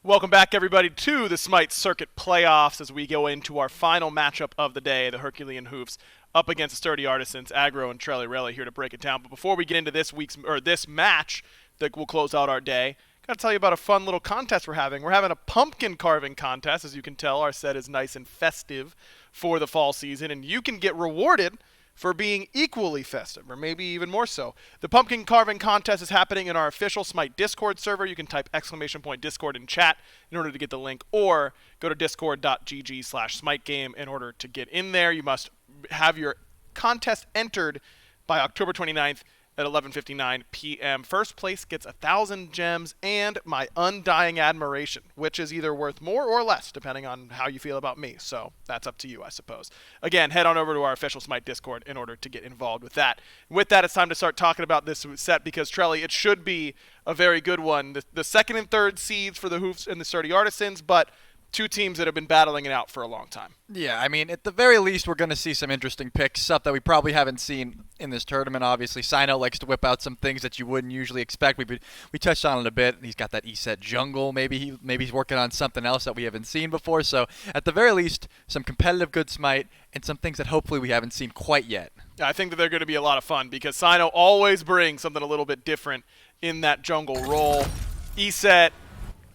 Welcome back, everybody, to the SMITE Circuit Playoffs as we go into our final matchup of the day, the Herculean Hoofs up against the Sturdy Artisans. Aggro and Trelli Relli here to break it down. But before we get into this match that will close out our day, got to tell you about a fun little contest we're having. We're having a pumpkin carving contest. As you can tell, our set is nice and festive for the fall season, and you can get rewarded for being equally festive, or maybe even more so. The pumpkin carving contest is happening in our official SMITE Discord server. You can type !Discord in chat in order to get the link, or go to discord.gg/SMITEgame in order to get in there. You must have your contest entered by October 29th at 11:59 p.m. First place gets 1,000 gems and my undying admiration, which is either worth more or less, depending on how you feel about me. So that's up to you, I suppose. Again, head on over to our official SMITE Discord in order to get involved with that. With that, it's time to start talking about this set because, Trelli, it should be a very good one. The second and third seeds for the Hoofs and the Sturdy Artisans, but two teams that have been battling it out for a long time. Yeah, I mean, at the very least, we're going to see some interesting picks, stuff that we probably haven't seen in this tournament, obviously. Sino likes to whip out some things that you wouldn't usually expect. We touched on it a bit. He's got that E-set jungle. Maybe he's working on something else that we haven't seen before. So, at the very least, some competitive good SMITE and some things that hopefully we haven't seen quite yet. Yeah, I think that they're going to be a lot of fun because Sino always brings something a little bit different in that jungle role. E-set,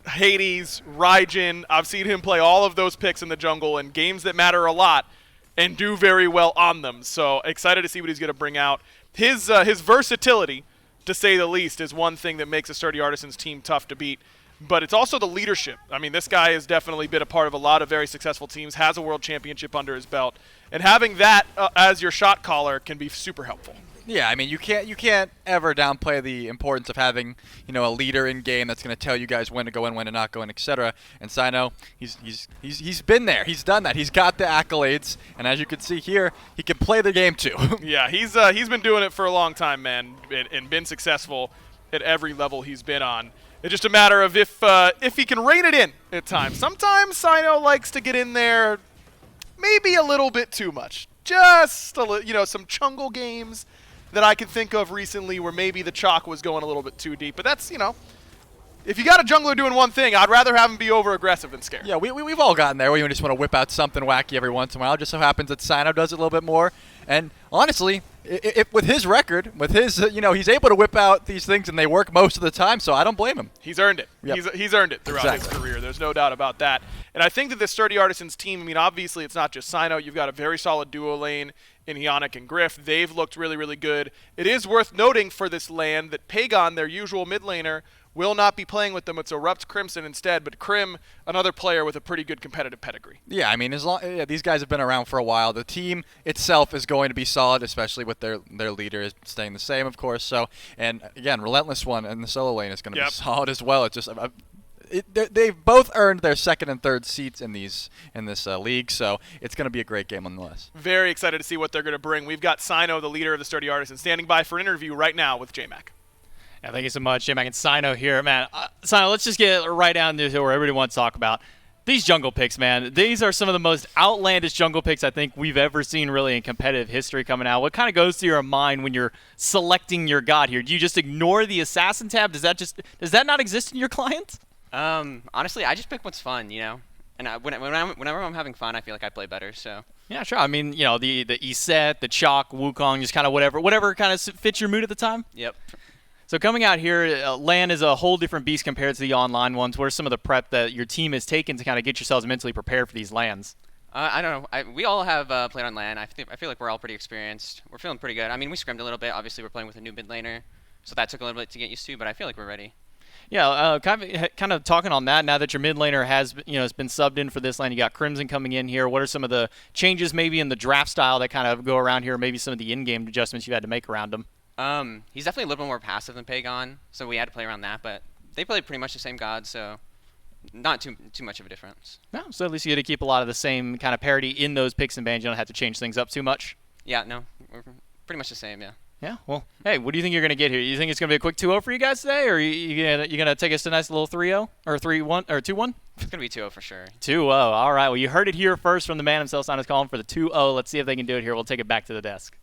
Hades, Raijin, I've seen him play all of those picks in the jungle in games that matter a lot and do very well on them. So excited to see what he's going to bring out. His versatility, to say the least, is one thing that makes a Sturdy Artisans team tough to beat. But it's also the leadership. I mean, this guy has definitely been a part of a lot of very successful teams, has a world championship under his belt. And having that as your shot caller can be super helpful. Yeah, I mean, you can't ever downplay the importance of having, a leader in game that's going to tell you guys when to go in, when to not go in, etc. And Sino, he's been there, he's done that, he's got the accolades, and as you can see here, he can play the game too. Yeah, he's been doing it for a long time, man, and been successful at every level he's been on. It's just a matter of if he can rein it in at times. Sometimes Sino likes to get in there, maybe a little bit too much. Just some jungle games that I can think of recently where maybe the chalk was going a little bit too deep. But that's, if you got a jungler doing one thing, I'd rather have him be over-aggressive than scared. Yeah, we've all gotten there where you just want to whip out something wacky every once in a while. It just so happens that Sino does it a little bit more. And honestly, with his record, with his, he's able to whip out these things and they work most of the time, so I don't blame him. He's earned it. Yep. He's earned it throughout his career. There's no doubt about that. And I think that the Sturdy Artisans team, obviously it's not just Sino. You've got a very solid duo lane in Ionic and Griff. They've looked really, really good. It is worth noting for this LAN that Pagon, their usual mid laner, will not be playing with them. It's Erupt Crimson instead, but Crim, another player with a pretty good competitive pedigree. Yeah, I mean, these guys have been around for a while. The team itself is going to be solid, especially with their leader is staying the same, of course. So, and again, Relentless One in the solo lane is going to be solid as well. It's just they've both earned their second and third seats in this league, so it's going to be a great game nonetheless. Very excited to see what they're going to bring. We've got Sino, the leader of the Sturdy Artisans, standing by for an interview right now with J-Mac. Yeah, thank you so much, J-Mac and Sino here. Man, Sino, let's just get right down to where everybody wants to talk about. These jungle picks, man, these are some of the most outlandish jungle picks I think we've ever seen really in competitive history coming out. What kind of goes through your mind when you're selecting your god here? Do you just ignore the assassin tab? Does that not exist in your client? Honestly, I just pick what's fun, And whenever I'm having fun, I feel like I play better, so. Yeah, sure. I mean, the E-set, the Chalk, Wukong, just kind of whatever kind of fits your mood at the time? Yep. So coming out here, LAN is a whole different beast compared to the online ones. What are some of the prep that your team has taken to kind of get yourselves mentally prepared for these LANs? I don't know. We all have played on LAN. I feel like we're all pretty experienced. We're feeling pretty good. I mean, we scrimmed a little bit. Obviously, we're playing with a new mid laner, so that took a little bit to get used to, but I feel like we're ready. Yeah, kind of talking on that, now that your mid laner has been subbed in for this lane, you got Crimson coming in here. What are some of the changes maybe in the draft style that kind of go around here, maybe some of the in-game adjustments you had to make around him? He's definitely a little bit more passive than Pagon, so we had to play around that, but they play pretty much the same god, so not too much of a difference. No, so at least you get to keep a lot of the same kind of parity in those picks and bans. You don't have to change things up too much. Yeah, no, we're pretty much the same, yeah. Yeah, well, hey, what do you think you're going to get here? You think it's going to be a quick 2-0 for you guys today, or you going to take us to a nice little 3-0 or 3-1 or 2-1? It's going to be 2-0 for sure. 2-0. All right. Well, you heard it here first from the man himself. Sino's calling for the 2-0. Let's see if they can do it here. We'll take it back to the desk.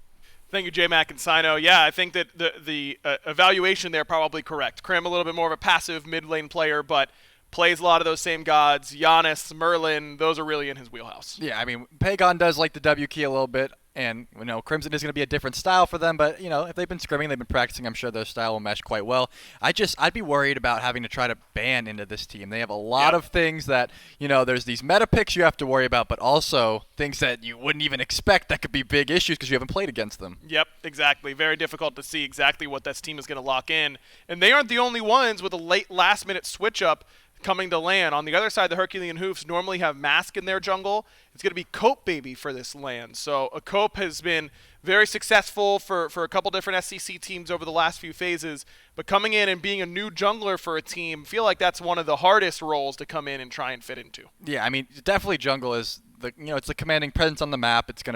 Thank you, J-Mac and Sino. Yeah, I think that the evaluation there probably correct. Crim a little bit more of a passive mid lane player, but plays a lot of those same gods. Giannis, Merlin, those are really in his wheelhouse. Yeah, I mean, Pagon does like the W key a little bit, and Crimson is going to be a different style for them. But if they've been scrimming, they've been practicing, I'm sure their style will mesh quite well. I'd be worried about having to try to ban into this team. They have a lot of things that there's these meta picks you have to worry about, but also things that you wouldn't even expect that could be big issues because you haven't played against them. Yep, exactly. Very difficult to see exactly what this team is going to lock in, and they aren't the only ones with a late last-minute switch up coming to LAN. On the other side, the Herculean Hoofs normally have Mask in their jungle. It's going to be Cope Baby for this LAN. So Cope has been very successful for a couple different SCC teams over the last few phases, but coming in and being a new jungler for a team, feel like that's one of the hardest roles to come in and try and fit into. Yeah, I mean, definitely jungle is it's the commanding presence on the map. He's going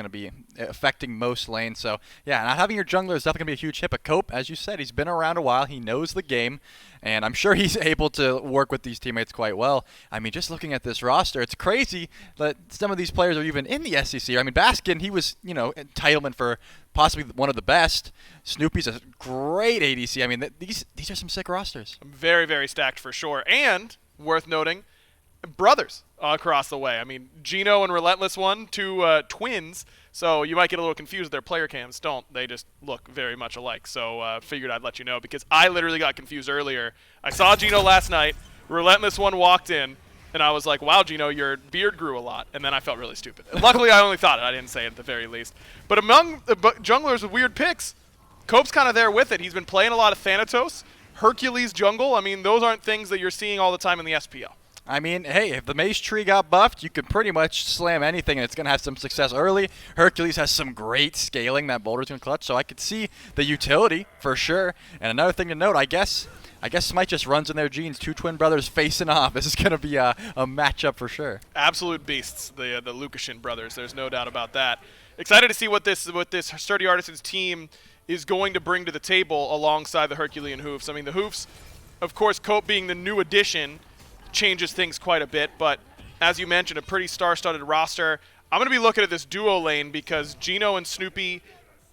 to be affecting most lanes. So yeah, not having your jungler is definitely going to be a huge hit. But Cope, as you said, he's been around a while. He knows the game, and I'm sure he's able to work with these teammates quite well. I mean, just looking at this roster, it's crazy that some of these players are even in the SEC. I mean, Baskin, he was entitlement for possibly one of the best. Snoopy's a great ADC. I mean, these are some sick rosters. Very, very stacked for sure. And worth noting, brothers across the way. I mean, Gino and Relentless One, two twins, so you might get a little confused with their player cams. Don't. They just look very much alike. So figured I'd let you know because I literally got confused earlier. I saw Gino last night. Relentless One walked in, and I was like, wow, Gino, your beard grew a lot. And then I felt really stupid. Luckily, I only thought it. I didn't say it at the very least. But among the junglers with weird picks, Cope's kind of there with it. He's been playing a lot of Thanatos, Hercules jungle. I mean, those aren't things that you're seeing all the time in the SPL. I mean, hey, if the Maze Tree got buffed, you could pretty much slam anything, and it's going to have some success early. Hercules has some great scaling that Boulder's going to clutch, so I could see the utility for sure. And another thing to note, I guess Smite just runs in their genes. Two twin brothers facing off. This is going to be a matchup for sure. Absolute beasts, the Lukashin brothers. There's no doubt about that. Excited to see what this Sturdy Artisans team is going to bring to the table alongside the Herculean Hoofs. I mean, the Hoofs, of course, Cope being the new addition, changes things quite a bit, but as you mentioned, a pretty star-studded roster. I'm going to be looking at this duo lane because Gino and Snoopy,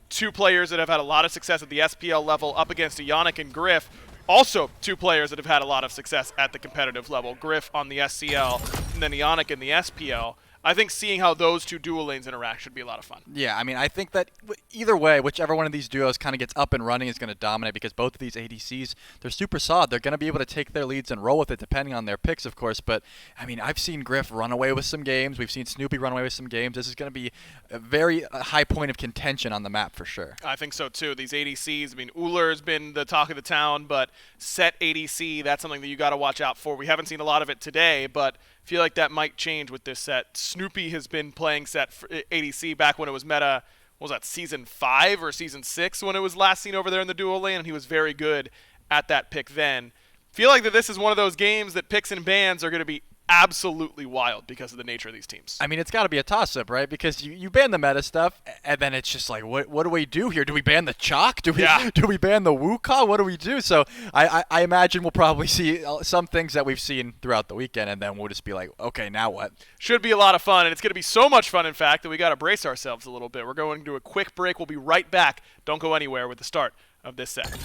two players that have had a lot of success at the SPL level up against Yannick and Griff, also two players that have had a lot of success at the competitive level. Griff on the SCL and then Yannick in the SPL. I think seeing how those two dual lanes interact should be a lot of fun. Yeah, I mean, I think that either way, whichever one of these duos kind of gets up and running is going to dominate because both of these ADCs, they're super solid. They're going to be able to take their leads and roll with it depending on their picks, of course. But, I mean, I've seen Griff run away with some games. We've seen Snoopy run away with some games. This is going to be a very high point of contention on the map for sure. I think so, too. These ADCs, I mean, Ullr's been the talk of the town, but set ADC, that's something that you got to watch out for. We haven't seen a lot of it today, but feel like that might change with this set. Snoopy has been playing set for ADC back when it was meta. What was that, season 5 or season 6 when it was last seen over there in the duo lane, and he was very good at that pick then. Feel like that this is one of those games that picks and bans are going to be absolutely wild because of the nature of these teams. I mean, it's got to be a toss-up, right? Because you ban the meta stuff, and then it's just like, what do we do here? Do we ban the Chalk? Do we ban the Wukong? What do we do? So I imagine we'll probably see some things that we've seen throughout the weekend, and then we'll just be like, okay, now what? Should be a lot of fun, and it's going to be so much fun, in fact, that we got to brace ourselves a little bit. We're going to a quick break. We'll be right back. Don't go anywhere with the start of this set.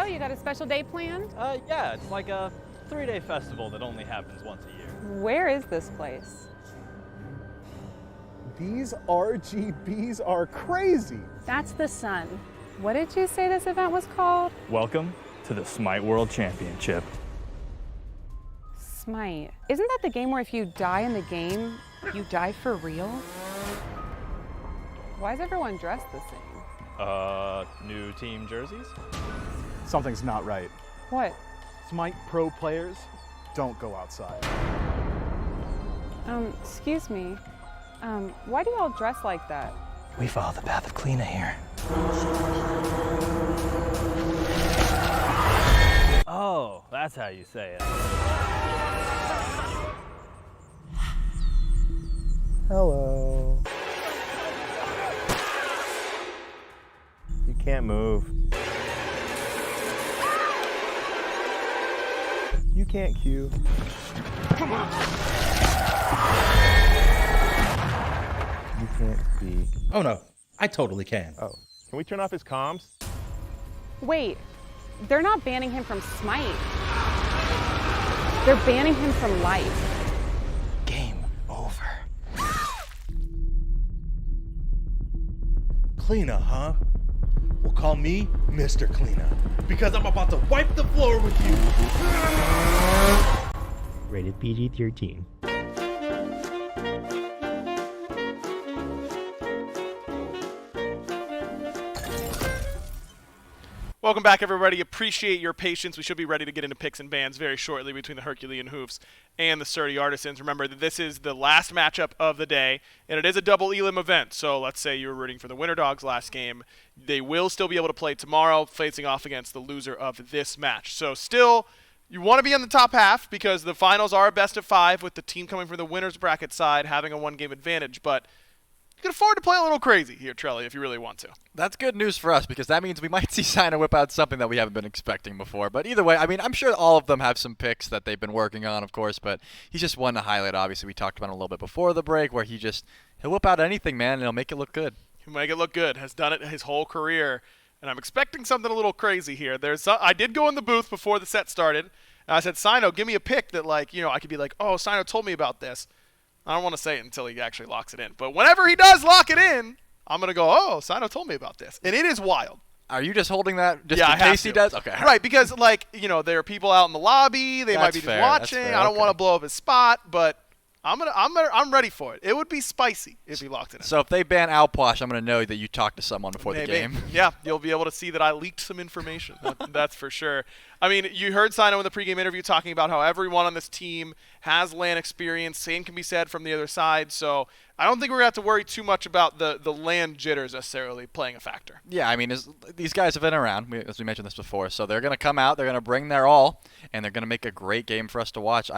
go? You got a special day planned? Yeah, it's like a 3-day festival that only happens once a year. Where is this place? These RGBs are crazy. That's the sun. What did you say this event was called? Welcome to the SMITE World Championship. SMITE. Isn't that the game where if you die in the game, you die for real? Why is everyone dressed the same? New team jerseys? Something's not right. What? Smite pro players don't go outside. Excuse me. Why do y'all dress like that? We follow the path of Kleena here. Oh, that's how you say it. Hello. You can't move. You can't queue. You can't speak. Oh no, I totally can. Oh, can we turn off his comms? Wait, they're not banning him from Smite. They're banning him from life. Game over. Kleena, huh? Well, call me Mr. Kleena, because I'm about to wipe the floor with you. Rated PG-13. Welcome back, everybody. Appreciate your patience. We should be ready to get into picks and bans very shortly between the Herculean Hoofs and the Sturdy Artisans. Remember that this is the last matchup of the day, and it is a double elim event. So let's say you were rooting for the Winter Dogs last game. They will still be able to play tomorrow, facing off against the loser of this match. So still, you want to be on the top half because the finals are a best of 5 with the team coming from the winner's bracket side having a 1-game advantage. But you can afford to play a little crazy here, Trelly, if you really want to. That's good news for us because that means we might see Sino whip out something that we haven't been expecting before. But either way, I mean, I'm sure all of them have some picks that they've been working on, of course, but he's just one to highlight. Obviously, we talked about him a little bit before the break where he'll whip out anything, man, and he'll make it look good. He'll make it look good. Has done it his whole career, and I'm expecting something a little crazy here. I did go in the booth before the set started, and I said, Sino, give me a pick that, I could be like, oh, Sino told me about this. I don't want to say it until he actually locks it in. But whenever he does lock it in, I'm going to go, oh, Sino told me about this. And it is wild. Are you just holding that just yeah, in case he does? Okay. Right, because, there are people out in the lobby. They might be just watching. I don't want to blow up his spot, but I'm ready for it. It would be spicy if he locked it in. So if they ban Alposh, I'm going to know that you talked to someone before the game. Yeah, you'll be able to see that I leaked some information. That's for sure. I mean, you heard Sino in the pregame interview talking about how everyone on this team has LAN experience. Same can be said from the other side. So I don't think we're going to have to worry too much about the LAN jitters necessarily playing a factor. Yeah, I mean, these guys have been around, as we mentioned this before. So they're going to come out, they're going to bring their all, and they're going to make a great game for us to watch.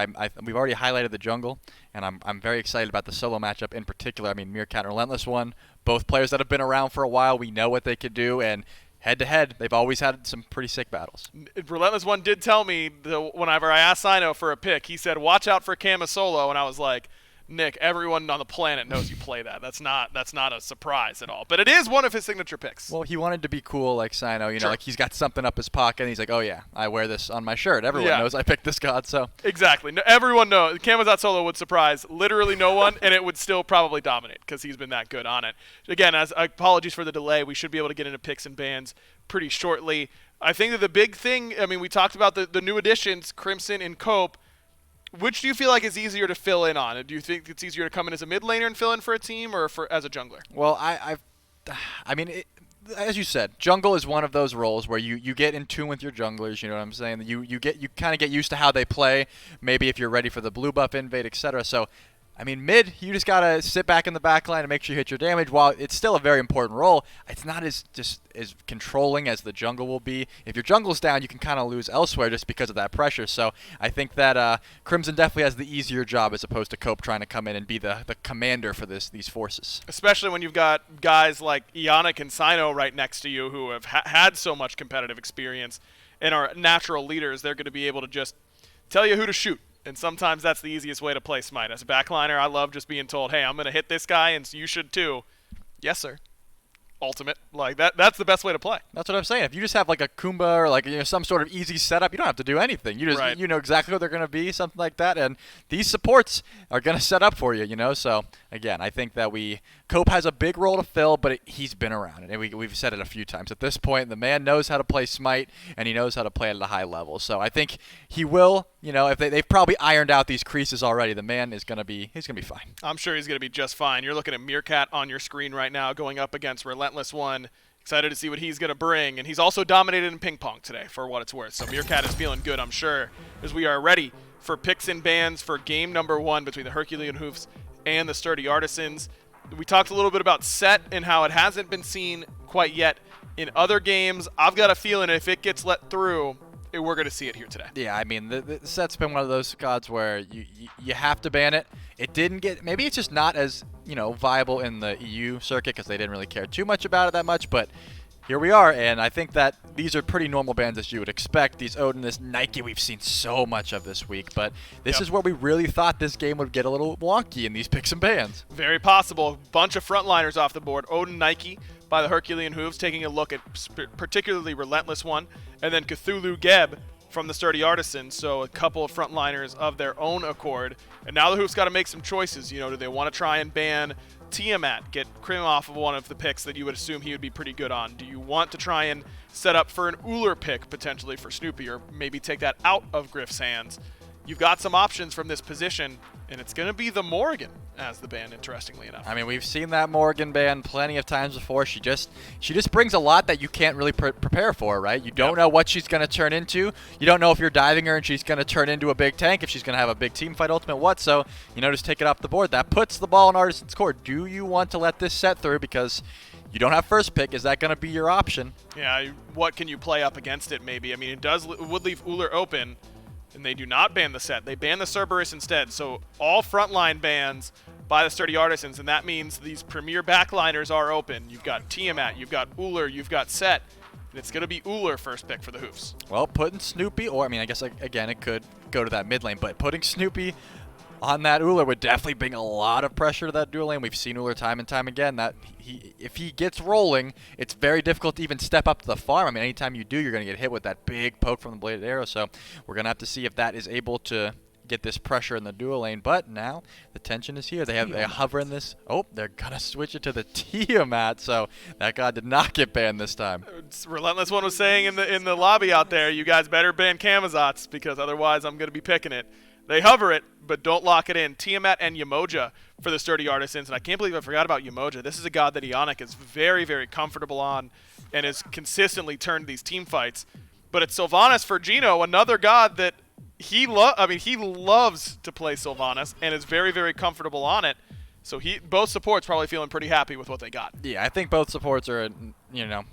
We've already highlighted the jungle, and I'm very excited about the solo matchup in particular. I mean, Meerkat and Relentless one, both players that have been around for a while. We know what they could do, and head-to-head, they've always had some pretty sick battles. Relentless one did tell me whenever I asked Sino for a pick, he said, watch out for Kama Solo, and I was like, Nick, everyone on the planet knows you play that. That's not a surprise at all. But it is one of his signature picks. Well, he wanted to be cool like Sino, Sure. like he's got something up his pocket, and he's like, oh yeah, I wear this on my shirt. Everyone knows I picked this god, so. Exactly. No, everyone knows. Kamazat Solo would surprise literally no one, and it would still probably dominate because he's been that good on it. Again, apologies for the delay. We should be able to get into picks and bans pretty shortly. I think that the big thing, I mean, we talked about the new additions, Crimson and Cope. Which do you feel like is easier to fill in on? Do you think it's easier to come in as a mid laner and fill in for a team, or as a jungler? Well, I mean, as you said, jungle is one of those roles where you get in tune with your junglers. You know what I'm saying? You kind of get used to how they play. Maybe if you're ready for the blue buff invade, etc. So, I mean, mid, you just gotta sit back in the back line and make sure you hit your damage. While it's still a very important role, it's not as controlling as the jungle will be. If your jungle's down, you can kind of lose elsewhere just because of that pressure. So I think that Crimson definitely has the easier job as opposed to Cope trying to come in and be the commander for these forces. Especially when you've got guys like Ionic and Sino right next to you who have had so much competitive experience and are natural leaders. They're going to be able to just tell you who to shoot. And sometimes that's the easiest way to play Smite. As a backliner, I love just being told, hey, I'm going to hit this guy, and you should too. Yes, sir. ultimate. Like that's the best way to play. That's what I'm saying. If you just have like a Kumba or like some sort of easy setup, you don't have to do anything. You just Right. you know exactly what they're going to be, something like that. And these supports are going to set up for you, So again, I think that Cope has a big role to fill, but he's been around it, and we've said it a few times. At this point, the man knows how to play Smite, and he knows how to play it at a high level. So I think he will. If they've probably ironed out these creases already, the man is going to be fine. I'm sure he's going to be just fine. You're looking at Meerkat on your screen right now going up against Relentless One. Excited to see what he's going to bring. And he's also dominated in ping pong today, for what it's worth. So Meerkat is feeling good, I'm sure, as we are ready for picks and bans for game number 1 between the Herculean Hoofs and the Sturdy Artisans. We talked a little bit about set and how it hasn't been seen quite yet in other games. I've got a feeling if it gets let through, we're going to see it here today. Yeah, I mean, the set's been one of those gods where you have to ban it. It didn't get – maybe it's just not as, viable in the EU circuit because they didn't really care too much about it that much. But here we are, and I think that these are pretty normal bans as you would expect. These Odin, this Nike we've seen so much of this week. But this is where we really thought this game would get a little wonky in these picks and bans. Very possible. Bunch of frontliners off the board. Odin Nike by the Herculean Hooves, taking a look at particularly Relentless One, and then Cthulhu Geb from the Sturdy Artisans, so a couple of frontliners of their own accord. And now the Hoofs got to make some choices. Do they want to try and ban Tiamat, get Krim off of one of the picks that you would assume he would be pretty good on? Do you want to try and set up for an Uller pick potentially for Snoopy, or maybe take that out of Griff's hands? You've got some options from this position, and it's going to be the Morrigan as the ban, interestingly enough. I mean, we've seen that Morrigan ban plenty of times before. She just brings a lot that you can't really prepare for, right? You don't know what she's going to turn into. You don't know if you're diving her and she's going to turn into a big tank, if she's going to have a big team fight ultimate, what. So, just take it off the board. That puts the ball in Artisan's court. Do you want to let this set through because you don't have first pick? Is that going to be your option? Yeah, what can you play up against it maybe? I mean, it would leave Uller open. And they do not ban the set. They ban the Cerberus instead. So all frontline bans by the Sturdy Artisans, and that means these premier backliners are open. You've got Tiamat, you've got Uller, you've got Set, and it's going to be Uller first pick for the Hoofs. Well, putting Snoopy, or I mean, I guess, again, it could go to that mid lane, but putting Snoopy on that Uller would definitely bring a lot of pressure to that dual lane. We've seen Uller time and time again that if he gets rolling, it's very difficult to even step up to the farm. I mean, anytime you do, you're going to get hit with that big poke from the bladed arrow. So we're going to have to see if that is able to get this pressure in the dual lane. But now the tension is here. They hover in this. Oh, they're going to switch it to the Tiamat. So that god did not get banned this time. Relentless One was saying in the lobby out there, you guys better ban Camazotz because otherwise I'm going to be picking it. They hover it, but don't lock it in. Tiamat and Yamoja for the Sturdy Artisans. And I can't believe I forgot about Yamoja. This is a god that Ionic is very, very comfortable on and has consistently turned these team fights. But it's Sylvanas for Gino, another god that he loves to play Sylvanas and is very, very comfortable on it. So both supports probably feeling pretty happy with what they got. Yeah, I think both supports are,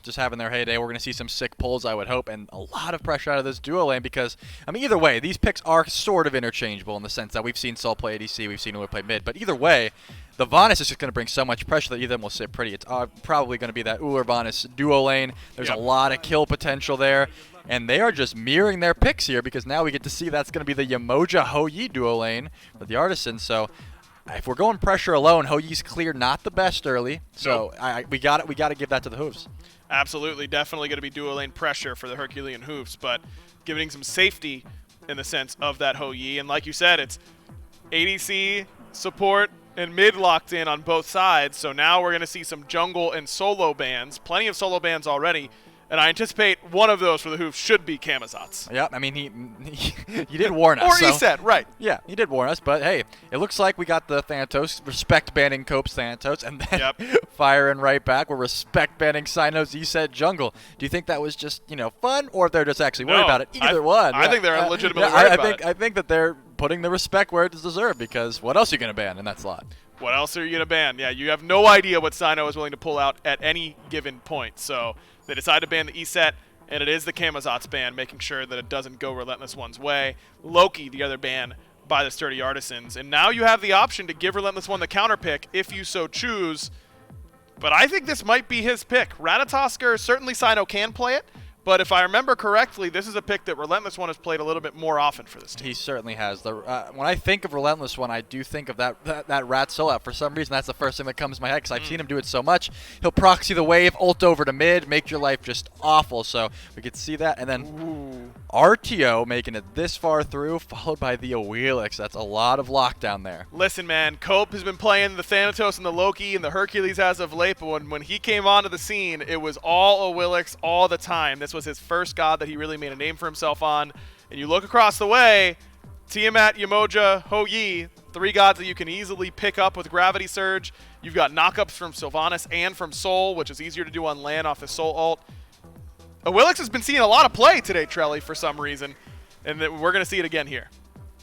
just having their heyday. We're going to see some sick pulls, I would hope, and a lot of pressure out of this duo lane because, I mean, either way, these picks are sort of interchangeable in the sense that we've seen Sol play ADC, we've seen Uller play mid, but either way, the Vanus is just going to bring so much pressure that either of them will sit pretty. It's probably going to be that Uller-Vanus duo lane. There's a lot of kill potential there, and they are just mirroring their picks here because now we get to see that's going to be the Yamoja Ho-Yi duo lane for the Artisans. So if we're going pressure alone, Ho-Yi's clear, not the best early. So we got to give that to the Hoofs. Absolutely, definitely going to be dual lane pressure for the Herculean Hoofs, but giving some safety in the sense of that Ho-Yi. And like you said, it's ADC, support, and mid locked in on both sides. So now we're going to see some jungle and solo bans. Plenty of solo bans already. And I anticipate one of those for the Hoofs should be Camazotz. Yep, I mean, he did warn us. Or ESET, right. Yeah, he did warn us, but hey, it looks like we got the Thanatos, respect banning Cope's Thanatos, and then firing right back. We're respect banning Sino's ESET jungle. Do you think that was just, fun, or if they're just actually worried about it? Either one. I think they're legitimately worried about it. I think that they're putting the respect where it is deserved, because what else are you going to ban in that slot? What else are you going to ban? Yeah, you have no idea what Sino is willing to pull out at any given point. So they decide to ban the ESET, and it is the Camazotz ban, making sure that it doesn't go Relentless One's way. Loki, the other ban by the Sturdy Artisans. And now you have the option to give Relentless One the counter pick if you so choose. But I think this might be his pick. Ratatosker, certainly Sino can play it, But if I remember correctly, this is a pick that Relentless One has played a little bit more often for this team. He certainly has. When I think of Relentless One, I do think of that rat solo out. For some reason, that's the first thing that comes to my head because I've seen him do it so much. He'll proxy the wave, ult over to mid, make your life just awful. So we could see that. And then RTO making it this far through, followed by the Awilix. That's a lot of lockdown there. Listen, man, Cope has been playing the Thanatos and the Loki and the Hercules as of late, but when he came onto the scene, it was all Awilix all the time. This was his first god that he really made a name for himself on. And you look across the way, Tiamat, Yamoja, Ho Yi, 3 gods that you can easily pick up with Gravity Surge. You've got knockups from Sylvanas and from Sol, which is easier to do on land off the Sol ult. Awilix has been seeing a lot of play today, Trelly, for some reason, and we're going to see it again here.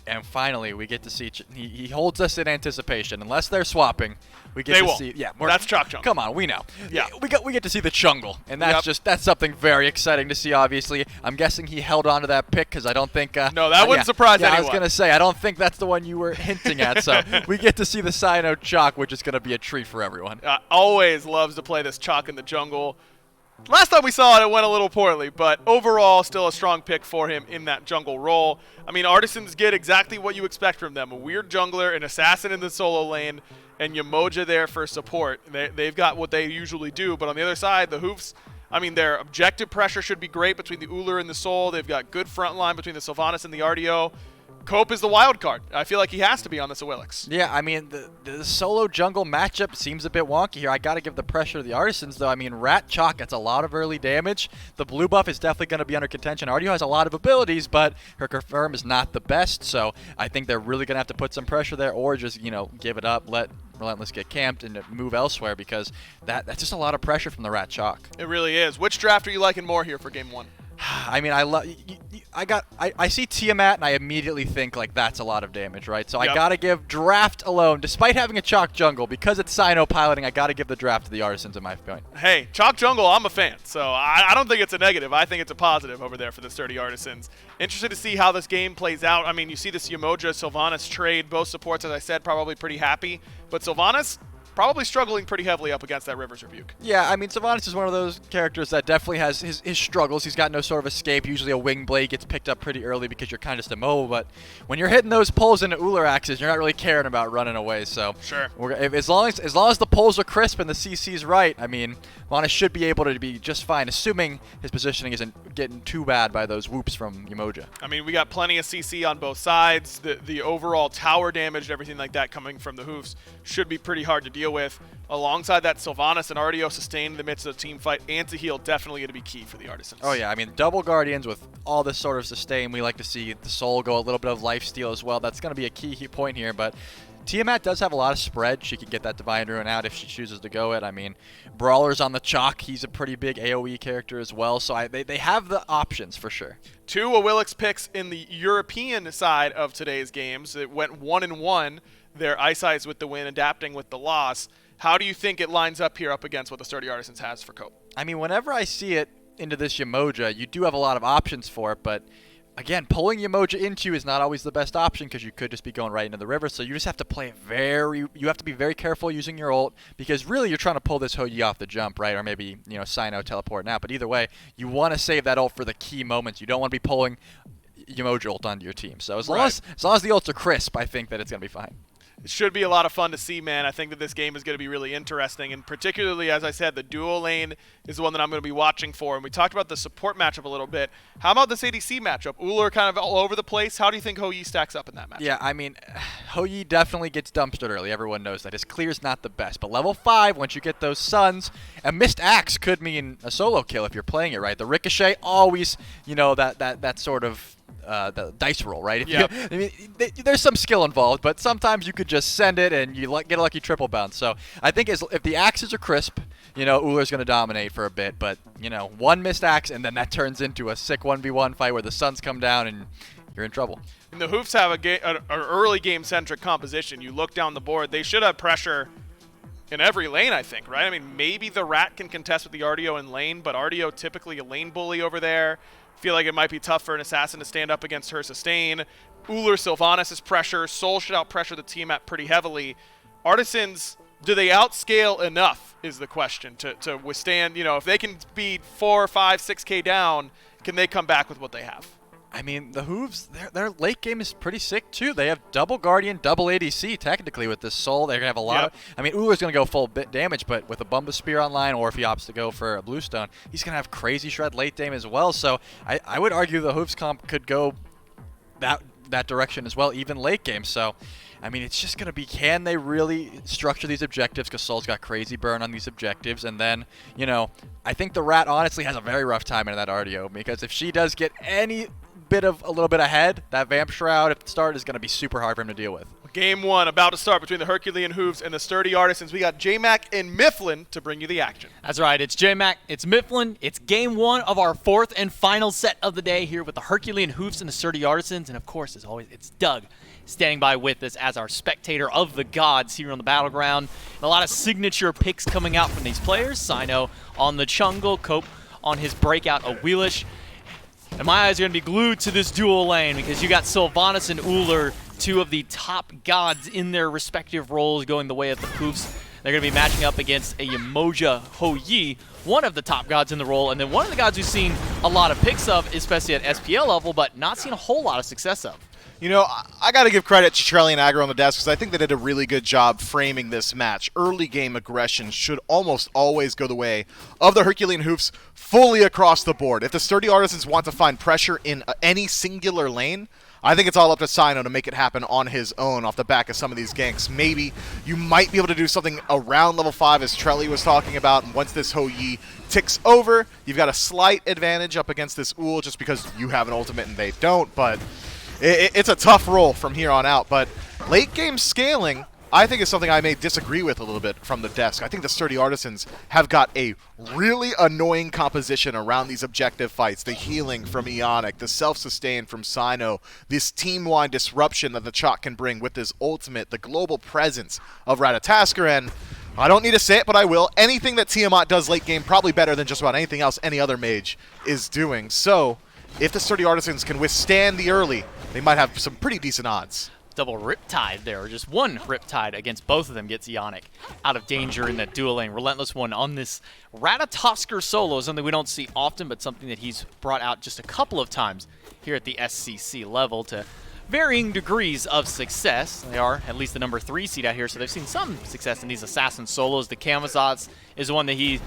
And finally, we get to see he holds us in anticipation. Unless they're swapping, we get to see. Yeah, that's Chalk Jungle. Come on, we know. Yeah, we get to see the jungle, and that's something very exciting to see. Obviously, I'm guessing he held on to that pick because I don't think. No, that wouldn't surprise anyone. I was gonna say I don't think that's the one you were hinting at. So we get to see the Sino Chalk, which is gonna be a treat for everyone. Always loves to play this Chalk in the jungle. Last time we saw it, it went a little poorly, but overall, still a strong pick for him in that jungle role. I mean, Artisans get exactly what you expect from them. A weird jungler, an assassin in the solo lane, and Yamoja there for support. They've got what they usually do, but on the other side, the Hoofs, I mean, their objective pressure should be great between the Ullr and the Sol. They've got good front line between the Sylvanas and the RDO. Cope is the wild card. I feel like he has to be on this Awilix. Yeah, I mean, the solo jungle matchup seems a bit wonky here. I got to give the pressure to the Artisans, though. I mean, Rat Chalk gets a lot of early damage. The blue buff is definitely going to be under contention. RDO has a lot of abilities, but her confirm is not the best, so I think they're really going to have to put some pressure there or just, give it up, let Relentless get camped and move elsewhere because that's just a lot of pressure from the Rat Chalk. It really is. Which draft are you liking more here for game 1? I mean, I see Tiamat and I immediately think like that's a lot of damage, right? So I gotta give draft alone, despite having a Chalk jungle, because it's Sino piloting. I gotta give the draft to the Artisans at my point. Hey, Chalk jungle, I'm a fan, so I don't think it's a negative. I think it's a positive over there for the sturdy Artisans. Interested to see how this game plays out. I mean, you see this Yamoja Sylvanas trade. Both supports, as I said, probably pretty happy, but Sylvanas probably struggling pretty heavily up against that Rivers Rebuke. Yeah, I mean, Sylvanas is one of those characters that definitely has his struggles. He's got no sort of escape. Usually a wing blade gets picked up pretty early because you're kind of just immobile, but when you're hitting those pulls into Ullr axes, you're not really caring about running away. So sure, as long as the pulls are crisp and the CC's right, I mean, Sylvanas should be able to be just fine, assuming his positioning isn't getting too bad by those whoops from Yamoja. I mean, we got plenty of CC on both sides. The overall tower damage and everything like that coming from the Hoofs should be pretty hard to deal with. Alongside that, Sylvanas and RDO sustained in the midst of the team fight. Anti-heal definitely going to be key for the Artisans. Oh yeah, I mean, double Guardians with all this sort of sustain. We like to see the Soul go a little bit of lifesteal as well. That's going to be a key point here, but Tiamat does have a lot of spread. She can get that Divine Ruin out if she chooses to go it. I mean, Brawler's on the Chalk. He's a pretty big AoE character as well, so they have the options for sure. 2 Awilix picks in the European side of today's games. It went 1-1. Their Ice Eyes with the win, adapting with the loss. How do you think it lines up here up against what the Sturdy Artisans has for Cope? I mean, whenever I see it into this Yamoja, you do have a lot of options for it, but again, pulling Yamoja into you is not always the best option because you could just be going right into the river, so you just have to play you have to be very careful using your ult because really you're trying to pull this Ho Yi off the jump, right? Or maybe, Sino teleporting out, but either way, you want to save that ult for the key moments. You don't want to be pulling Yamoja ult onto your team. So as long as the ults are crisp, I think that it's going to be fine. It should be a lot of fun to see, man. I think that this game is going to be really interesting, and particularly, as I said, the duo lane is the one that I'm going to be watching for. And we talked about the support matchup a little bit. How about this ADC matchup? Ullr kind of all over the place. How do you think Ho Yi stacks up in that matchup? Yeah, I mean, Ho Yi definitely gets dumpstered early. Everyone knows that. His clear's not the best. But level 5, once you get those suns, a missed axe could mean a solo kill if you're playing it right. The ricochet always, that sort of the dice roll, right? I mean, there's some skill involved, but sometimes you could just send it and you get a lucky triple bounce. So I think if the axes are crisp, Ullr's going to dominate for a bit. But, one missed axe and then that turns into a sick 1v1 fight where the suns come down and you're in trouble. And the Hoofs have an early game-centric composition. You look down the board, they should have pressure in every lane, I think, right? I mean, maybe the Rat can contest with the RDO in lane, but RDO typically a lane bully over there. Feel like it might be tough for an assassin to stand up against her sustain. Ullr Sylvanas' pressure. Sol should out-pressure the team at pretty heavily. Artisans Do they outscale enough is the question to withstand, if they can beat 4, 5, 6K down, can they come back with what they have? I mean, the Hoofs, their late game is pretty sick, too. They have double Guardian, double ADC, technically, with this Soul. They're going to have a lot of... I mean, Ullr's going to go full bit damage, but with a Bumba Spear online, or if he opts to go for a Bluestone, he's going to have crazy Shred late game as well. So I would argue the Hoofs comp could go that direction as well, even late game. So, I mean, it's just going to be, can they really structure these objectives? Because Soul's got crazy burn on these objectives. And then, I think the Rat honestly has a very rough time into that RDO, because if she does get a little bit ahead, that Vamp Shroud at the start is going to be super hard for him to deal with. Game 1 about to start between the Herculean Hoofs and the Sturdy Artisans. We got J-Mac and Mifflin to bring you the action. That's right. It's J-Mac. It's Mifflin. It's game 1 of our 4th and final set of the day here with the Herculean Hoofs and the Sturdy Artisans. And, of course, as always, it's Doug standing by with us as our spectator of the gods here on the battleground. And a lot of signature picks coming out from these players. Sino on the jungle, Cope on his breakout of Wheelish. And my eyes are going to be glued to this dual lane because you got Sylvanas and Ullr, 2 of the top gods in their respective roles, going the way of the Hoofs. They're going to be matching up against a Yemoja Hou-Yi, one of the top gods in the role, and then one of the gods we've seen a lot of picks of, especially at SPL level, but not seen a whole lot of success of. I got to give credit to Trelly and Aggro on the desk because I think they did a really good job framing this match. Early game aggression should almost always go the way of the Herculean Hoofs fully across the board. If the Sturdy Artisans want to find pressure in any singular lane, I think it's all up to Sino to make it happen on his own off the back of some of these ganks. Maybe you might be able to do something around level 5 as Trelly was talking about, and once this Hou-Yi ticks over, you've got a slight advantage up against this Ull just because you have an ultimate and they don't, but it's a tough roll from here on out. But late game scaling, I think, is something I may disagree with a little bit from the desk. I think the Sturdy Artisans have got a really annoying composition around these objective fights. The healing from Ionic, the self-sustain from Sino, this team-wide disruption that the Chalk can bring with his ultimate, the global presence of Ratatasker, and I don't need to say it, but I will. Anything that Tiamat does late game, probably better than just about anything else any other mage is doing. So, if the Sturdy Artisans can withstand the early, they might have some pretty decent odds. Double Riptide there, or just one Riptide against both of them gets Ionic out of danger in that dual lane. Relentless One on this Ratatosker solo, something we don't see often, but something that he's brought out just a couple of times here at the SCC level to varying degrees of success. They are at least the number 3 seed out here, so they've seen some success in these assassin solos. The Camazotz is one that he...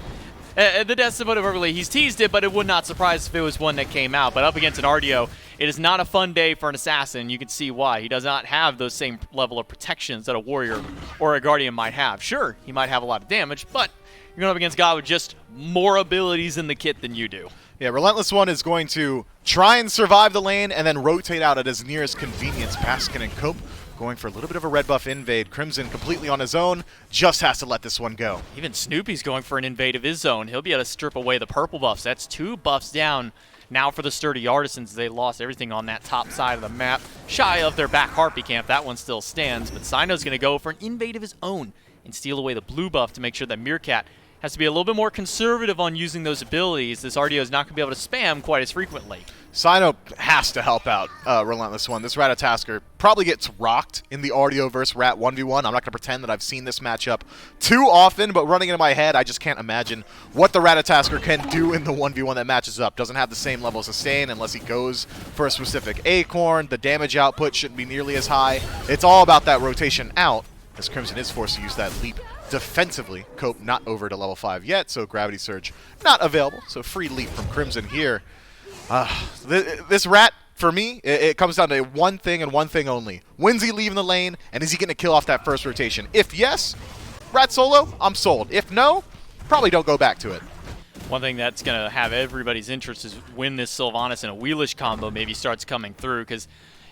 the death put it verbally, he's teased it, but it would not surprise if it was one that came out. But up against an RDO, it is not a fun day for an assassin. You can see why. He does not have those same level of protections that a warrior or a guardian might have. Sure, he might have a lot of damage, but you're going up against a guy with just more abilities in the kit than you do. Yeah, Relentless One is going to try and survive the lane and then rotate out at his nearest convenience. Paskin and Cope going for a little bit of a red buff invade. Crimson completely on his own, just has to let this one go. Even Snoopy's going for an invade of his own. He'll be able to strip away the purple buffs. That's 2 buffs down now for the Sturdy Artisans. They lost everything on that top side of the map. Shy of their back Harpy camp, that one still stands, but Sino's going to go for an invade of his own and steal away the blue buff to make sure that Meerkat has to be a little bit more conservative on using those abilities. This RDO is not going to be able to spam quite as frequently. Sino has to help out Relentless One. This Ratatasker probably gets rocked in the RDO versus Rat 1v1. I'm not going to pretend that I've seen this matchup too often, but running into my head, I just can't imagine what the Ratatasker can do in the 1v1 that matches up. Doesn't have the same level of sustain unless he goes for a specific acorn. The damage output shouldn't be nearly as high. It's all about that rotation out, as Crimson is forced to use that leap defensively. Cope not over to level 5 yet, so Gravity Surge not available. So free leap from Crimson here. This Rat, for me, it comes down to one thing and one thing only. When's he leaving the lane, and is he going to kill off that first rotation? If yes, Rat solo, I'm sold. If no, probably don't go back to it. One thing that's going to have everybody's interest is when this Sylvanas and a Wheelish combo maybe starts coming through, because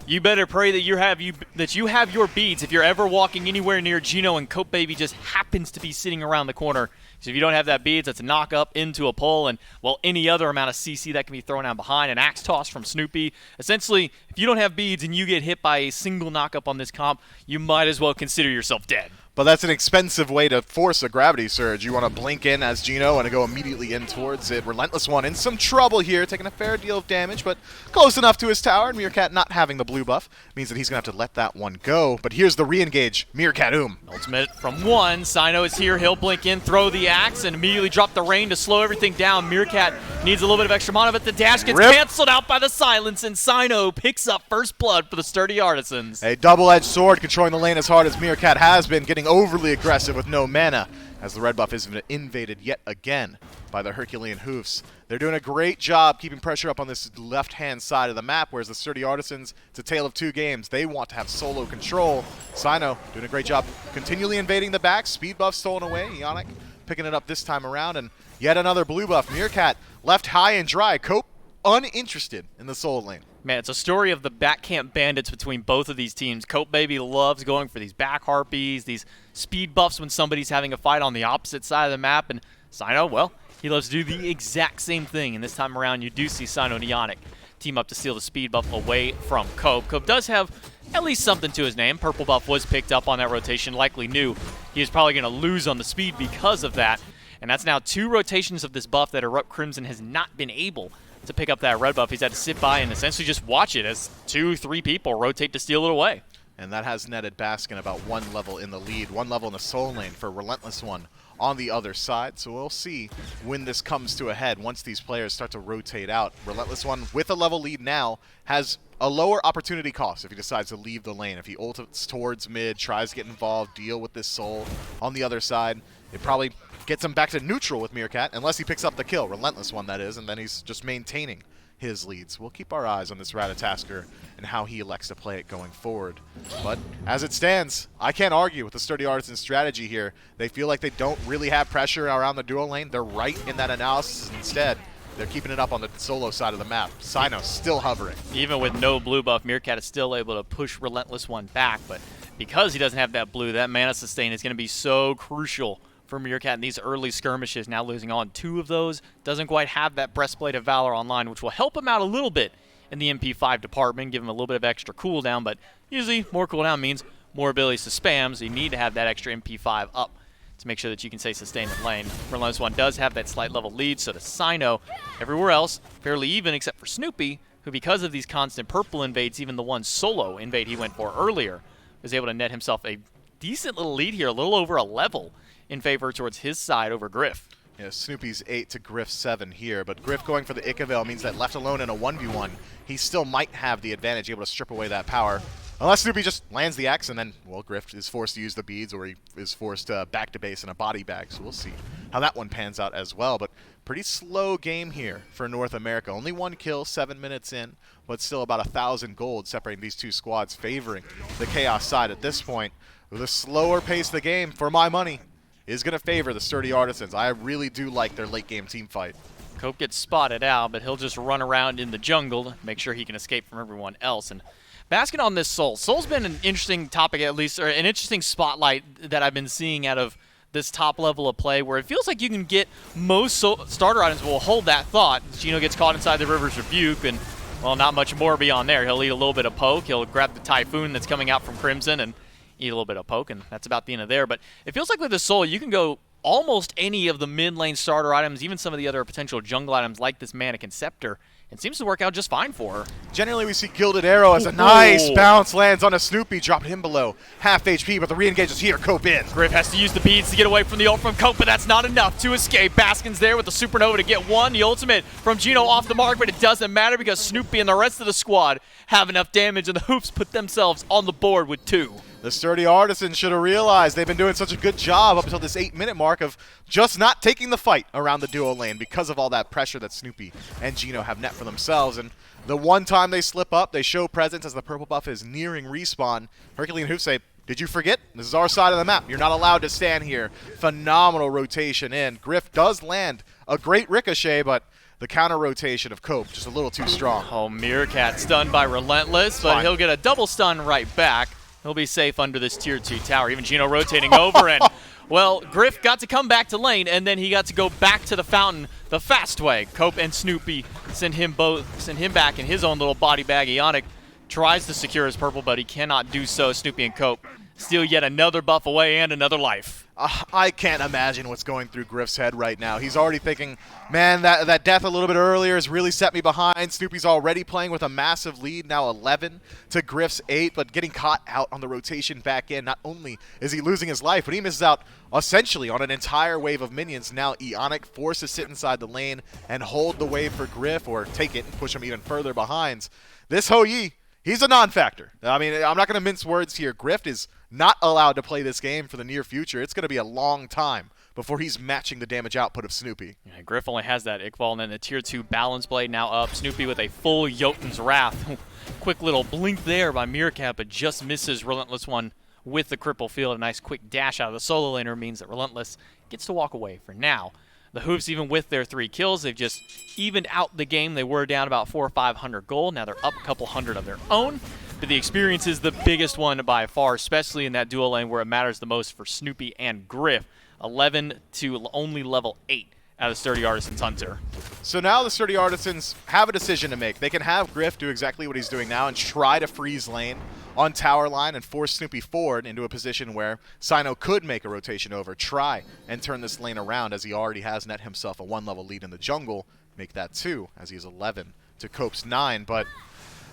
you better pray that you have your beads if you're ever walking anywhere near Gino and Cope Baby just happens to be sitting around the corner. So if you don't have that beads, that's a knock up into a pull, and, well, any other amount of CC that can be thrown down behind. An axe toss from Snoopy. Essentially, if you don't have beads and you get hit by a single knock up on this comp, you might as well consider yourself dead. but that's an expensive way to force a gravity surge. You want to blink in as Gino and go immediately in towards it. Relentless One in some trouble here, taking a fair deal of damage, but close enough to his tower, and Meerkat not having the blue buff means that he's going to have to let that one go. But here's the re-engage. Meerkat Ultimate from one. Sino is here. He'll blink in, throw the axe, and immediately drop the rain to slow everything down. Meerkat needs a little bit of extra mana, but the dash gets canceled out by the silence, and Sino picks up first blood for the sturdy Artisans. A double-edged sword controlling the lane as hard as Meerkat has been, getting overly aggressive with no mana as the red buff is invaded yet again by the Herculean Hoofs. They're doing a great job keeping pressure up on this left-hand side of the map, whereas the sturdy Artisans, it's a tale of two games. They want to have solo control. Sino doing a great job continually invading the back. Speed buff stolen away. Ionic picking it up this time around, and yet another blue buff. Meerkat left high and dry. Cope uninterested in the solo lane. Man, it's a story of the back camp bandits between both of these teams. Cope Baby loves going for these back harpies, these speed buffs when somebody's having a fight on the opposite side of the map, and Sino, well, he loves to do the exact same thing, and this time around you do see Sino and Ionic team up to steal the speed buff away from Cope. Cope does have at least something to his name. Purple buff was picked up on that rotation, likely knew he was probably going to lose on the speed because of that, and that's now 2 rotations of this buff that Erupt Crimson has not been able to pick up that red buff. He's had to sit by and essentially just watch it as 2-3 people rotate to steal it away. And that has netted Baskin about 1 level in the lead, 1 level in the soul lane for Relentless One on the other side. So we'll see when this comes to a head once these players start to rotate out. Relentless One with a level lead now has a lower opportunity cost if he decides to leave the lane. If he ultimates towards mid, tries to get involved, deal with this soul on the other side, it probably gets him back to neutral with Meerkat, unless he picks up the kill. Relentless One, that is, and then he's just maintaining his leads. We'll keep our eyes on this Ratatasker and how he elects to play it going forward. But as it stands, I can't argue with the sturdy Artisan strategy here. They feel like they don't really have pressure around the dual lane. They're right in that analysis. Instead, they're keeping it up on the solo side of the map. Sino still hovering. Even with no blue buff, Meerkat is still able to push Relentless One back, but because he doesn't have that blue, that mana sustain is going to be so crucial for Meerkat in these early skirmishes. Now losing on 2 of those, doesn't quite have that Breastplate of Valor online, which will help him out a little bit in the MP5 department, give him a little bit of extra cooldown, but usually more cooldown means more abilities to spam, so you need to have that extra MP5 up to make sure that you can stay sustained in lane. Relentless One does have that slight level lead, so to Sino, everywhere else, fairly even except for Snoopy, who because of these constant purple invades, even the one solo invade he went for earlier, was able to net himself a decent little lead here, a little over a level in favor towards his side over Griff. Yeah, Snoopy's 8 to Griff's 7 here, but Griff going for the Ikavel means that left alone in a 1v1, he still might have the advantage, able to strip away that power. Unless Snoopy just lands the axe and then, well, Griff is forced to use the beads or he is forced back to base in a body bag, so we'll see how that one pans out as well. But pretty slow game here for North America. Only 1 kill, 7 minutes in, but still about 1,000 gold separating these 2 squads, favoring the Chaos side at this point. With a slower pace of the game, for my money, is going to favor the sturdy Artisans. I really do like their late game team fight. Cope gets spotted out, but he'll just run around in the jungle to make sure he can escape from everyone else. And basking on this Soul. Soul's been an interesting topic, at least, or an interesting spotlight that I've been seeing out of this top level of play, where it feels like you can get most starter items will hold that thought. Gino gets caught inside the River's Rebuke, and, well, not much more beyond there. He'll eat a little bit of poke. He'll grab the Typhoon that's coming out from Crimson and eat a little bit of poke, and that's about the end of there. But it feels like with the Soul, you can go almost any of the mid lane starter items, even some of the other potential jungle items like this Mannequin Scepter. It seems to work out just fine for her. Generally, we see Gilded Arrow as a nice bounce lands on a Snoopy, dropping him below half HP, but the re-engage is here. Cope in. Griff has to use the beads to get away from the ult from Cope, but that's not enough to escape. Baskin's there with the Supernova to get one. The ultimate from Gino off the mark, but it doesn't matter because Snoopy and the rest of the squad have enough damage, and the Hoofs put themselves on the board with 2. The sturdy Artisans should have realized they've been doing such a good job up until this 8-minute mark of just not taking the fight around the duo lane because of all that pressure that Snoopy and Gino have net for themselves. And the one time they slip up, they show presence as the purple buff is nearing respawn. Herculean Hoofs say, did you forget? This is our side of the map. You're not allowed to stand here. Phenomenal rotation in. Griff does land a great ricochet, but the counter rotation of Cope just a little too strong. Oh, Meerkat stunned by Relentless, but he'll get a double stun right back. He'll be safe under this tier 2 tower. Even Gino rotating over, and, well, Griff got to come back to lane, and then he got to go back to the fountain the fast way. Cope and Snoopy send him back in his own little body bag. Ionic tries to secure his purple, but he cannot do so. Snoopy and Cope steal yet another buff away and another life. I can't imagine what's going through Griff's head right now. He's already thinking, man, that death a little bit earlier has really set me behind. Snoopy's already playing with a massive lead, now 11 to Griff's 8, but getting caught out on the rotation back in. Not only is he losing his life, but he misses out essentially on an entire wave of minions. Now Ionic forced to sit inside the lane and hold the wave for Griff, or take it and push him even further behind. This Ho Yi, he's a non-factor. I mean, I'm not going to mince words here. Griff is not allowed to play this game for the near future. It's going to be a long time before he's matching the damage output of Snoopy. Yeah, Griff only has that Iqbal, and then the Tier 2 Balance Blade now up. Snoopy with a full Jotun's Wrath. Quick little blink there by Meerkat, but just misses Relentless One with the Cripple Field. A nice quick dash out of the solo laner means that Relentless gets to walk away for now. The Hoofs, even with their 3 kills, they've just evened out the game. They were down about 400 or 500 gold. Now they're up a couple hundred of their own. But the experience is the biggest one by far, especially in that dual lane where it matters the most for Snoopy and Griff. 11 to only level 8 out of Sturdy Artisans Hunter. So now the Sturdy Artisans have a decision to make. They can have Griff do exactly what he's doing now and try to freeze lane on tower line and force Snoopy forward into a position where Sino could make a rotation over, try and turn this lane around, as he already has net himself a 1-level lead in the jungle, make that 2 as he's 11 to Cope's 9, but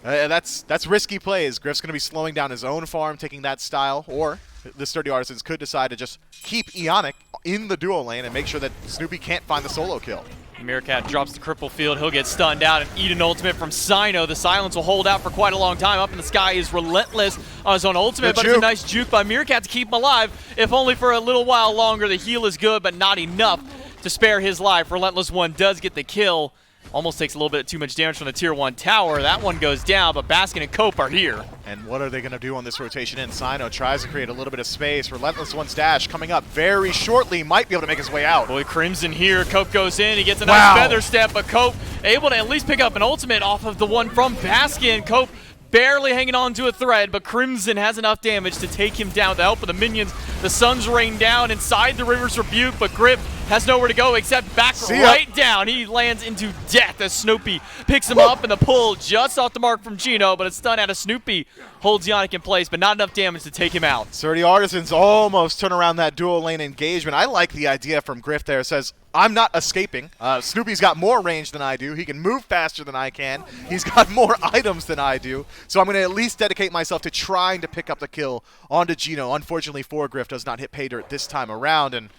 that's risky plays. Griff's going to be slowing down his own farm, taking that style, or the Sturdy Artisans could decide to just keep Ionic in the dual lane and make sure that Snoopy can't find the solo kill. Meerkat drops the Cripple Field. He'll get stunned out and eat an ultimate from Sino. The silence will hold out for quite a long time. Up in the sky is Relentless on his own ultimate, but it's a nice juke by Meerkat to keep him alive, if only for a little while longer. The heal is good, but not enough to spare his life. Relentless One does get the kill. Almost takes a little bit too much damage from the Tier 1 tower. That one goes down, but Baskin and Cope are here. And what are they going to do on this rotation in? Sino tries to create a little bit of space. Relentless One's dash coming up very shortly. Might be able to make his way out. Boy, Crimson here. Cope goes in. He gets a nice feather step, but Cope able to at least pick up an ultimate off of the one from Baskin. Cope barely hanging on to a thread, but Crimson has enough damage to take him down with the help of the minions. The sun's rained down inside the River's Rebuke, but Grip has nowhere to go except back right down. He lands into death as Snoopy picks him up, and the pull just off the mark from Gino, but a stun out of Snoopy holds Ionic in place, but not enough damage to take him out. Sturdy Artisans almost turn around that dual lane engagement. I like the idea from Griff there. It says, I'm not escaping. Snoopy's got more range than I do. He can move faster than I can. He's got more items than I do. So I'm going to at least dedicate myself to trying to pick up the kill onto Gino. Unfortunately for Griff, does not hit pay dirt this time around, and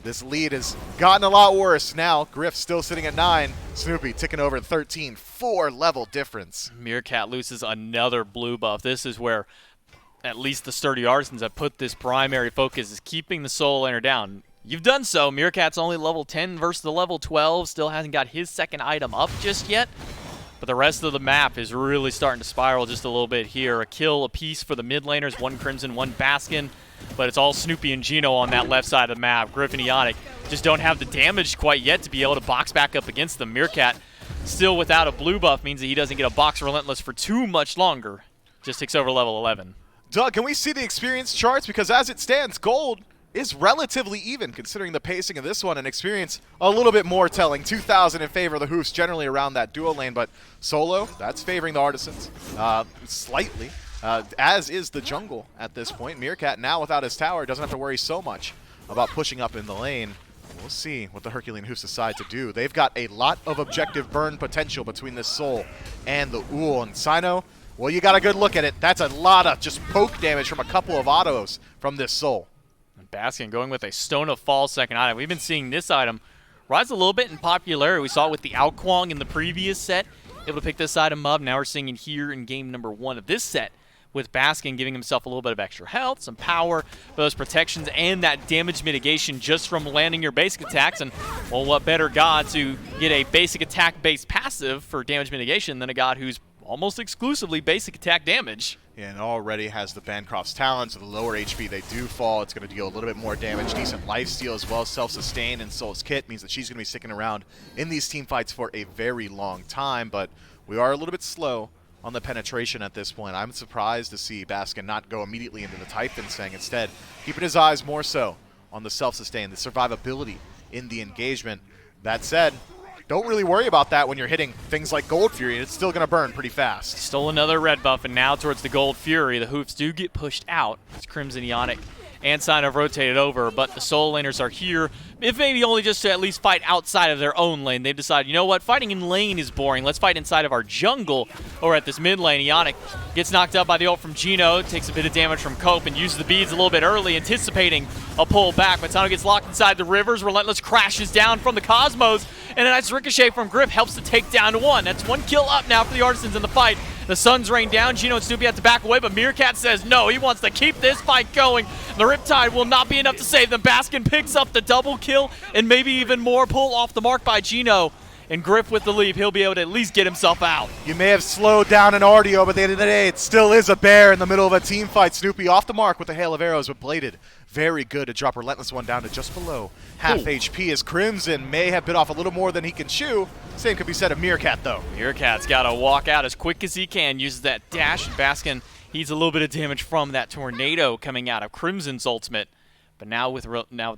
this lead has gotten a lot worse. Now Griff still sitting at 9. Snoopy ticking over 13. 4-level difference. Meerkat loses another blue buff. This is where at least the Sturdy Artisans have put this primary focus, is keeping the solo laner down. You've done so. Meerkat's only level 10 versus the level 12. Still hasn't got his second item up just yet. But the rest of the map is really starting to spiral just a little bit here. A kill apiece for the mid laners. 1 Crimson, 1 Baskin. But it's all Snoopy and Gino on that left side of the map. Griff and Ionic just don't have the damage quite yet to be able to box back up against them. Meerkat, still without a blue buff, means that he doesn't get a box Relentless for too much longer. Just takes over level 11. Doug, can we see the experience charts? Because as it stands, gold is relatively even, considering the pacing of this one, and experience a little bit more telling. 2,000 in favor of the Hoofs, generally around that dual lane, but solo, that's favoring the Artisans slightly, as is the jungle at this point. Meerkat, now without his tower, doesn't have to worry so much about pushing up in the lane. We'll see what the Herculean Hoofs decide to do. They've got a lot of objective burn potential between this Soul and the Uul. And Sino, well, you got a good look at it. That's a lot of just poke damage from a couple of autos from this Soul. Baskin going with a Stone of Fall second item. We've been seeing this item rise a little bit in popularity. We saw it with the Alquang in the previous set, able to pick this item up. Now we're seeing it here in game number 1 of this set, with Baskin giving himself a little bit of extra health, some power, those protections, and that damage mitigation just from landing your basic attacks. And, well, what better god to get a basic attack-based passive for damage mitigation than a god who's almost exclusively basic attack damage. Yeah, and already has the Bancroft's talent, so the lower HP they do fall. It's going to deal a little bit more damage. Decent lifesteal as well, self-sustain, and Soul's Kit means that she's going to be sticking around in these team fights for a very long time, but we are a little bit slow on the penetration at this point. I'm surprised to see Baskin not go immediately into the Typhon Sting, instead keeping his eyes more so on the self-sustain, the survivability in the engagement. That said, don't really worry about that when you're hitting things like Gold Fury. It's still going to burn pretty fast. Stole another red buff, and now towards the Gold Fury. The Hoofs do get pushed out. It's Crimson, Ionic, and Sign have rotated over, but the solo laners are here, if maybe only just to at least fight outside of their own lane. They've decided, you know what, fighting in lane is boring. Let's fight inside of our jungle or at this mid lane. Ionic gets knocked out by the ult from Gino, takes a bit of damage from Cope, and uses the beads a little bit early, anticipating a pull back. Matano gets locked inside the rivers. Relentless crashes down from the Cosmos, and a nice ricochet from Griff helps to take down one. That's one kill up now for the Artisans in the fight. The Suns rain down. Gino and Snoopy have to back away, but Meerkat says no. He wants to keep this fight going. The Riptide will not be enough to save them. Baskin picks up the double kill and maybe even more. Pull off the mark by Gino. And Griff with the leave. He'll be able to at least get himself out. You may have slowed down an RDO, but at the end of the day, it still is a bear in the middle of a team fight. Snoopy off the mark with a hail of arrows, but bladed. Very good to drop Relentless one down to just below half HP, as Crimson may have bit off a little more than he can chew. Same could be said of Meerkat, though. Meerkat's got to walk out as quick as he can, uses that dash. Baskin needs a little bit of damage from that tornado coming out of Crimson's ultimate. But now with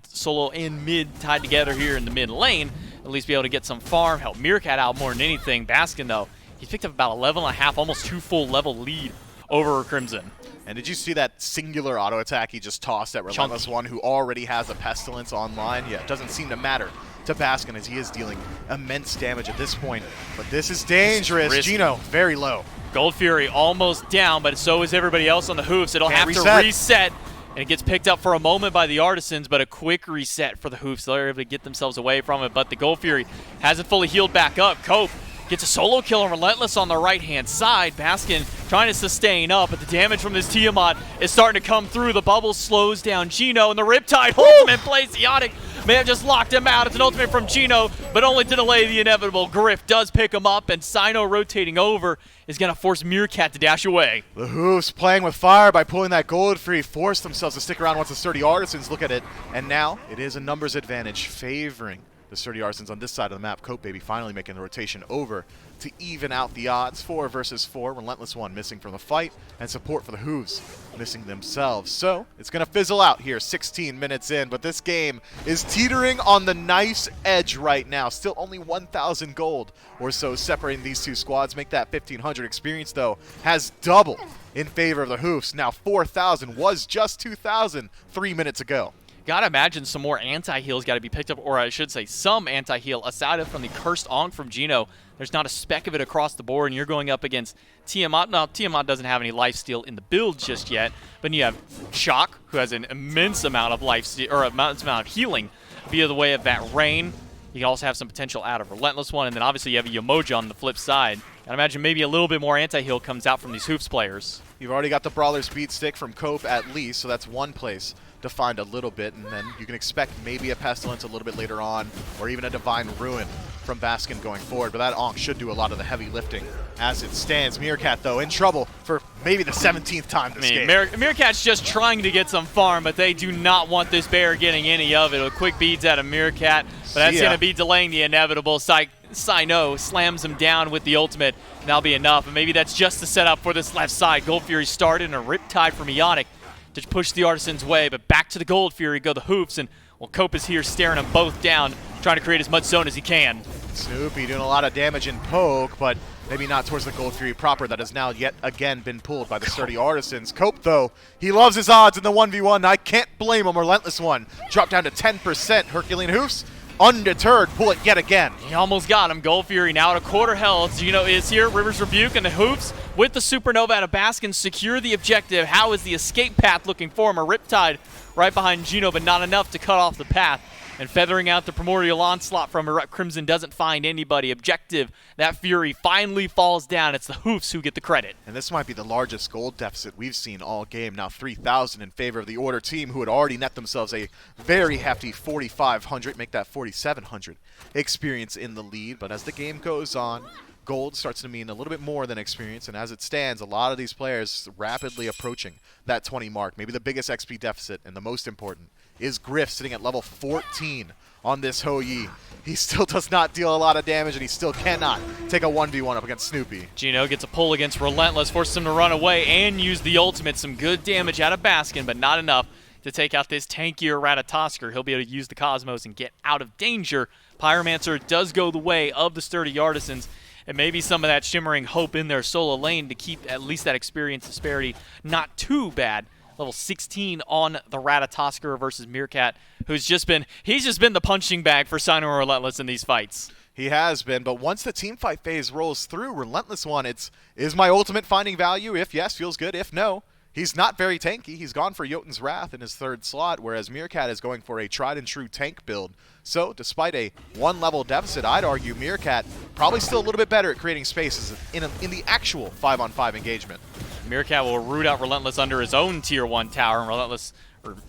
solo and mid tied together here in the mid lane, at least be able to get some farm, help Meerkat out more than anything. Baskin, though, he's picked up about 11.5, almost 2 full level lead over Crimson. And did you see that singular auto attack he just tossed at Relentless One, who already has a Pestilence online? Yeah, it doesn't seem to matter to Baskin, as he is dealing immense damage at this point. But this is dangerous. Gino, very low. Gold Fury almost down, but so is everybody else on the Hoofs. It'll have to reset. And it gets picked up for a moment by the Artisans, but a quick reset for the Hoofs. They're able to get themselves away from it, but the Gold Fury hasn't fully healed back up. Cope gets a solo kill on Relentless on the right-hand side. Baskin trying to sustain up, but the damage from this Tiamat is starting to come through. The bubble slows down Gino, and the Riptide ultimate plays Ionic. May have just locked him out. It's an ultimate from Gino, but only to delay the inevitable. Griff does pick him up, and Sino rotating over is going to force Meerkat to dash away. The Hoofs playing with fire by pulling that Gold Free, force themselves to stick around once the Sturdy Artisans look at it. And now it is a numbers advantage favoring the Sturdy Artisans on this side of the map. Cope Baby finally making the rotation over to even out the odds. 4 versus 4. Relentless One missing from the fight, and support for the Hoofs missing themselves. So it's going to fizzle out here 16 minutes in, but this game is teetering on the nice edge right now. Still only 1,000 gold or so separating these two squads. Make that 1,500 experience, though, has doubled in favor of the Hoofs. Now 4,000 was just 2,000 3 minutes ago. Gotta imagine some more anti-heals got to be picked up, or I should say some anti-heal aside from the Cursed Ankh from Gino. There's not a speck of it across the board, and you're going up against Tiamat. Now, Tiamat doesn't have any lifesteal in the build just yet, but you have Shock, who has an immense amount of lifesteal, or immense amount of healing via the way of that rain. You can also have some potential out of Relentless One, and then obviously you have a Yamoja on the flip side. I'd imagine maybe a little bit more anti-heal comes out from these Hoofs players. You've already got the Brawler Speed Stick from Cope at least, so that's one place to find a little bit, and then you can expect maybe a Pestilence a little bit later on, or even a Divine Ruin from Baskin going forward, but that Ankh should do a lot of the heavy lifting as it stands. Meerkat, though, in trouble for maybe the 17th time this game. Meerkat's just trying to get some farm, but they do not want this bear getting any of it. A quick beads out of Meerkat, but that's going to be delaying the inevitable. Sino slams him down with the ultimate, and that'll be enough. And maybe that's just the setup for this left side. Gold Fury started in a Riptide from Ionic to push the Artisans' way, but back to the Gold Fury go the Hoofs, and Cope is here staring them both down, trying to create as much zone as he can. Snoopy doing a lot of damage in poke, but maybe not towards the Gold Fury proper. That has now yet again been pulled by the Sturdy Artisans. Cope, though, he loves his odds in the 1v1. I can't blame him. Relentless One dropped down to 10%. Herculean Hoofs, undeterred, pull it yet again. He almost got him. Gold Fury now at a quarter health. Gino is here. Rivers Rebuke and the Hoofs with the Supernova out of Baskin secure the objective. How is the escape path looking for him? A Riptide right behind Gino, but not enough to cut off the path. And feathering out the Primordial Onslaught from Crimson doesn't find anybody. Objective, that Fury finally falls down. It's the Hoofs who get the credit. And this might be the largest gold deficit we've seen all game. Now 3,000 in favor of the Order team, who had already net themselves a very hefty 4,500, make that 4,700 experience in the lead. But as the game goes on, gold starts to mean a little bit more than experience, and as it stands, a lot of these players rapidly approaching that 20 mark. Maybe the biggest XP deficit, and the most important, is Griff sitting at level 14 on this Ho Yi. He still does not deal a lot of damage, and he still cannot take a 1v1 up against Snoopy. Gino gets a pull against Relentless, forces him to run away and use the ultimate. Some good damage out of Baskin, but not enough to take out this tankier Ratatosker. He'll be able to use the Cosmos and get out of danger. Pyromancer does go the way of the Sturdy Artisans, and maybe some of that shimmering hope in their solo lane to keep at least that experience disparity not too bad. Level 16 on the Ratatosker versus Meerkat, he's just been the punching bag for Sino and Relentless in these fights. He has been, but once the team fight phase rolls through, Relentless One, is my ultimate finding value? If yes, feels good. If no, he's not very tanky. He's gone for Jotun's Wrath in his third slot, whereas Meerkat is going for a tried-and-true tank build. So, despite a one-level deficit, I'd argue Meerkat probably still a little bit better at creating spaces in the actual 5-on-5 engagement. Meerkat will root out Relentless under his own Tier 1 tower, and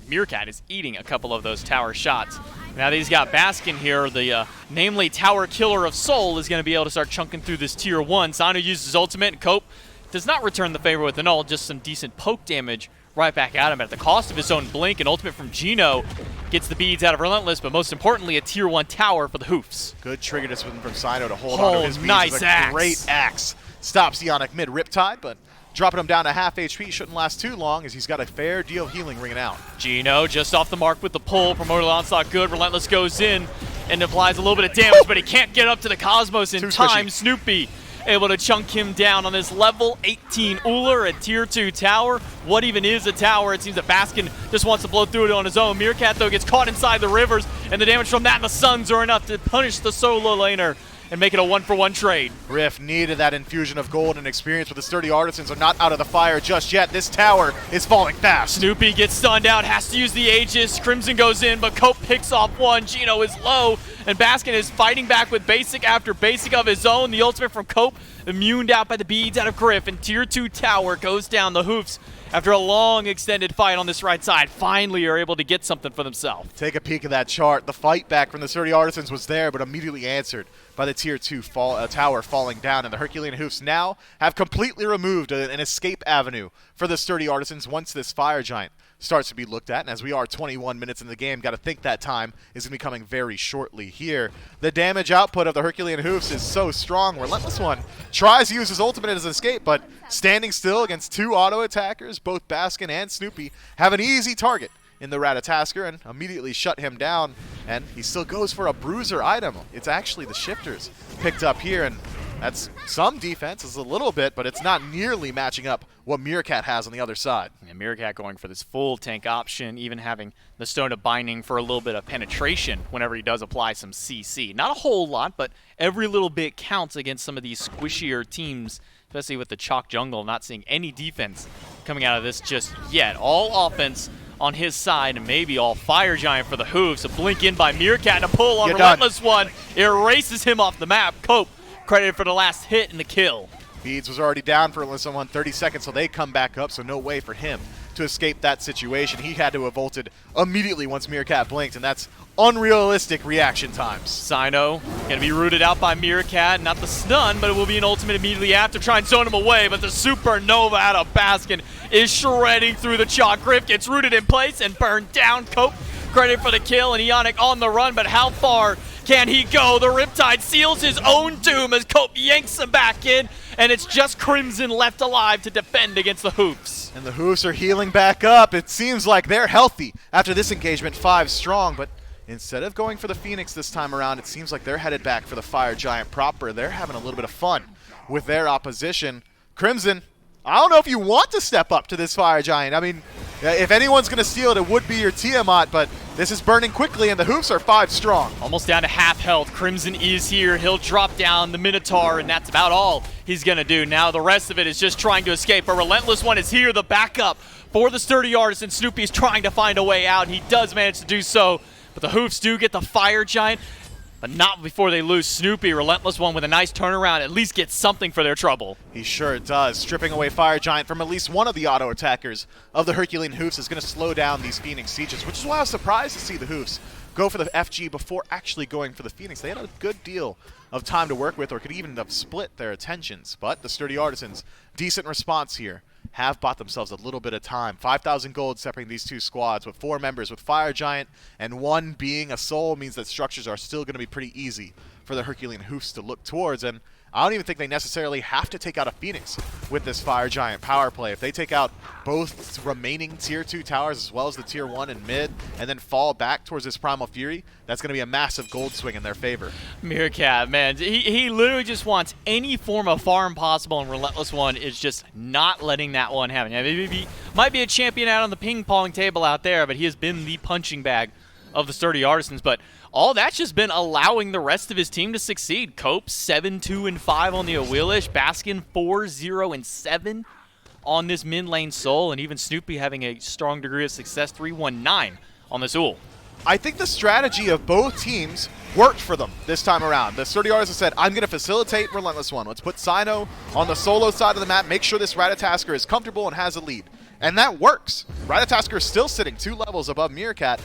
Meerkat is eating a couple of those tower shots. Now that he's got Baskin here, the namely Tower Killer of Soul is going to be able to start chunking through this Tier 1. Sano uses his ultimate, and Cope does not return the favor with an ult, just some decent poke damage right back at him at the cost of his own blink. An ultimate from Gino gets the beads out of Relentless, but most importantly, a Tier 1 tower for the Hoofs. Good trigger discipline from Sino to hold on to his beads. Nice with axe. a great axe. Stops Ionic mid Riptide, but dropping him down to half HP shouldn't last too long as he's got a fair deal of healing ringing out. Gino just off the mark with the pull. Promoted onslaught good. Relentless goes in and applies a little bit of damage, but he can't get up to the Cosmos in time. Squishy. Snoopy able to chunk him down on this level 18 Uller, a Tier 2 tower. What even is a tower? It seems that Baskin just wants to blow through it on his own. Meerkat, though, gets caught inside the rivers, and the damage from that and the Suns are enough to punish the solo laner and make it a 1-for-1 trade. Rift needed that infusion of gold and experience, but the Sturdy Artisans are not out of the fire just yet. This tower is falling fast. Snoopy gets stunned out, has to use the Aegis. Crimson goes in, but Cope picks off one. Gino is low, and Baskin is fighting back with basic after basic of his own. The ultimate from Cope, immuned out by the beads out of Griff, and Tier 2 tower goes down. The Hoofs, after a long extended fight on this right side, finally are able to get something for themselves. Take a peek at that chart. The fight back from the Sturdy Artisans was there, but immediately answered by the Tier 2 tower falling down, and the Herculean Hoofs now have completely removed an escape avenue for the Sturdy Artisans once this Fire Giant starts to be looked at. And as we are 21 minutes in the game, got to think that time is going to be coming very shortly here. The damage output of the Herculean Hoofs is so strong. Relentless One tries to use his ultimate as an escape, but standing still against two auto attackers, both Baskin and Snoopy have an easy target in the Ratatosker and immediately shut him down, and he still goes for a bruiser item. It's actually the shifters picked up here, and that's some defense. It's a little bit, but it's not nearly matching up what Meerkat has on the other side. And Meerkat going for this full tank option, even having the Stone of Binding for a little bit of penetration whenever he does apply some CC. Not a whole lot, but every little bit counts against some of these squishier teams, especially with the Chalk Jungle not seeing any defense coming out of this just yet. All offense on his side, and maybe all Fire Giant for the Hoofs. A blink in by Meerkat and a pull on Relentless One. Erases him off the map. Cope credited for the last hit and the kill. Beads was already down for Relentless One 30 seconds, so they come back up, so no way for him to escape that situation. He had to have ulted immediately once Meerkat blinked, and that's unrealistic reaction times. Sino gonna be rooted out by Meerkat. Not the stun, but it will be an ultimate immediately after. Try and zone him away, but the supernova out of Baskin is shredding through the chalk. Griff gets rooted in place and burned down. Cope credit for the kill, and Ionic on the run, but how far can he go? The Riptide seals his own doom as Cope yanks him back in, and it's just Crimson left alive to defend against the Hoofs. And the Hoofs are healing back up. It seems like they're healthy after this engagement, 5 strong, but instead of going for the Phoenix this time around, it seems like they're headed back for the Fire Giant proper. They're having a little bit of fun with their opposition. Crimson, I don't know if you want to step up to this Fire Giant. I mean, if anyone's going to steal it, it would be your Tiamat, but this is burning quickly, and the Hoofs are 5 strong. Almost down to half health. Crimson is here. He'll drop down the Minotaur, and that's about all he's going to do. Now the rest of it is just trying to escape. A Relentless One is here, the backup for the Sturdy Artisan. Snoopy's trying to find a way out, and he does manage to do so. But the Hoofs do get the Fire Giant, but not before they lose Snoopy. Relentless One with a nice turnaround at least gets something for their trouble. He sure does. Stripping away Fire Giant from at least one of the auto attackers of the Herculean Hoofs is going to slow down these Phoenix sieges, which is why I was surprised to see the Hoofs go for the FG before actually going for the Phoenix. They had a good deal of time to work with, or could even have split their attentions. But the Sturdy Artisans, decent response here, have bought themselves a little bit of time. 5,000 gold separating these two squads, with 4 members with Fire Giant and 1 being a soul means that structures are still going to be pretty easy for the Herculean Hoofs to look towards. And I don't even think they necessarily have to take out a Phoenix with this Fire Giant power play. If they take out both remaining Tier 2 towers as well as the Tier 1 in mid, and then fall back towards this Primal Fury, that's going to be a massive gold swing in their favor. Meerkat, man, he literally just wants any form of farm possible, and Relentless One is just not letting that one happen. Yeah, maybe might be a champion out on the ping pong table out there, but he has been the punching bag of the Sturdy Artisans. But all that's just been allowing the rest of his team to succeed. Cope 7-2-5 on the Awilish, Baskin 4-0-7 on this mid lane Soul, and even Snoopy having a strong degree of success, 3-1-9 on this Ul. I think the strategy of both teams worked for them this time around. The Sturdy Artisans said, I'm going to facilitate Relentless One. Let's put Sino on the solo side of the map, make sure this Ratatasker is comfortable and has a lead. And that works. Ratatasker is still sitting 2 levels above Meerkat.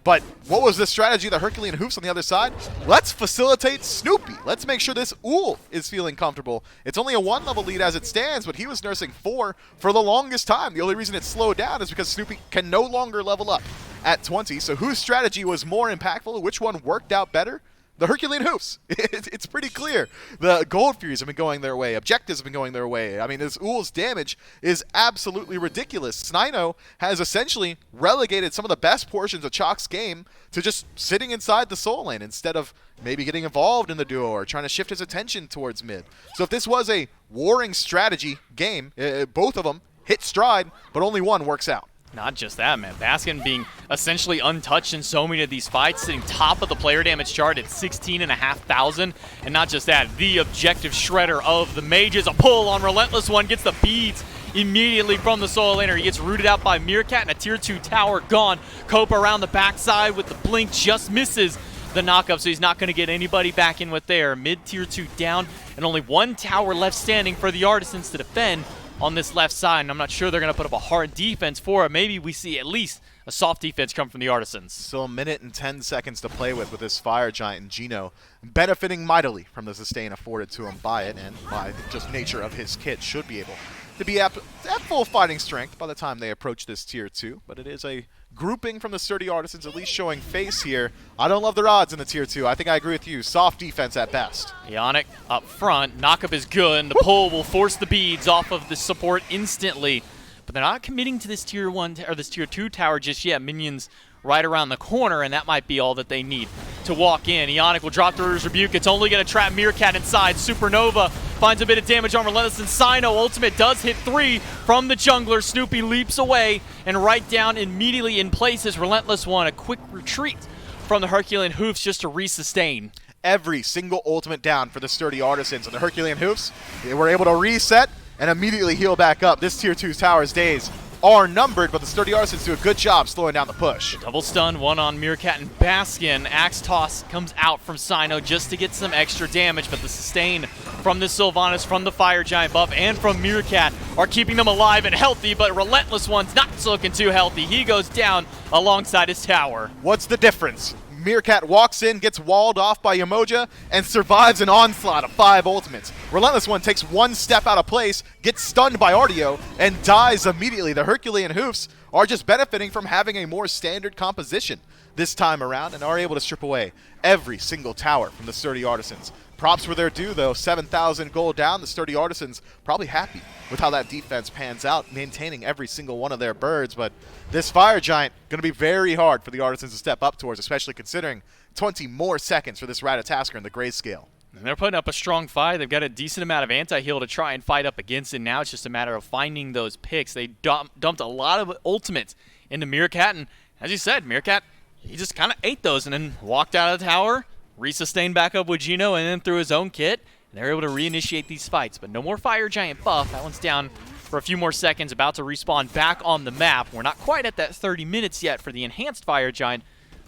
But what was the strategy of the Herculean Hoofs on the other side? Let's facilitate Snoopy. Let's make sure this Ul is feeling comfortable. It's only a 1-level lead as it stands, but he was nursing 4 for the longest time. The only reason it slowed down is because Snoopy can no longer level up at 20. So whose strategy was more impactful? Which one worked out better? The Herculean Hoofs. It's pretty clear. The Gold Furies have been going their way. Objectives have been going their way. I mean, this Ul's damage is absolutely ridiculous. Snino has essentially relegated some of the best portions of Chalk's game to just sitting inside the Soul Lane instead of maybe getting involved in the duo or trying to shift his attention towards mid. So if this was a warring strategy game, both of them hit stride, but only one works out. Not just that, man. Baskin being essentially untouched in so many of these fights, sitting top of the player damage chart at 16,500. And not just that, the objective shredder of the mages. A pull on Relentless One, gets the beads immediately from the Soul Laner. He gets rooted out by Meerkat, and a Tier 2 tower gone. Cope around the backside with the blink, just misses the knockup, so he's not going to get anybody back in with there. Mid Tier 2 down, and only 1 tower left standing for the Artisans to defend on this left side, and I'm not sure they're going to put up a hard defense for it. Maybe we see at least a soft defense come from the Artisans. So 1 minute and 10 seconds to play with this Fire Giant and Gino benefiting mightily from the sustain afforded to him by it, and by just nature of his kit should be able to be at full fighting strength by the time they approach this Tier 2. But it is a grouping from the Sturdy Artisans, at least showing face here. I don't love their odds in the Tier 2. I think I agree with you. Soft defense at best. Ionic up front. Knockup is good, and the pull will force the beads off of the support instantly. But they're not committing to this Tier 1 or this Tier 2 tower just yet. Minions right around the corner, and that might be all that they need to walk in. Ionic will drop the Ruler's Rebuke. It's only going to trap Meerkat inside. Supernova finds a bit of damage on Relentless, and Sino ultimate does hit 3 from the jungler. Snoopy leaps away and right down immediately in place as Relentless One. A quick retreat from the Herculean Hoofs just to resustain. Every single ultimate down for the Sturdy Artisans, and the Herculean Hoofs, they were able to reset and immediately heal back up. This Tier 2 tower's days are numbered, but the Sturdy Artisans do a good job slowing down the push. Double stun, one on Meerkat and Baskin. Axe toss comes out from Sino just to get some extra damage, but the sustain from the Sylvanas, from the Fire Giant buff, and from Meerkat are keeping them alive and healthy, but Relentless One's not looking too healthy. He goes down alongside his tower. What's the difference? Meerkat walks in, gets walled off by Yamoja, and survives an onslaught of 5 ultimates. Relentless One takes 1 step out of place, gets stunned by Artio, and dies immediately. The Herculean Hoofs are just benefiting from having a more standard composition this time around, and are able to strip away every single tower from the Sturdy Artisans. Props were their due, though. 7,000 gold down. The Sturdy Artisans probably happy with how that defense pans out, maintaining every single one of their birds. But this Fire Giant going to be very hard for the Artisans to step up towards, especially considering 20 more seconds for this Ratatasker in the grayscale. And they're putting up a strong fight. They've got a decent amount of anti-heal to try and fight up against it. Now it's just a matter of finding those picks. They dumped a lot of ultimates into Meerkat, and as you said, Meerkat, he just kind of ate those and then walked out of the tower, resustained back up with Gino, and then threw his own kit, and they're able to reinitiate these fights. But no more Fire Giant buff. That one's down for a few more seconds, about to respawn back on the map. We're not quite at that 30 minutes yet for the enhanced Fire Giant,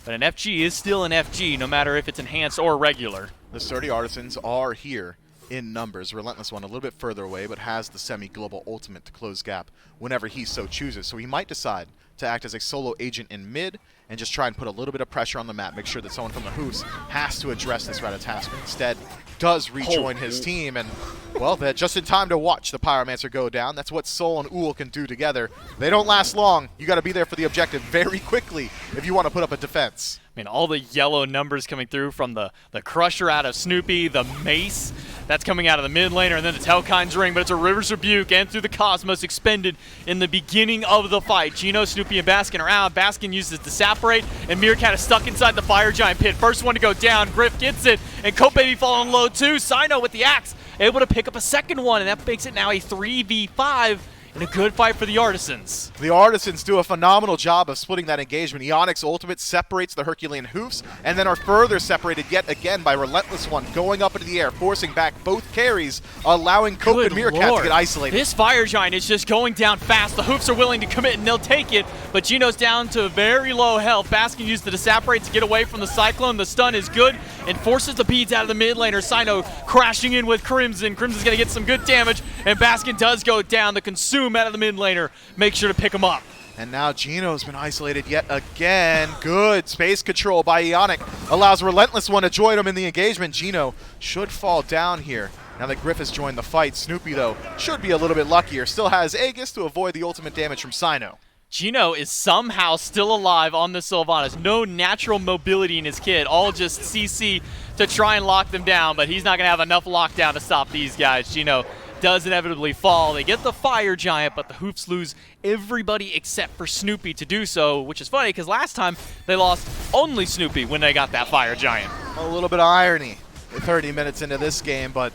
but an FG is still an FG, no matter if it's enhanced or regular. The Sturdy Artisans are here in numbers. Relentless One a little bit further away, but has the semi-global ultimate to close gap whenever he so chooses. So he might decide to act as a solo agent in mid and just try and put a little bit of pressure on the map, make sure that someone from the Hoofs has to address this Ratatasker. Instead, does rejoin his team, and, well, they're just in time to watch the Pyromancer go down. That's what Soul and Ul can do together. They don't last long. You got to be there for the objective very quickly if you want to put up a defense. I mean, all the yellow numbers coming through from the Crusher out of Snoopy, the Mace That's coming out of the mid laner, and then the Telkine's ring, but it's a River's Rebuke and through the Cosmos expended in the beginning of the fight. Gino, Snoopy, and Baskin are out. Baskin uses the Separate, and Meerkat is stuck inside the Fire Giant pit. First one to go down, Griff gets it, and Cope Baby falling low too. Sino with the axe, able to pick up a second one, and that makes it now a 3v5. And a good fight for the Artisans. The Artisans do a phenomenal job of splitting that engagement. Eonic's ultimate separates the Herculean Hoofs, and then are further separated yet again by Relentless One going up into the air, forcing back both carries, allowing Cope and Meerkat to get isolated. This Fire Giant is just going down fast. The Hoofs are willing to commit, and they'll take it, but Gino's down to very low health. Baskin used the Separate to get away from the Cyclone. The stun is good, and forces the beads out of the mid laner. Sino crashing in with Crimson. Crimson's going to get some good damage, and Baskin does go down. The Consume out of the mid laner. Make sure to pick him up. And now Gino's been isolated yet again. Good space control by Eonic. Allows Relentless One to join him in the engagement. Gino should fall down here. Now that Griff has joined the fight. Snoopy, though, should be a little bit luckier. Still has Aegis to avoid the ultimate damage from Sino. Gino is somehow still alive on the Sylvanas. No natural mobility in his kit. All just CC to try and lock them down, but he's not going to have enough lockdown to stop these guys. Gino does inevitably fall. They get the Fire Giant, but the Hoofs lose everybody except for Snoopy to do so, which is funny because last time they lost only Snoopy when they got that Fire Giant. A little bit of irony 30 minutes into this game, but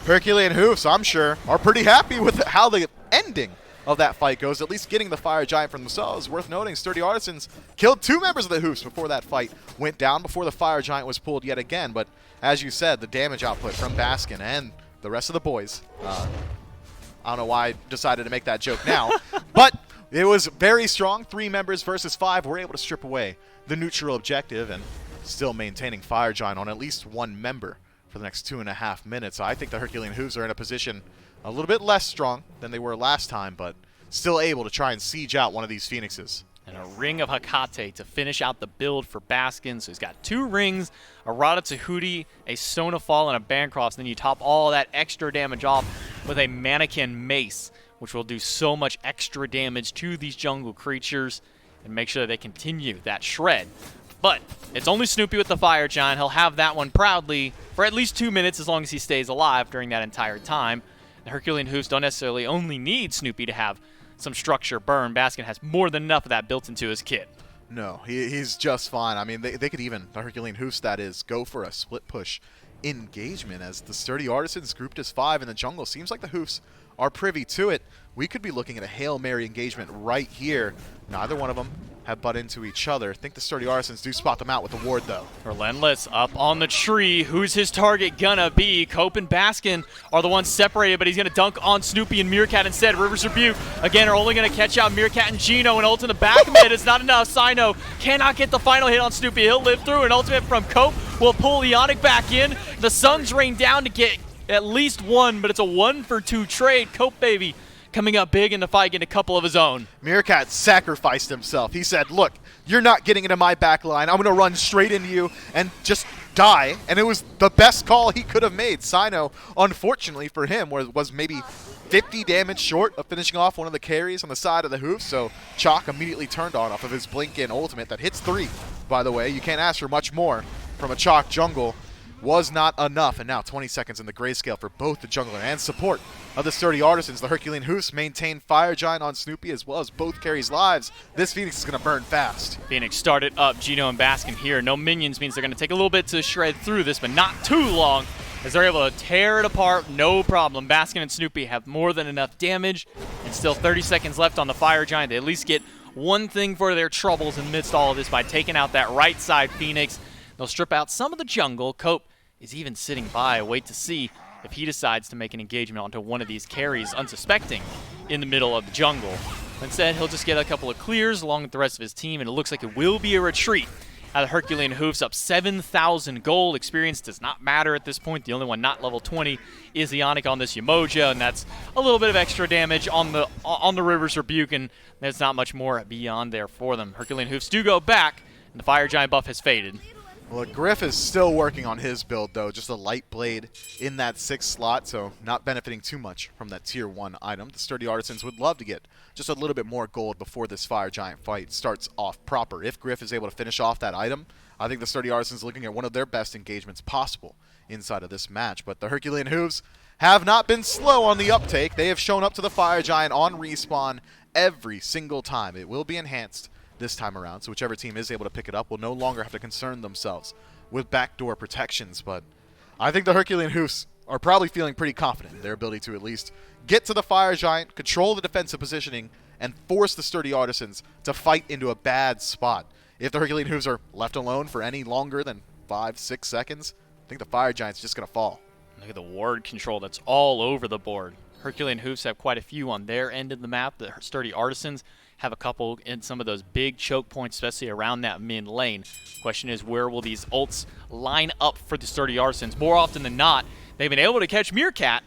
Herculean Hoofs, I'm sure, are pretty happy with how the ending of that fight goes, at least getting the Fire Giant for themselves. Worth noting, Sturdy Artisans killed 2 members of the Hoofs before that fight went down, before the Fire Giant was pulled yet again, but as you said, the damage output from Baskin and the rest of the boys. I don't know why I decided to make that joke now, but it was very strong. 3 members versus 5 were able to strip away the neutral objective and still maintaining Fire Giant on at least 1 member for the next 2.5 minutes. I think the Herculean Hoofs are in a position a little bit less strong than they were last time, but still able to try and siege out one of these Phoenixes. And a Ring of Hecate to finish out the build for Baskin. So he's got 2 rings, a Rada Tahuti, a Sonafall, and a Bancroft. And then you top all that extra damage off with a Mannequin Mace, which will do so much extra damage to these jungle creatures and make sure that they continue that shred. But it's only Snoopy with the Fire Giant. He'll have that one proudly for at least 2 minutes as long as he stays alive during that entire time. The Herculean Hoofs don't necessarily only need Snoopy to have some structure burn. Baskin has more than enough of that built into his kit. No, he's just fine. I mean, they could even, the Herculean Hoofs that is, go for a split push engagement as the Sturdy Artisans grouped as 5 in the jungle. Seems like the Hoofs are privy to it. We could be looking at a Hail Mary engagement right here. Neither one of them have butt into each other. I think the Sturdy Artisans do spot them out with the ward, though. Relentless up on the tree. Who's his target gonna be? Cope and Baskin are the ones separated, but he's gonna dunk on Snoopy and Meerkat instead. River's Rebuke, again, are only gonna catch out Meerkat and Gino, and ult in the back mid is not enough. Sino cannot get the final hit on Snoopy. He'll live through. An ultimate from Cope will pull Eonic back in. The Suns rain down to get at least 1, but it's a 1-for-2 trade. Cope Baby coming up big in the fight, getting a couple of his own. Meerkat sacrificed himself. He said, look, you're not getting into my back line. I'm going to run straight into you and just die. And it was the best call he could have made. Sino, unfortunately for him, was maybe 50 damage short of finishing off one of the carries on the side of the Hoof. So Chalk immediately turned on off of his Blink-In ultimate that hits 3, by the way. You can't ask for much more from a Chalk jungle. Was not enough, and now 20 seconds in the grayscale for both the jungler and support of the Sturdy Artisans. The Herculean Hoofs maintain Fire Giant on Snoopy as well as both carries' lives. This Phoenix is going to burn fast. Phoenix started up. Gino and Baskin here. No minions means they're going to take a little bit to shred through this, but not too long as they're able to tear it apart. No problem. Baskin and Snoopy have more than enough damage, and still 30 seconds left on the Fire Giant. They at least get one thing for their troubles amidst all of this by taking out that right side Phoenix. They'll strip out some of the jungle. Cope is even sitting by, wait to see if he decides to make an engagement onto one of these carries, unsuspecting, in the middle of the jungle. Instead, he'll just get a couple of clears along with the rest of his team, and it looks like it will be a retreat. The Herculean Hoofs up 7,000 gold. Experience does not matter at this point. The only one not level 20 is Eonic on this Yamoja, and that's a little bit of extra damage on the River's Rebuke, and there's not much more beyond there for them. Herculean Hoofs do go back, and the Fire Giant buff has faded. Well, Griff is still working on his build, though. Just a light blade in that 6th slot, so not benefiting too much from that tier 1 item. The Sturdy Artisans would love to get just a little bit more gold before this Fire Giant fight starts off proper. If Griff is able to finish off that item, I think the Sturdy Artisans are looking at one of their best engagements possible inside of this match. But the Herculean Hoofs have not been slow on the uptake. They have shown up to the Fire Giant on respawn every single time. It will be enhanced this time around, so whichever team is able to pick it up will no longer have to concern themselves with backdoor protections. But I think the Herculean Hoofs are probably feeling pretty confident in their ability to at least get to the Fire Giant, control the defensive positioning, and force the Sturdy Artisans to fight into a bad spot. If the Herculean Hoofs are left alone for any longer than 5-6 seconds, I think the Fire Giant's just going to fall. Look at the ward control that's all over the board. Herculean Hoofs have quite a few on their end of the map. The Sturdy Artisans have a couple in some of those big choke points, especially around that mid lane. Question is, where will these ults line up for the Sturdy Artisans? More often than not, they've been able to catch Meerkat,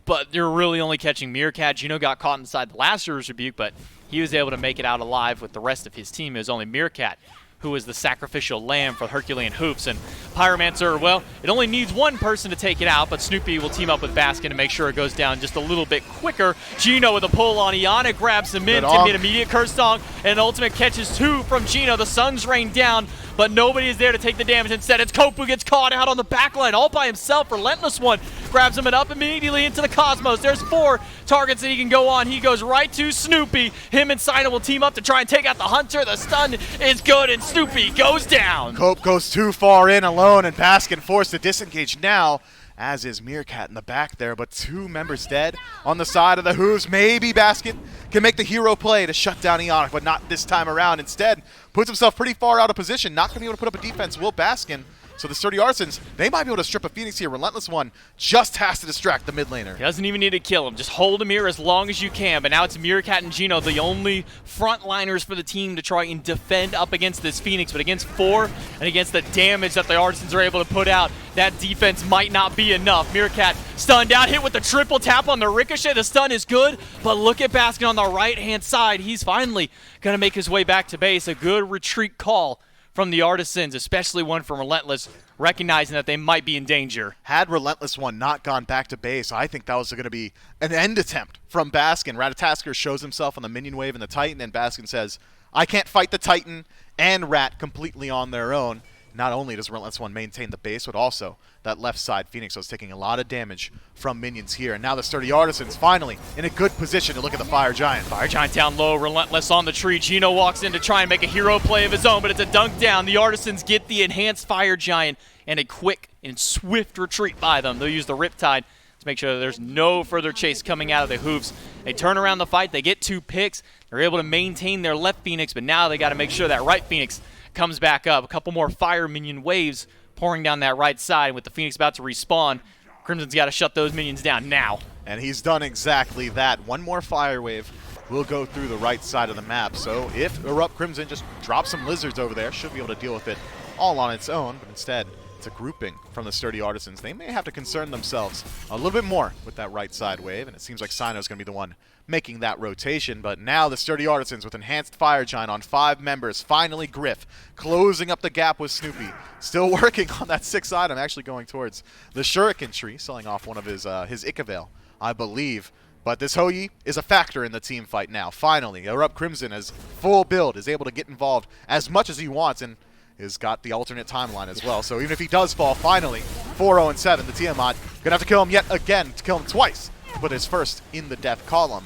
but they're really only catching Meerkat. Gino got caught inside the last year's rebuke, but he was able to make it out alive with the rest of his team. It was only Meerkat who is the sacrificial lamb for Herculean Hoofs. And Pyromancer, well, it only needs one person to take it out, but Snoopy will team up with Baskin to make sure it goes down just a little bit quicker. Gino with a pull on Iana, grabs him in to immediate curse song, and ultimate catches 2 from Gino. The sun's rained down, but nobody is there to take the damage. Instead, it's Cope who gets caught out on the backline all by himself. Relentless One grabs him and up immediately into the Cosmos. There's 4 targets that he can go on. He goes right to Snoopy. Him and Sina will team up to try and take out the Hunter. The stun is good, and Snoopy goes down. Cope goes too far in alone, and Baskin forced to disengage now, as is Meerkat in the back there, but 2 members dead on the side of the Hoofs. Maybe Baskin can make the hero play to shut down Ionic, but not this time around. Instead, puts himself pretty far out of position. Not going to be able to put up a defense, will Baskin. So the Sturdy Artisans, they might be able to strip a Phoenix here. Relentless One just has to distract the mid laner. He doesn't even need to kill him. Just hold him here as long as you can. But now it's Meerkat and Gino, the only frontliners for the team to try and defend up against this Phoenix. But against 4 and against the damage that the Artisans are able to put out, that defense might not be enough. Meerkat stunned out, hit with the triple tap on the Ricochet. The stun is good, but look at Baskin on the right-hand side. He's finally going to make his way back to base. A good retreat call from the Artisans, especially one from Relentless, recognizing that they might be in danger. Had Relentless One not gone back to base, I think that was going to be an end attempt from Baskin. Ratatasker shows himself on the minion wave and the Titan, and Baskin says, I can't fight the Titan and Rat completely on their own. Not only does Relentless One maintain the base, but also that left side Phoenix was taking a lot of damage from minions here. And now the Sturdy Artisans finally in a good position to look at the Fire Giant. Fire Giant down low, Relentless on the tree. Gino walks in to try and make a hero play of his own, but it's a dunk down. The Artisans get the enhanced Fire Giant and a quick and swift retreat by them. They'll use the Riptide to make sure that there's no further chase coming out of the Hoofs. They turn around the fight. They get 2 picks. They're able to maintain their left Phoenix, but now they got to make sure that right Phoenix comes back up. A couple more fire minion waves pouring down that right side. With the Phoenix about to respawn, Crimson's got to shut those minions down now. And he's done exactly that. One more fire wave will go through the right side of the map. So if Erupt Crimson just drops some lizards over there, should be able to deal with it all on its own. But instead, it's a grouping from the Sturdy Artisans. They may have to concern themselves a little bit more with that right side wave. And it seems like Sino's going to be the one making that rotation. But now the Sturdy Artisans with enhanced Fire Giant on 5 members. Finally Griff closing up the gap with Snoopy. Still working on that 6th item, actually going towards the Shuriken tree, selling off one of his Ikavale, I believe. But this Hoyi is a factor in the team fight now. Finally, Erupt Crimson as full build is able to get involved as much as he wants, and has got the alternate timeline as well. So even if he does fall, finally, 4-0-7, the Tiamat gonna have to kill him yet again, to kill him twice, to put his first in the death column.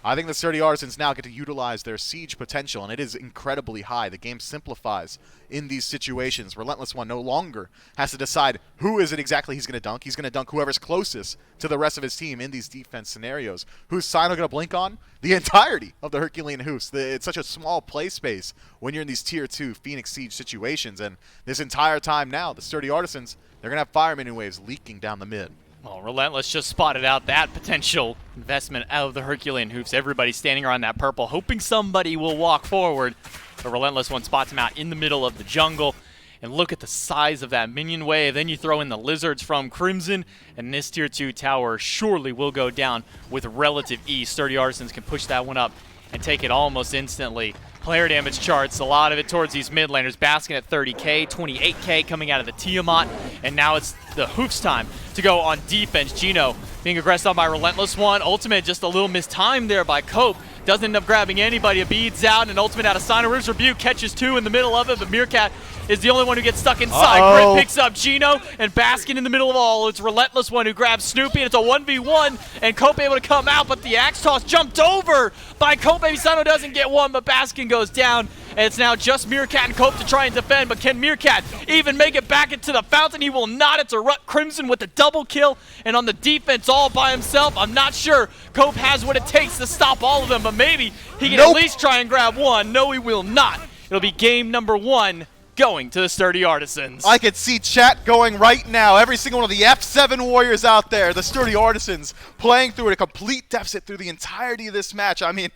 I think the Sturdy Artisans now get to utilize their siege potential, and it is incredibly high. The game simplifies in these situations. Relentless One no longer has to decide who is it exactly he's going to dunk. He's going to dunk whoever's closest to the rest of his team in these defense scenarios. Who's Sino going to blink on? The entirety of the Herculean Hoofs. It's such a small play space when you're in these Tier 2 Phoenix Siege situations, and this entire time now, the Sturdy Artisans, they're going to have fire minion waves leaking down the mid. Well, Relentless just spotted out that potential investment out of the Herculean Hoofs. Everybody's standing around that purple, hoping somebody will walk forward. The Relentless One spots him out in the middle of the jungle. And look at the size of that minion wave. Then you throw in the lizards from Crimson, and this Tier 2 tower surely will go down with relative ease. Sturdy Artisans can push that one up and take it almost instantly. player damage charts, a lot of it towards these mid laners. Baskin at 30k, 28k coming out of the Tiamat, and now it's the Hoofs time to go on defense. Gino being aggressed on by Relentless One. Ultimate just a little mistimed there by Cope. Doesn't end up grabbing anybody. A beads out, and ultimate out of Sign-O-Riz Rebuke catches 2 in the middle of it, but Meerkat is the only one who gets stuck inside. Grit picks up Gino, and Baskin in the middle of all. It's Relentless One who grabs Snoopy, and it's a 1v1, and Cope able to come out, but the axe toss jumped over by Cope. Maybe Sino doesn't get one, but Baskin goes down, and it's now just Meerkat and Cope to try and defend, but can Meerkat even make it back into the fountain? He will not. It's a Rut Crimson with the double kill, and on the defense all by himself. I'm not sure Cope has what it takes to stop all of them, but maybe he can at least try and grab one. No, he will not. It'll be game number 1 going to the Sturdy Artisans. I could see chat going right now. Every single one of the F7 warriors out there, the Sturdy Artisans, playing through at a complete deficit through the entirety of this match. I mean,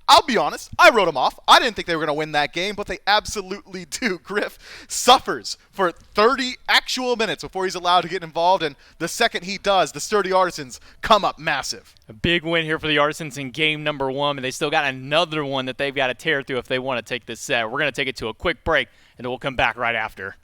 I'll be honest, I wrote them off. I didn't think they were going to win that game, but they absolutely do. Griff suffers for 30 actual minutes before he's allowed to get involved, and the second he does, the Sturdy Artisans come up massive. A big win here for the Artisans in game number 1, and they still got another one that they've got to tear through if they want to take this set. We're going to take it to a quick break, and then we'll come back right after.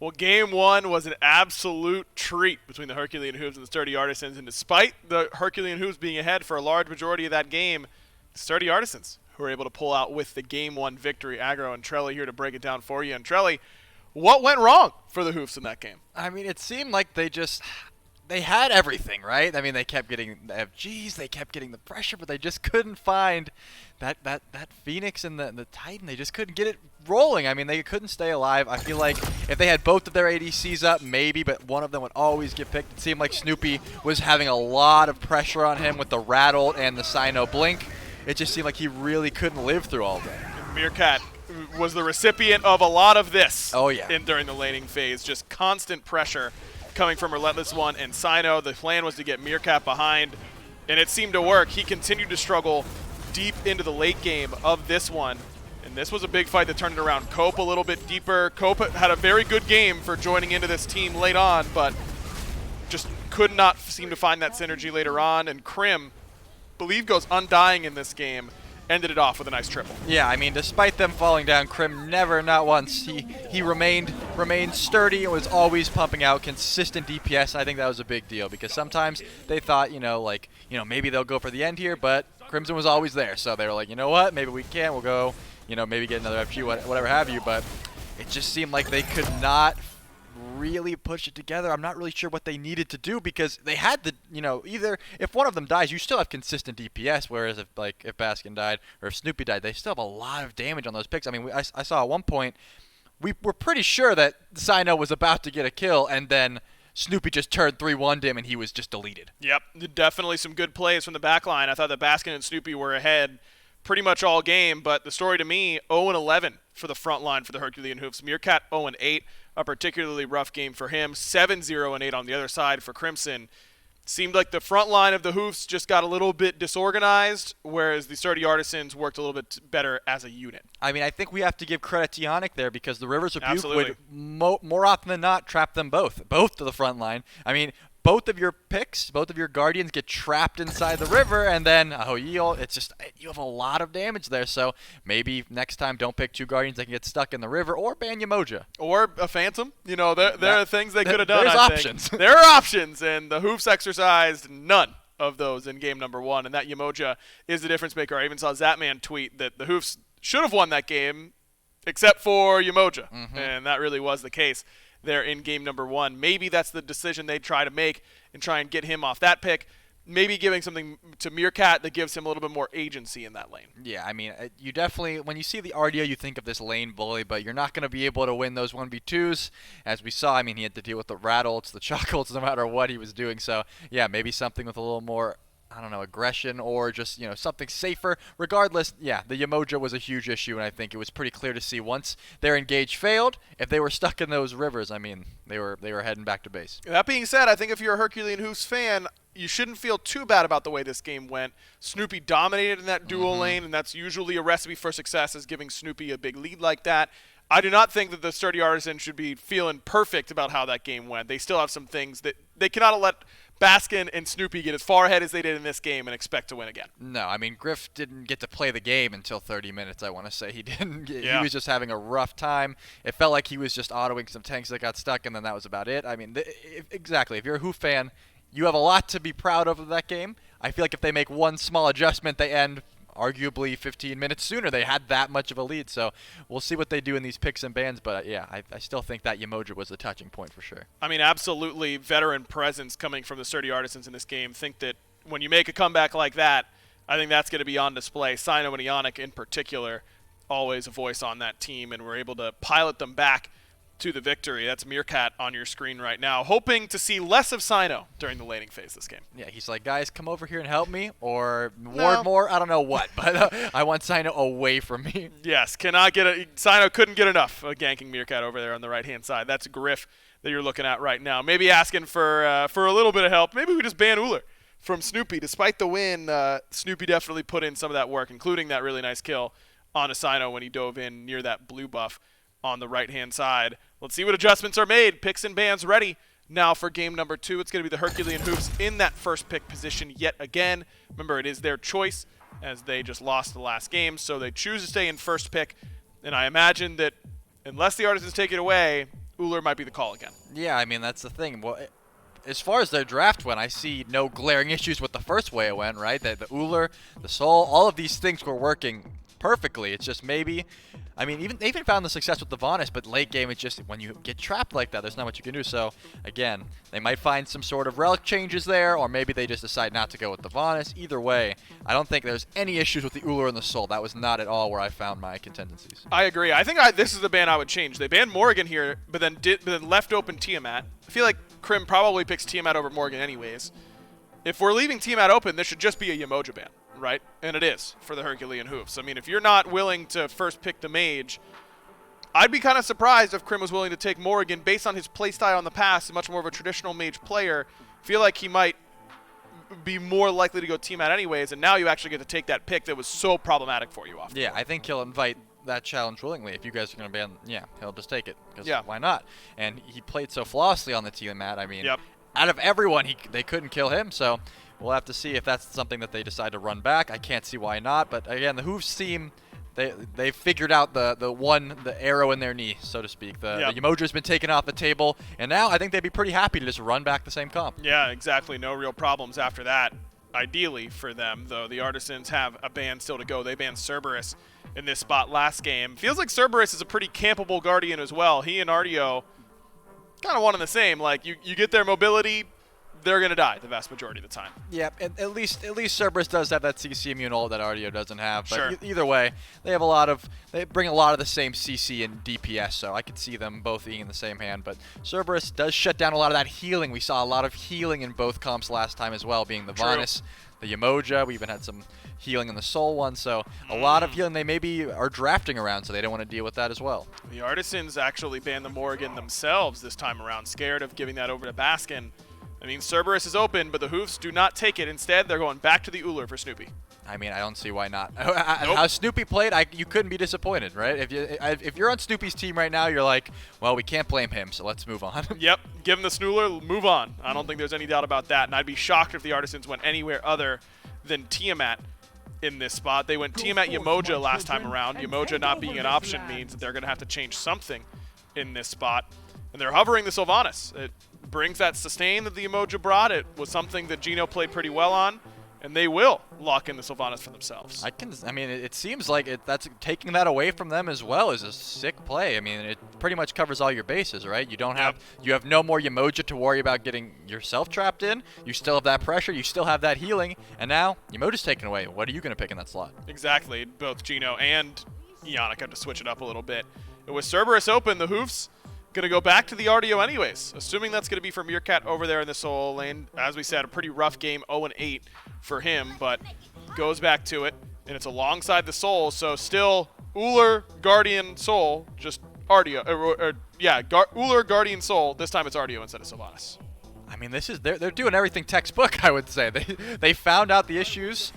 Well, game one was an absolute treat between the Herculean Hoofs and the Sturdy Artisans, and despite the Herculean Hoofs being ahead for a large majority of that game, the Sturdy Artisans who were able to pull out with the game one victory. Aggro and Trelly here to break it down for you. And Trelly, what went wrong for the Hoofs in that game? I mean, it seemed like they had everything, right? I mean, they kept getting the FGs, they kept getting the pressure, but they just couldn't find that Phoenix and the Titan. They just couldn't get it rolling. I mean, they couldn't stay alive. I feel like if they had both of their ADCs up, maybe, but one of them would always get picked. It seemed like Snoopy was having a lot of pressure on him with the Rattle and the Sino Blink. It just seemed like he really couldn't live through all of that. Meerkat was the recipient of a lot of this during the laning phase. Just constant pressure coming from Relentless One and Sino. The plan was to get Meerkat behind, and it seemed to work. He continued to struggle deep into the late game of this one, and this was a big fight that turned it around. Cope a little bit deeper. Cope had a very good game for joining into this team late on, but just could not seem to find that synergy later on, and Crim, believe, goes undying in this game, ended it off with a nice triple. Yeah, I mean, despite them falling down, Crim never, not once, he remained sturdy and was always pumping out consistent DPS. I think that was a big deal because sometimes they thought, maybe they'll go for the end here, but Crimson was always there. So they were like, you know what, maybe we can, we'll go, maybe get another FG, whatever have you. But it just seemed like they could not really push it together. I'm not really sure what they needed to do because they had the, either if one of them dies, you still have consistent DPS, whereas if Baskin died or if Snoopy died, they still have a lot of damage on those picks. I mean, I saw at one point, we were pretty sure that Sino was about to get a kill, and then Snoopy just turned 3-1'd him, and he was just deleted. Yep, definitely some good plays from the back line. I thought that Baskin and Snoopy were ahead pretty much all game, but the story to me, 0-11 for the front line for the Herculean Hoofs. Meerkat 0-8, a particularly rough game for him. 7-0-8 on the other side for Crimson. Seemed like the front line of the Hoofs just got a little bit disorganized, whereas the Sturdy Artisans worked a little bit better as a unit. I mean, I think we have to give credit to Yannick there because the Rivers Rebuke would more often than not trap them both to the front line. I mean, both of your picks, both of your Guardians get trapped inside the river, and then it's just, you have a lot of damage there. So maybe next time don't pick two Guardians that can get stuck in the river, or ban Yamoja. Or a Phantom. There are things they could have done, There's I options. think. There are options, and the Hoofs exercised none of those in game number one, and that Yamoja is the difference maker. I even saw Zatman tweet that the Hoofs should have won that game except for Yamoja, and that really was the case there in game number one. Maybe that's the decision they try to make and try and get him off that pick. Maybe giving something to Meerkat that gives him a little bit more agency in that lane. Yeah, I mean, you definitely, when you see the RDO, you think of this lane bully, but you're not going to be able to win those 1v2s. As we saw, I mean, he had to deal with the Rattles, the Chocolates, no matter what he was doing. So, yeah, maybe something with a little more, aggression or just, something safer. Regardless, yeah, the Yamoja was a huge issue, and I think it was pretty clear to see once their engage failed, if they were stuck in those rivers, I mean, they were heading back to base. That being said, I think if you're a Herculean Hoofs fan, you shouldn't feel too bad about the way this game went. Snoopy dominated in that dual lane, and that's usually a recipe for success, is giving Snoopy a big lead like that. I do not think that the Sturdy Artisans should be feeling perfect about how that game went. They still have some things that they cannot let Baskin and Snoopy get as far ahead as they did in this game and expect to win again. No, I mean, Griff didn't get to play the game until 30 minutes, I want to say. He didn't. He was just having a rough time. It felt like he was just autoing some tanks that got stuck, and then that was about it. I mean, exactly. If you're a Hoof fan, you have a lot to be proud of that game. I feel like if they make one small adjustment, they end arguably 15 minutes sooner. They had that much of a lead, so we'll see what they do in these picks and bans, but I still think that Yamoja was the touching point for sure. I mean, absolutely veteran presence coming from the Sturdy Artisans in this game. Think that when you make a comeback like that, I think that's going to be on display. Sino and Ionic in particular, always a voice on that team, and we're able to pilot them back to the victory. That's Meerkat on your screen right now, hoping to see less of Sino during the laning phase this game. Yeah, he's like, guys, come over here and help me, or ward more, I don't know what, but I want Sino away from me. Yes, Sino couldn't get enough of ganking Meerkat over there on the right-hand side. That's Griff that you're looking at right now. Maybe asking for a little bit of help. Maybe we just ban Uller from Snoopy. Despite the win, Snoopy definitely put in some of that work, including that really nice kill on Sino when he dove in near that blue buff on the right-hand side. Let's see what adjustments are made. Picks and bans ready now for game number 2. It's going to be the Herculean Hoofs in that first pick position yet again. Remember, it is their choice as they just lost the last game, so they choose to stay in first pick. And I imagine that unless the Artisans take it away, Uller might be the call again. Yeah, I mean, that's the thing. Well, as far as their draft went, I see no glaring issues with the first way it went, right? The Uller, the Soul, all of these things were working perfectly. It's just maybe, I mean, they even found the success with the Vanis, but late game, it's just when you get trapped like that, there's not much you can do. So, again, they might find some sort of relic changes there, or maybe they just decide not to go with the Vanis. Either way, I don't think there's any issues with the Uller and the Soul. That was not at all where I found my contingencies. I agree. I think this is the ban I would change. They banned Morrigan here, but then left open Tiamat. I feel like Krim probably picks Tiamat over Morrigan anyways. If we're leaving Tiamat open, this should just be a Yemoja ban, right? And it is for the Herculean Hoofs. I mean, if you're not willing to first pick the mage, I'd be kind of surprised if Krim was willing to take Morrigan based on his playstyle in the past, much more of a traditional mage player. Feel like he might be more likely to go Tiamat anyways, and now you actually get to take that pick that was so problematic for you off. Yeah, I think he'll invite that challenge willingly. If you guys are going to ban, yeah, he'll just take it. Because yeah. Why not? And he played so flawlessly on the Tiamat. I mean, yep. Out of everyone, they couldn't kill him, so we'll have to see if that's something that they decide to run back. I can't see why not, but again, the Hoofs team, they figured out the arrow in their knee, so to speak. The Yemoja's been taken off the table, and now I think they'd be pretty happy to just run back the same comp. Yeah, exactly. No real problems after that, ideally for them, though. The Artisans have a ban still to go. They banned Cerberus in this spot last game. Feels like Cerberus is a pretty campable Guardian as well. He and Artio kind of one and the same. Like, you get their mobility, they're going to die the vast majority of the time. Yeah, at least Cerberus does have that CC immune ult that Artio doesn't have. But sure. Either way, they bring a lot of the same CC and DPS, so I could see them both being in the same hand. But Cerberus does shut down a lot of that healing. We saw a lot of healing in both comps last time as well, being the Vanis, the Yemoja. We even had some healing in the Soul one, so a lot of healing they maybe are drafting around, so they don't want to deal with that as well. The Artisans actually banned the Morrigan themselves this time around, scared of giving that over to Baskin. I mean, Cerberus is open, but the Hoofs do not take it. Instead, they're going back to the Uller for Snoopy. I mean, I don't see why not. Nope. How Snoopy played, you couldn't be disappointed, right? If you're on Snoopy's team right now, you're like, well, we can't blame him, so let's move on. Yep, give him the Snooler, move on. I don't think there's any doubt about that, and I'd be shocked if the Artisans went anywhere other than Tiamat in this spot. They went Tiamat Yemoja last time around. Yemoja not being an option means that they're going to have to change something in this spot, and they're hovering the Sylvanas. It brings that sustain that the Yemoja brought. It was something that Gino played pretty well on, and they will lock in the Sylvanas for themselves. I mean, it seems like that's taking that away from them as well is a sick play. I mean, it pretty much covers all your bases, right? You have no more Yemoja to worry about getting yourself trapped in. You still have that pressure. You still have that healing, and now Yemoja's taken away. What are you going to pick in that slot? Exactly. Both Gino and Yannick have to switch it up a little bit. It was Cerberus open. The Hoofs going to go back to the Artio anyways, assuming that's going to be for Meerkat over there in the Soul lane. As we said, a pretty rough game, 0-8 for him, but goes back to it, and it's alongside the Soul, so still Uller, Guardian, Soul, just Artio. Uller, Guardian, Soul. This time it's Artio instead of Sylvanas. I mean, they're doing everything textbook, I would say. They found out the issues.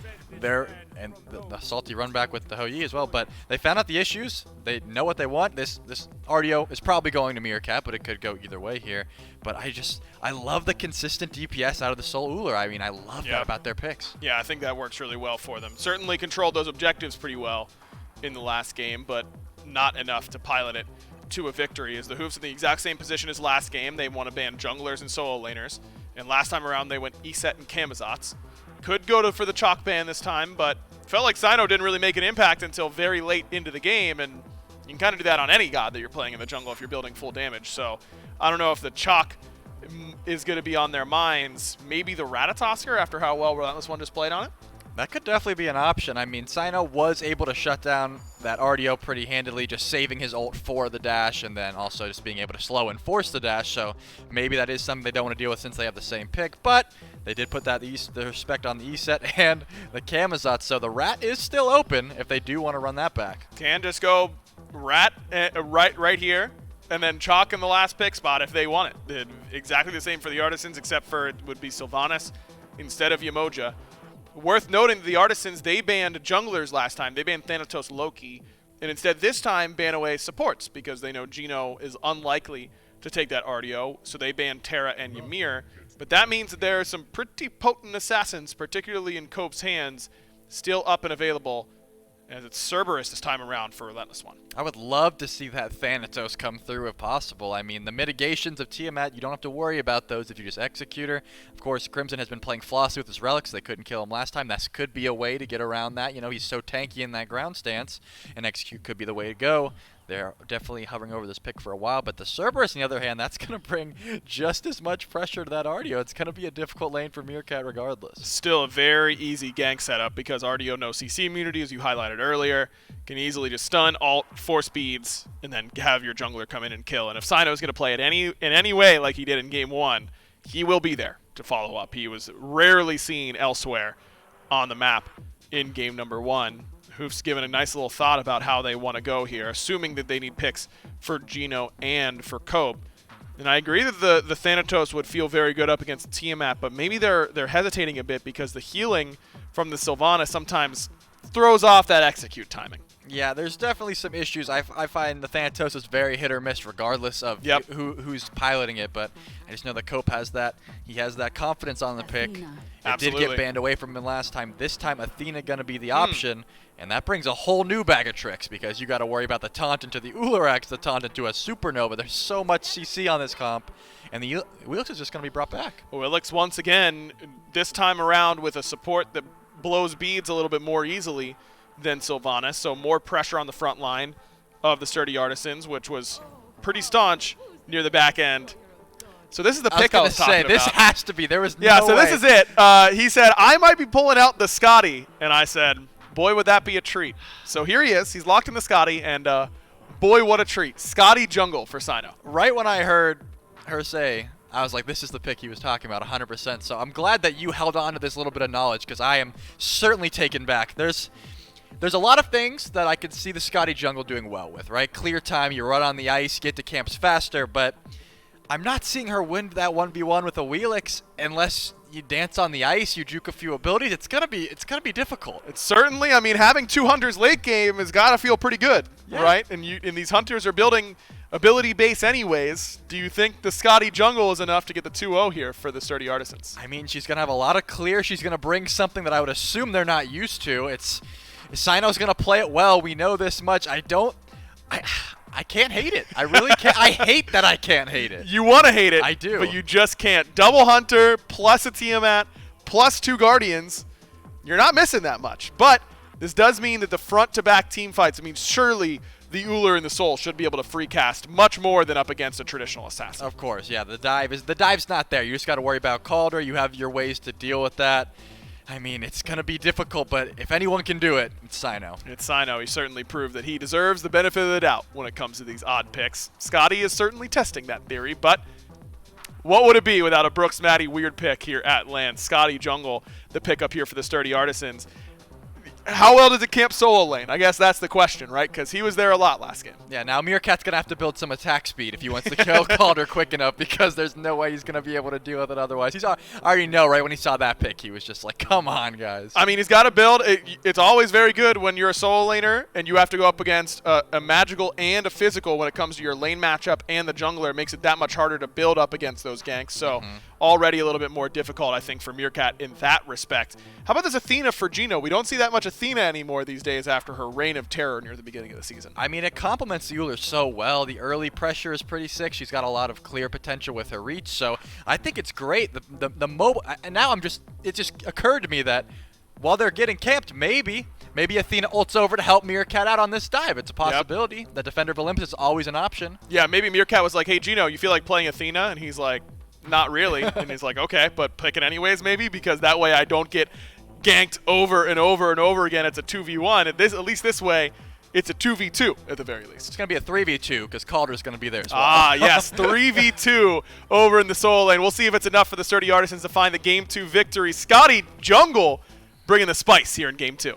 And the salty run back with the Hou-Yi as well, but they found out the issues. They know what they want. This Artio is probably going to Meerkat, but it could go either way here. But I love the consistent DPS out of the Soul Uller. I mean, I love that about their picks. Yeah, I think that works really well for them. Certainly controlled those objectives pretty well in the last game, but not enough to pilot it to a victory, as the Hoofs in the exact same position as last game. They want to ban junglers and solo laners, and last time around they went Iset and Camazotz. Could go for the chalk ban this time, but felt like Sino didn't really make an impact until very late into the game, and you can kind of do that on any god that you're playing in the jungle if you're building full damage. So I don't know if the chalk is going to be on their minds. Maybe the Ratatosker after how well Relentless One just played on it? That could definitely be an option. I mean, Sino was able to shut down that Artio pretty handily, just saving his ult for the dash and then also just being able to slow and force the dash. So maybe that is something they don't want to deal with since they have the same pick. But they did put the respect on the E-set and the Camazotz. So the Rat is still open if they do want to run that back. Can just go Rat right here and then chalk in the last pick spot if they want it. Exactly the same for the Artisans, except for it would be Sylvanas instead of Yemoja. Worth noting, the Artisans, they banned junglers last time. They banned Thanatos Loki, and instead this time ban away supports because they know Gino is unlikely to take that Artio, so they banned Terra and Ymir. But that means that there are some pretty potent assassins, particularly in Cope's hands, still up and available. as it's Cerberus this time around for Relentless One. I would love to see that Thanatos come through if possible. I mean, the mitigations of Tiamat, you don't have to worry about those if you just execute her. Of course, Crimson has been playing flossy with his relics. They couldn't kill him last time. That could be a way to get around that. You know, he's so tanky in that ground stance, and execute could be the way to go. They're definitely hovering over this pick for a while, but the Cerberus, on the other hand, that's going to bring just as much pressure to that Artio. It's going to be a difficult lane for Meerkat regardless. Still a very easy gank setup because Artio no CC immunity, as you highlighted earlier. Can easily just stun, ult, 4 speeds, and then have your jungler come in and kill. And if Sino's going to play it in any way like he did in Game 1, he will be there to follow up. He was rarely seen elsewhere on the map in Game number 1. Hoofs given a nice little thought about how they want to go here, assuming that they need picks for Geno and for Cope. And I agree that the Thanatos would feel very good up against Tiamat, but maybe they're hesitating a bit because the healing from the Sylvanas sometimes throws off that execute timing. Yeah, there's definitely some issues. I find the Thanatos is very hit or miss regardless of who's piloting it, but I just know that Cope has that. He has that confidence on the pick. It did get banned away from him last time. This time, Athena going to be the option, and that brings a whole new bag of tricks because you got to worry about the taunt into the Ularax, the taunt into a Supernova. There's so much CC on this comp, and the Wheelix is just going to be brought back. Wheelix once again, this time around with a support that blows beads a little bit more easily than Sylvanas, so more pressure on the front line of the Sturdy Artisans, which was pretty staunch near the back end. So this is the pick I was talking about. This has to be. There was yeah, no so way. This is it. He said, I might be pulling out the Scotty, and I said, boy, would that be a treat. So here he is. He's locked in the Scotty, and boy, what a treat. Scotty jungle for Sino. Right when I heard her say, I was like, this is the pick he was talking about 100%. So I'm glad that you held on to this little bit of knowledge because I am certainly taken back. There's a lot of things that I could see the Scotty jungle doing well with, right? Clear time, you run on the ice, get to camps faster, but I'm not seeing her win that 1v1 with a Wheelix unless you dance on the ice, you juke a few abilities. It's gonna be difficult. It's certainly, I mean, having 2 hunters late game has got to feel pretty good, right? And these hunters are building ability base anyways. Do you think the Scotty jungle is enough to get the 2-0 here for the Sturdy Artisans? I mean, she's gonna have a lot of clear. She's gonna bring something that I would assume they're not used to. Sino's gonna play it well. We know this much. I can't hate it. I really can't. I hate that I can't hate it. You want to hate it. I do. But you just can't. Double Hunter plus a Tiamat plus 2 Guardians. You're not missing that much. But this does mean that the front-to-back team fights, I mean, surely the Uller and the Soul should be able to free cast much more than up against a traditional assassin. Of course, yeah. The dive's not there. You just got to worry about Calder. You have your ways to deal with that. I mean, it's going to be difficult, but if anyone can do it, it's Sino. It's Sino. He certainly proved that he deserves the benefit of the doubt when it comes to these odd picks. Scotty is certainly testing that theory, but what would it be without a Brooks Matty weird pick here at land? Scotty jungle, the pick up here for the Sturdy Artisans. How well does it camp solo lane? I guess that's the question, right? Because he was there a lot last game. Yeah, now Meerkat's going to have to build some attack speed if he wants to kill Calder quick enough because there's no way he's going to be able to deal with it otherwise. I already know, right, when he saw that pick, he was just like, come on, guys. I mean, he's got to build. It's always very good when you're a solo laner and you have to go up against a magical and a physical when it comes to your lane matchup and the jungler. It makes it that much harder to build up against those ganks. So already a little bit more difficult, I think, for Meerkat in that respect. How about this Athena for Geno? We don't see that much Athena anymore these days after her reign of terror near the beginning of the season. I mean, it complements the Uller so well. The early pressure is pretty sick. She's got a lot of clear potential with her reach, so I think it's great. The mobile, and now it just occurred to me that while they're getting camped, maybe Athena ults over to help Meerkat out on this dive. It's a possibility. Yep. The Defender of Olympus is always an option. Yeah, maybe Meerkat was like, hey, Geno, you feel like playing Athena? And he's like, not really. And he's like, okay, but pick it anyways maybe, because that way I don't get ganked over and over and over again. It's a 2v1. At least this way, it's a 2v2 at the very least. It's going to be a 3v2 because Calder's going to be there as well. Ah, yes, 3v2 over in the solo lane. We'll see if it's enough for the Sturdy Artisans to find the Game 2 victory. Scotty jungle bringing the spice here in Game 2.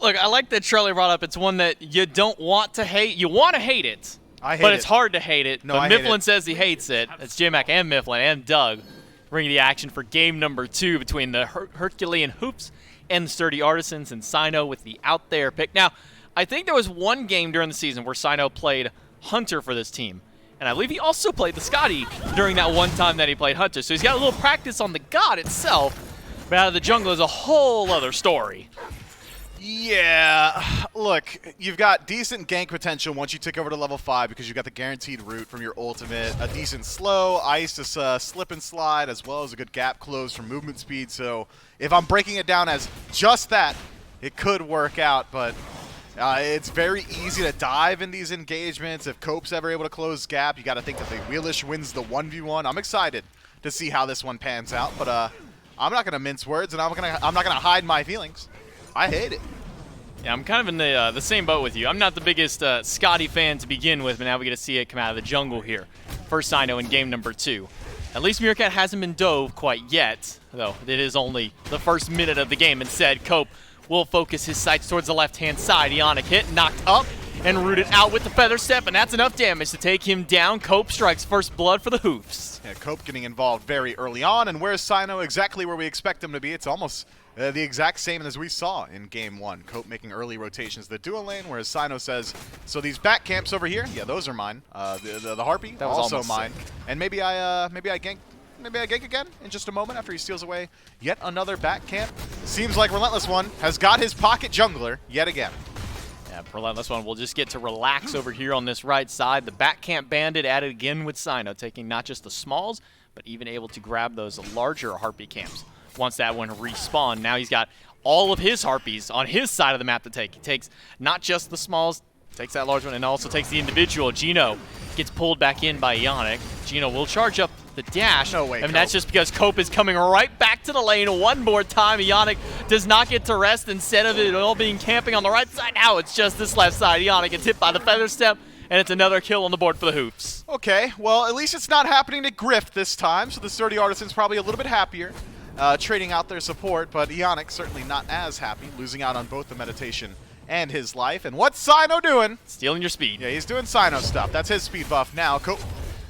Look, I like that Charlie brought up. It's one that you don't want to hate. You want to hate it, but it's hard to hate it. No, but Mifflin says he hates it. It's J-Mac and Mifflin and Doug bringing the action for game number 2 between the Herculean Hoofs and the Sturdy Artisans, and Sino with the out there pick. Now, I think there was one game during the season where Sino played Hunter for this team, and I believe he also played the Scotty during that one time that he played Hunter. So he's got a little practice on the god itself, but out of the jungle is a whole other story. Yeah, look, you've got decent gank potential once you tick over to level 5 because you've got the guaranteed root from your ultimate, a decent slow, ice to slip and slide, as well as a good gap close from movement speed. So if I'm breaking it down as just that, it could work out, but it's very easy to dive in these engagements. If Cope's ever able to close gap, you got to think that the Wheelish wins the 1v1. I'm excited to see how this one pans out, but I'm not going to mince words, and I'm not going to hide my feelings. I hate it. Yeah, I'm kind of in the same boat with you. I'm not the biggest Scotty fan to begin with, but now we get to see it come out of the jungle here. First Sino in game number 2. At least Meerkat hasn't been dove quite yet, though it is only the first minute of the game. Instead, Cope will focus his sights towards the left-hand side. Ionic hit, knocked up, and rooted out with the feather step, and that's enough damage to take him down. Cope strikes first blood for the Hoofs. Yeah, Cope getting involved very early on, and where's Sino exactly where we expect him to be? It's almost the exact same as we saw in game 1. Cope making early rotations to the dual lane, whereas Sino says, so these back camps over here, yeah, those are mine. The Harpy, that was also almost mine. sick. And maybe I gank again in just a moment after he steals away yet another back camp. Seems like Relentless One has got his pocket jungler yet again. Yeah, Relentless One will just get to relax over here on this right side. The back camp bandit added again with Sino, taking not just the smalls, but even able to grab those larger Harpy camps. Once that one respawned, now he's got all of his Harpies on his side of the map to take. He takes not just the smalls, takes that large one, and also takes the individual. Gino gets pulled back in by Ionic. Gino will charge up the dash. No way, I mean, Cope. that's just because Cope is coming right back to the lane one more time. Ionic does not get to rest. Instead of it all being camping on the right side, now it's just this left side. Ionic gets hit by the feather step, and it's another kill on the board for the Hoofs. Okay, well, at least it's not happening to Griff this time, so the Sturdy Artisan's probably a little bit happier. Trading out their support, but Ionic certainly not as happy, losing out on both the meditation and his life. And what's Sino doing? Stealing your speed. Yeah, he's doing Sino stuff. That's his speed buff now. Cope,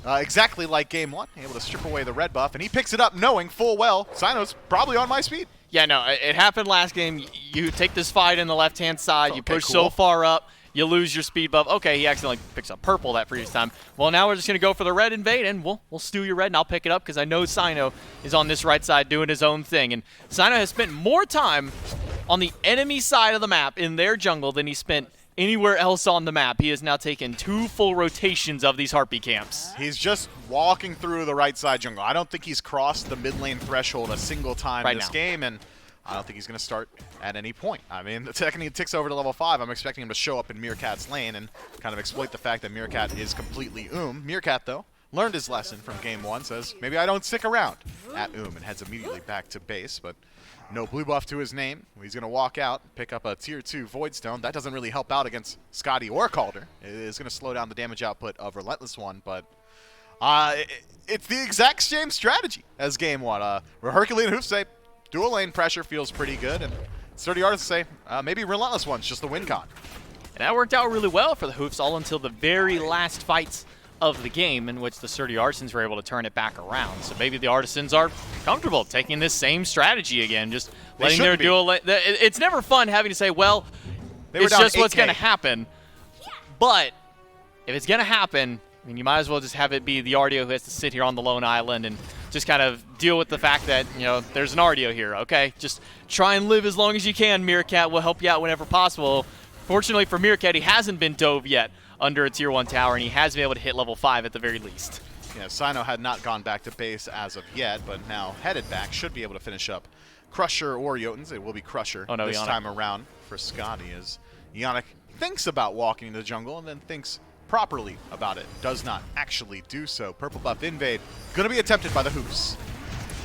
exactly like game 1, able to strip away the red buff, and he picks it up knowing full well Sino's probably on my speed. Yeah, no, it happened last game. You take this fight in the left-hand side, you Okay, push cool. so far up, you lose your speed buff. Okay, he accidentally picks up purple that previous time. Well, now we're just going to go for the red invade, and we'll steal your red, and I'll pick it up because I know Sino is on this right side doing his own thing. And Sino has spent more time on the enemy side of the map in their jungle than he spent anywhere else on the map. He has now taken 2 full rotations of these Harpy camps. He's just walking through the right side jungle. I don't think he's crossed the mid lane threshold a single time in this game, and I don't think he's going to start at any point. I mean, the second he ticks over to level 5, I'm expecting him to show up in Meerkat's lane and kind of exploit the fact that Meerkat is completely Meerkat, though, learned his lesson from game 1, says, maybe I don't stick around at and heads immediately back to base, but no blue buff to his name. He's going to walk out, pick up a tier 2 Void Stone. That doesn't really help out against Scotty or Calder. It is going to slow down the damage output of Relentless One, but it's the exact same strategy as game 1. Where Herculean and Hoofs say, dual lane pressure feels pretty good, and Sturdy Artists say, maybe Relentless One's just the win con. And that worked out really well for the Hoofs all until the very last fights of the game in which the Sturdy Artisans were able to turn it back around. So maybe the Artisans are comfortable taking this same strategy again, just letting their dual lane. It's never fun having to say, well, it's just what's going to happen. But if it's going to happen, I mean, you might as well just have it be the RDO who has to sit here on the lone island and just kind of deal with the fact that, you know, there's an RDO here, okay? Just try and live as long as you can. Meerkat will help you out whenever possible. Fortunately for Meerkat, he hasn't been dove yet under a tier 1 tower, and he has been able to hit level 5 at the very least. Yeah, Sino had not gone back to base as of yet, but now headed back, should be able to finish up Crusher or Jotuns. It will be Crusher this time around for Scotty, as Ionic thinks about walking into the jungle and then thinks properly about it. Does not actually do so. Purple buff invade, gonna be attempted by the Hoofs.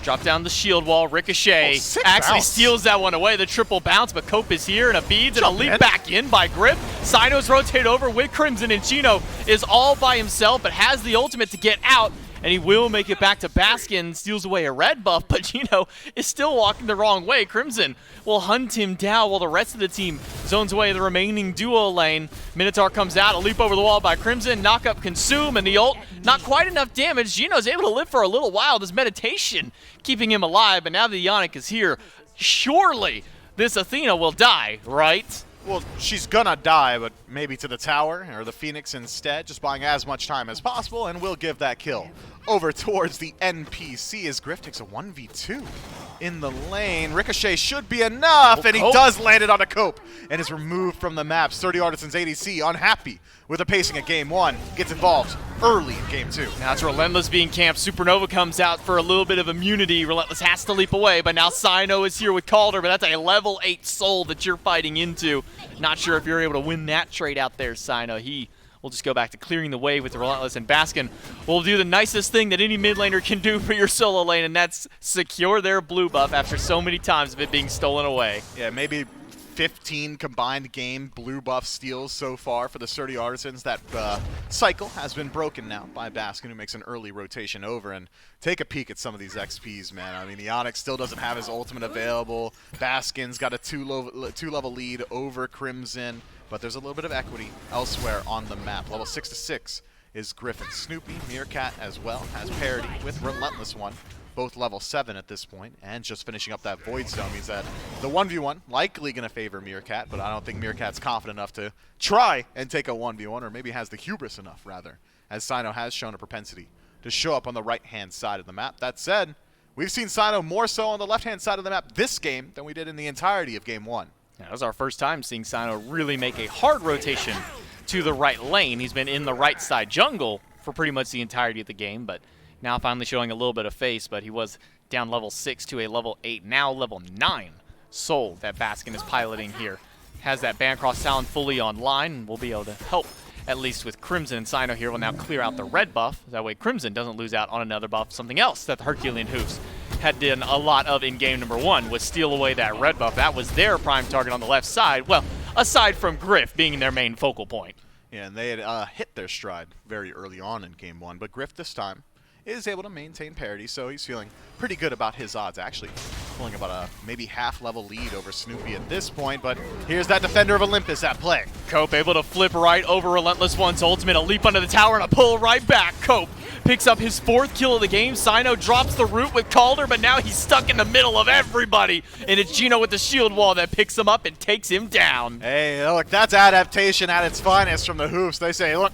Drop down the shield wall, Ricochet actually steals that one away, the triple bounce, but Cope is here, and a beads, and a leap back in by Grip. Sino's rotate over with Crimson, and Gino is all by himself, but has the ultimate to get out, and he will make it back to Baskin, steals away a red buff, but Gino is still walking the wrong way. Crimson will hunt him down while the rest of the team zones away the remaining duo lane. Minotaur comes out, a leap over the wall by Crimson, knock up Consume, and the ult, not quite enough damage. Gino's able to live for a little while. This meditation keeping him alive, but now that Ionic is here, surely this Athena will die, right? Well, she's gonna die, but maybe to the tower or the Phoenix instead, just buying as much time as possible, and we'll give that kill over towards the NPC as Griff takes a 1v2 in the lane. Ricochet should be enough, and he does land it on a Cope and is removed from the map. Sturdy Artisans ADC unhappy with the pacing at game 1, gets involved early in game 2. Now it's Relentless being camped. Supernova comes out for a little bit of immunity. Relentless has to leap away, but now Sino is here with Calder, but that's a level 8 soul that you're fighting into. Not sure if you're able to win that trade out there, Sino. He will just go back to clearing the way with the Relentless, and Baskin will do the nicest thing that any mid laner can do for your solo lane, and that's secure their blue buff after so many times of it being stolen away. Yeah, maybe 15 combined game blue buff steals so far for the Sturdy Artisans. That cycle has been broken now by Baskin, who makes an early rotation over. And take a peek at some of these XPs, man. I mean, the Onyx still doesn't have his ultimate available. Baskin's got a two-level lead over Crimson, but there's a little bit of equity elsewhere on the map. Level 6 to 6 is Griffin. Snoopy, Meerkat as well, has parity with Relentless One. Both level 7 at this point, and just finishing up that Void Stone means that the 1v1 likely going to favor Meerkat, but I don't think Meerkat's confident enough to try and take a 1v1, or maybe has the hubris enough, rather, as Sino has shown a propensity to show up on the right-hand side of the map. That said, we've seen Sino more so on the left-hand side of the map this game than we did in the entirety of Game 1. Yeah, that was our first time seeing Sino really make a hard rotation to the right lane. He's been in the right side jungle for pretty much the entirety of the game, but now finally showing a little bit of face, but he was down level 6 to a level 8, now level 9 soul that Baskin is piloting here. Has that Bancross Talon fully online, and we'll be able to help at least with Crimson, and Sino here will now clear out the red buff. That way Crimson doesn't lose out on another buff. Something else that the Herculean Hoofs had done a lot of in game number 1 was steal away that red buff. That was their prime target on the left side, well, aside from Griff being their main focal point. Yeah, and they had hit their stride very early on in Game 1, but Griff this time is able to maintain parity, so he's feeling pretty good about his odds. Actually pulling about a maybe half-level lead over Snoopy at this point, but here's that Defender of Olympus at play. Cope able to flip right over Relentless One's ultimate, a leap under the tower and a pull right back. Cope picks up his 4th kill of the game. Sino drops the root with Calder, but now he's stuck in the middle of everybody, and it's Gino with the shield wall that picks him up and takes him down. Hey, look, that's adaptation at its finest from the Hoofs. They say, look,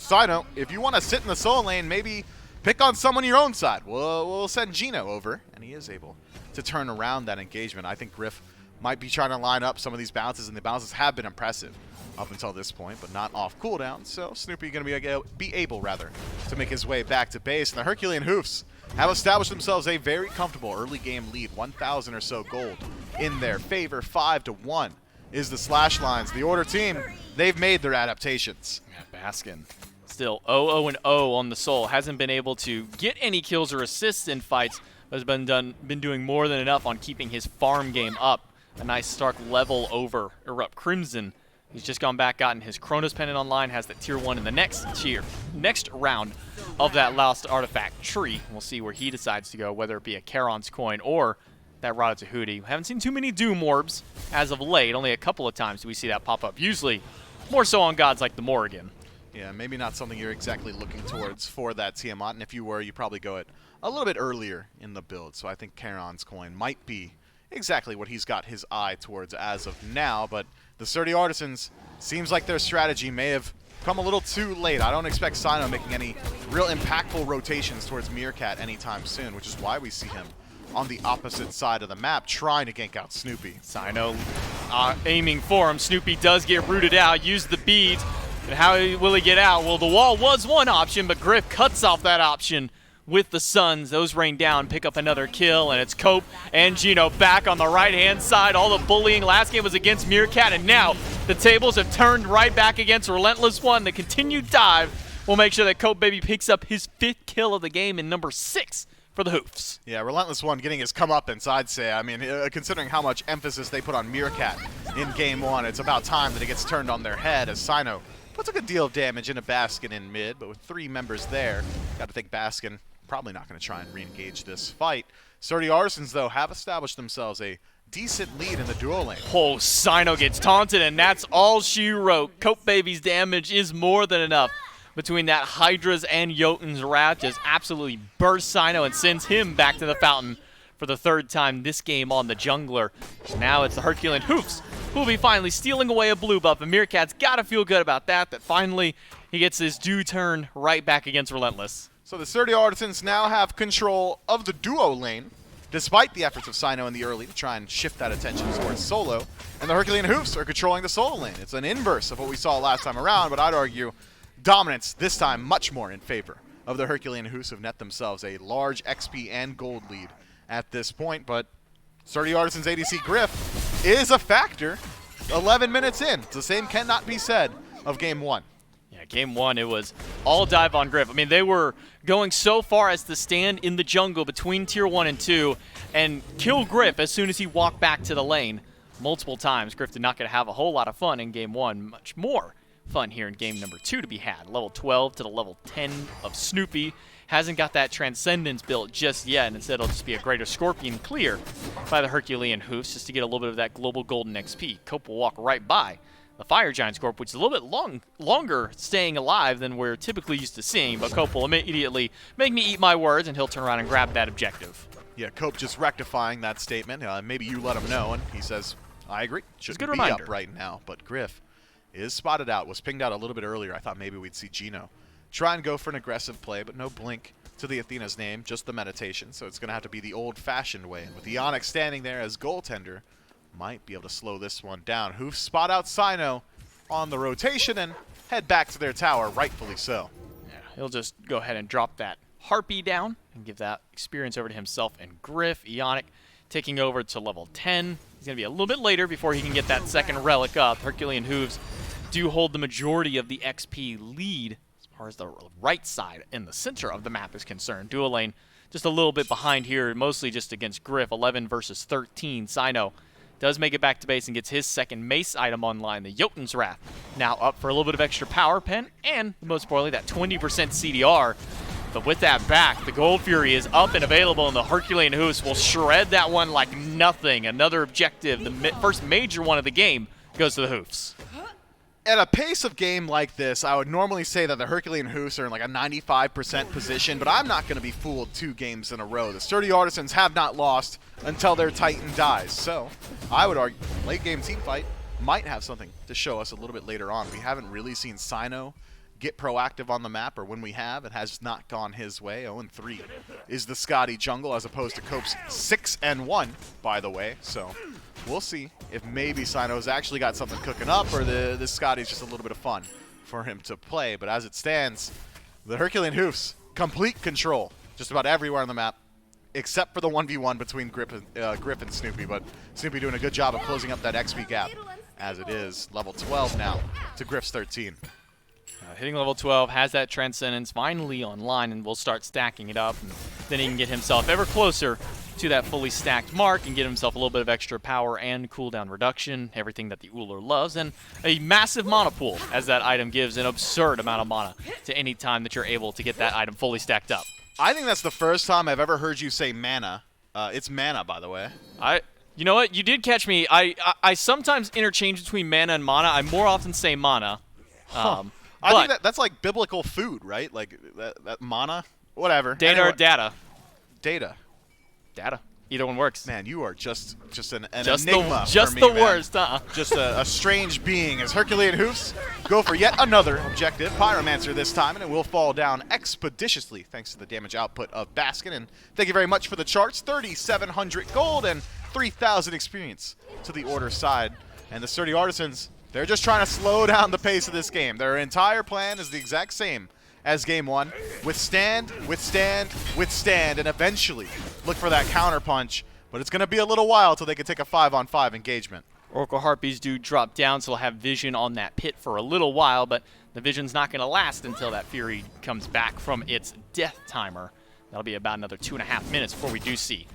Sino, if you want to sit in the solo lane, maybe pick on someone your own side. We'll send Gino over, and he is able to turn around that engagement. I think Griff might be trying to line up some of these bounces, and the bounces have been impressive up until this point, but not off cooldown. So Snoopy going to be able to make his way back to base. And the Herculean Hoofs have established themselves a very comfortable early game lead, 1,000 or so gold in their favor. 5-1 is the slash lines. The Order team, they've made their adaptations. Yeah, Baskin still 0-0-0 on the soul. Hasn't been able to get any kills or assists in fights, but has been doing more than enough on keeping his farm game up. A nice Stark level over Erupt Crimson. He's just gone back, gotten his Chronos Pendant online, has the tier 1 in the next round of that Lost Artifact tree. We'll see where he decides to go, whether it be a Charon's Coin or that Rada Tahuti. We haven't seen too many Doom Orbs as of late. Only a couple of times do we see that pop up. Usually more so on gods like the Morrigan. Yeah, maybe not something you're exactly looking towards for that Tiamat, and if you were, you probably go it a little bit earlier in the build. So I think Charon's Coin might be exactly what he's got his eye towards as of now, but the Sturdy Artisans, seems like their strategy may have come a little too late. I don't expect Sino making any real impactful rotations towards Meerkat anytime soon, which is why we see him on the opposite side of the map trying to gank out Snoopy. Sino aiming for him. Snoopy does get rooted out, use the beads. And how will he get out? Well, the wall was one option, but Griff cuts off that option with the Suns. Those rain down, pick up another kill, and it's Cope and Gino back on the right-hand side. All the bullying last game was against Meerkat, and now the tables have turned right back against Relentless One. The continued dive will make sure that Cope Baby picks up his 5th kill of the game in number 6 for the Hoofs. Yeah, Relentless One getting his comeuppance, I'd say. I mean, considering how much emphasis they put on Meerkat in Game 1, it's about time that it gets turned on their head as Sino puts a good deal of damage into Baskin in mid, but with 3 members there, got to think Baskin probably not going to try and re-engage this fight. Sturdy Artisans, though, have established themselves a decent lead in the duo lane. Oh, Sino gets taunted, and that's all she wrote. Cope Baby's damage is more than enough. Between that hi-rez and Jotun's Wrath just absolutely bursts Sino and sends him back to the fountain for the 3rd time this game on the jungler. Now it's the Herculean Hoofs who will be finally stealing away a blue buff, and Meerkat's got to feel good about that finally he gets his due turn right back against Relentless. So the Sturdy Artisans now have control of the duo lane, despite the efforts of Sino in the early to try and shift that attention towards solo. And the Herculean Hoofs are controlling the solo lane. It's an inverse of what we saw last time around, but I'd argue dominance this time much more in favor of the Herculean Hoofs, who've net themselves a large XP and gold lead at this point. But Sturdy Artisans ADC Griff is a factor 11 minutes in. The same cannot be said of Game 1. Yeah, Game 1, it was all dive on Griff. I mean, they were going so far as to stand in the jungle between Tier 1 and 2 and kill Griff as soon as he walked back to the lane multiple times. Griff did not get to have a whole lot of fun in Game 1. Much more fun here in Game number 2 to be had. Level 12 to the level 10 of Snoopy. Hasn't got that Transcendence built just yet, and instead it'll just be a Greater Scorpion clear by the Herculean Hoofs just to get a little bit of that global golden XP. Cope will walk right by the Fire Giant Scorp, which is a little bit longer staying alive than we're typically used to seeing, but Cope will immediately make me eat my words, and he'll turn around and grab that objective. Yeah, Cope just rectifying that statement. Maybe you let him know, and he says, I agree. Shouldn't good be reminder. up right now, but Griff is spotted out, was pinged out a little bit earlier. I thought maybe we'd see Gino try and go for an aggressive play, but no blink to the Athena's name, just the meditation, so it's going to have to be the old-fashioned way. And with the Onyx standing there as goaltender, might be able to slow this one down. Hoofs spot out Sino on the rotation and head back to their tower, rightfully so. Yeah, he'll just go ahead and drop that Harpy down and give that experience over to himself and Griff. Ionic taking over to level 10. He's going to be a little bit later before he can get that second relic up. Herculean Hooves do hold the majority of the XP lead as far as the right side in the center of the map is concerned. Dual lane just a little bit behind here, mostly just against Griff. 11 versus 13. Sino does make it back to base and gets his second mace item online, the Jotun's Wrath. Now up for a little bit of extra power pen and, most importantly, that 20% CDR. But with that back, the Gold Fury is up and available, and the Herculean Hoofs will shred that one like nothing. Another objective, the first major one of the game, goes to the Hoofs. At a pace of game like this, I would normally say that the Herculean Hoofs are in like a 95% position, but I'm not going to be fooled 2 games in a row. The Sturdy Artisans have not lost until their Titan dies, so I would argue late game team fight might have something to show us a little bit later on. We haven't really seen Sino get proactive on the map, or when we have, it has not gone his way. 0-3 is the Scotty jungle as opposed to Cope's 6-1, by the way, so we'll see if maybe Sino's actually got something cooking up, or this Scotty's just a little bit of fun for him to play. But as it stands, the Herculean Hoofs, complete control just about everywhere on the map, except for the 1v1 between Griff and Snoopy. But Snoopy doing a good job of closing up that XP gap, as it is level 12 now to Griff's 13. Hitting level 12, has that Transcendence finally online, and will start stacking it up. And then he can get himself ever closer to that fully stacked mark and get himself a little bit of extra power and cooldown reduction, everything that the Uller loves, and a massive mana pool, as that item gives an absurd amount of mana to any time that you're able to get that item fully stacked up. I think that's the first time I've ever heard you say mana. It's mana, by the way. You know what? You did catch me. I sometimes interchange between mana and mana. I more often say mana. I think that's like biblical food, right? Like that mana, whatever. Data anyway. or data? Data. Data. Either one works. Man, you are just an just enigma just for me, the man. worst, huh? Just a strange being. As Herculean Hoofs go for yet another objective, Pyromancer this time, and it will fall down expeditiously thanks to the damage output of Baskin. And thank you very much for the charts. 3,700 gold and 3,000 experience to the order side. And the Sturdy Artisans, they're just trying to slow down the pace of this game. Their entire plan is the exact same as Game 1. Withstand, withstand, withstand, and eventually look for that counter punch. But it's going to be a little while till they can take a 5-on-5 engagement. Oracle Harpies do drop down, so they'll have vision on that pit for a little while, but the vision's not going to last until that Fury comes back from its death timer. That'll be about another 2.5 minutes before we do see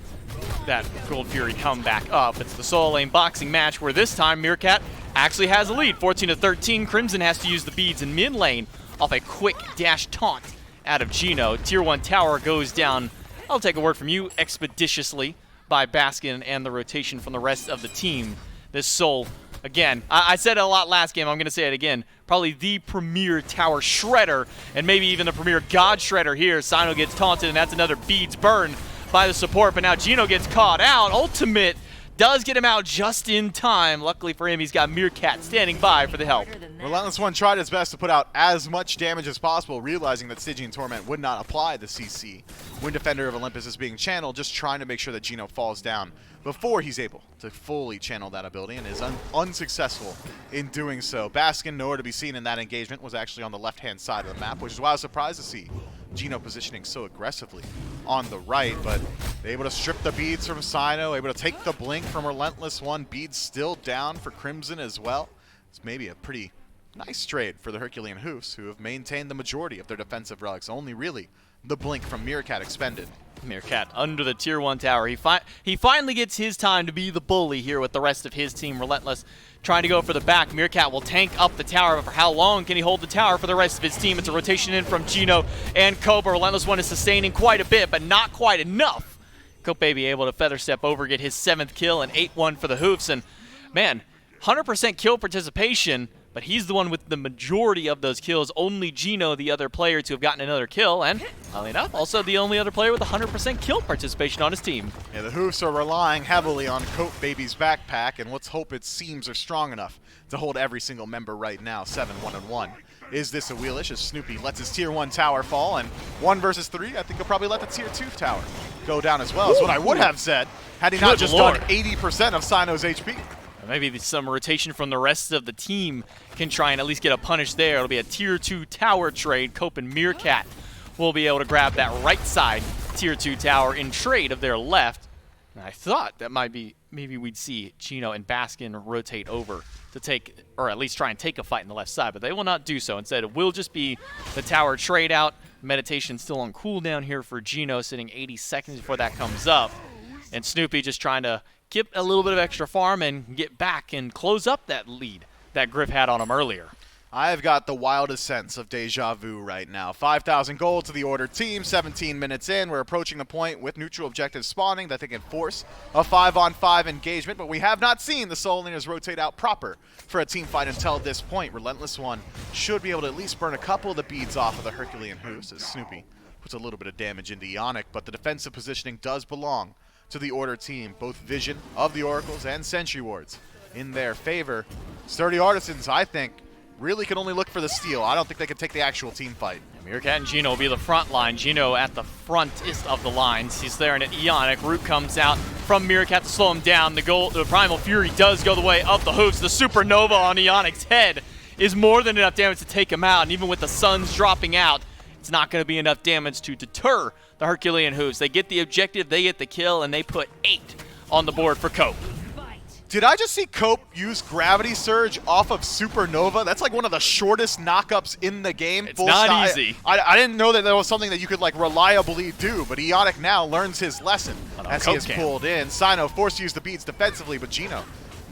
that Gold Fury come back up. It's the solo lane boxing match where this time Meerkat actually has a lead. 14-13. Crimson has to use the beads in mid lane off a quick dash taunt out of Gino. Tier 1 tower goes down, I'll take a word from you, expeditiously by Baskin and the rotation from the rest of the team. This Soul, again, I said it a lot last game, I'm going to say it again, probably the premier tower shredder, and maybe even the premier god shredder here. Sino gets taunted, and that's another beads burn by the support, but now Gino gets caught out. Ultimate does get him out just in time. Luckily for him, he's got Meerkat standing by for the help. Relentless One tried his best to put out as much damage as possible, realizing that Stygian Torment would not apply the CC. Wind Defender of Olympus is being channeled, just trying to make sure that Gino falls down before he's able to fully channel that ability, and is unsuccessful in doing so. Baskin, nowhere to be seen in that engagement, was actually on the left-hand side of the map, which is why I was surprised to see Gino positioning so aggressively on the right, but able to strip the beads from Sino, able to take the blink from Relentless One. Beads still down for Crimson as well. It's maybe a pretty nice trade for the Herculean Hoofs, who have maintained the majority of their defensive relics. Only really the blink from Meerkat expended. Meerkat under the tier 1 tower. He finally gets his time to be the bully here with the rest of his team. Relentless trying to go for the back. Meerkat will tank up the tower, but for how long can he hold the tower for the rest of his team? It's a rotation in from Gino and Cobra. Relentless One is sustaining quite a bit, but not quite enough. Cope Baby able to feather step over, get his 7th kill, and 8-1 for the Hoofs. And man, 100% kill participation, but he's the one with the majority of those kills. Only Gino, the other player to have gotten another kill, and, oddly enough, also the only other player with 100% kill participation on his team. Yeah, the Hoofs are relying heavily on Cope Baby's backpack, and let's hope its seams are strong enough to hold every single member right now. 7-1-1. Is this a wheelish as Snoopy lets his tier 1 tower fall, and 1 versus 3, I think he'll probably let the tier 2 tower go down as well, is what I would have said had he not just done 80% of Sino's HP. Maybe some rotation from the rest of the team can try and at least get a punish there. It'll be a tier 2 tower trade. Cope and Meerkat will be able to grab that right side tier 2 tower in trade of their left. And I thought that maybe we'd see Gino and Baskin rotate over to take, or at least try and take a fight in the left side, but they will not do so. Instead, it will just be the tower trade out. Meditation still on cooldown here for Gino, sitting 80 seconds before that comes up. And Snoopy just trying to get a little bit of extra farm and get back and close up that lead that Griff had on him earlier. I've got the wildest sense of deja vu right now. 5,000 gold to the Order team, 17 minutes in. We're approaching the point with neutral objectives spawning that they can force a 5-on-5 engagement, but we have not seen the Soul Laners rotate out proper for a team fight until this point. Relentless One should be able to at least burn a couple of the beads off of the Herculean Hoofs as Snoopy puts a little bit of damage into Ionic, but the defensive positioning does belong to the Order team. Both Vision of the Oracles and Sentry Wards in their favor. Sturdy Artisans, I think, really can only look for the steal. I don't think they can take the actual team fight. Meerkat and Gino will be the front line. Gino at the frontest of the lines. He's there in an Ionic. Root comes out from Meerkat to slow him down. The Primal Fury does go the way of the Hoofs. The Supernova on Ionic's head is more than enough damage to take him out. And even with the Suns dropping out, it's not going to be enough damage to deter the Herculean Hoofs. They get the objective, they get the kill, and they put 8 on the board for Cope. Did I just see Cope use Gravity Surge off of Supernova? That's like one of the shortest knockups in the game. It's not easy. I didn't know that was something that you could like reliably do, but Ionic now learns his lesson as he is pulled in. Sino forced to use the beads defensively, but Gino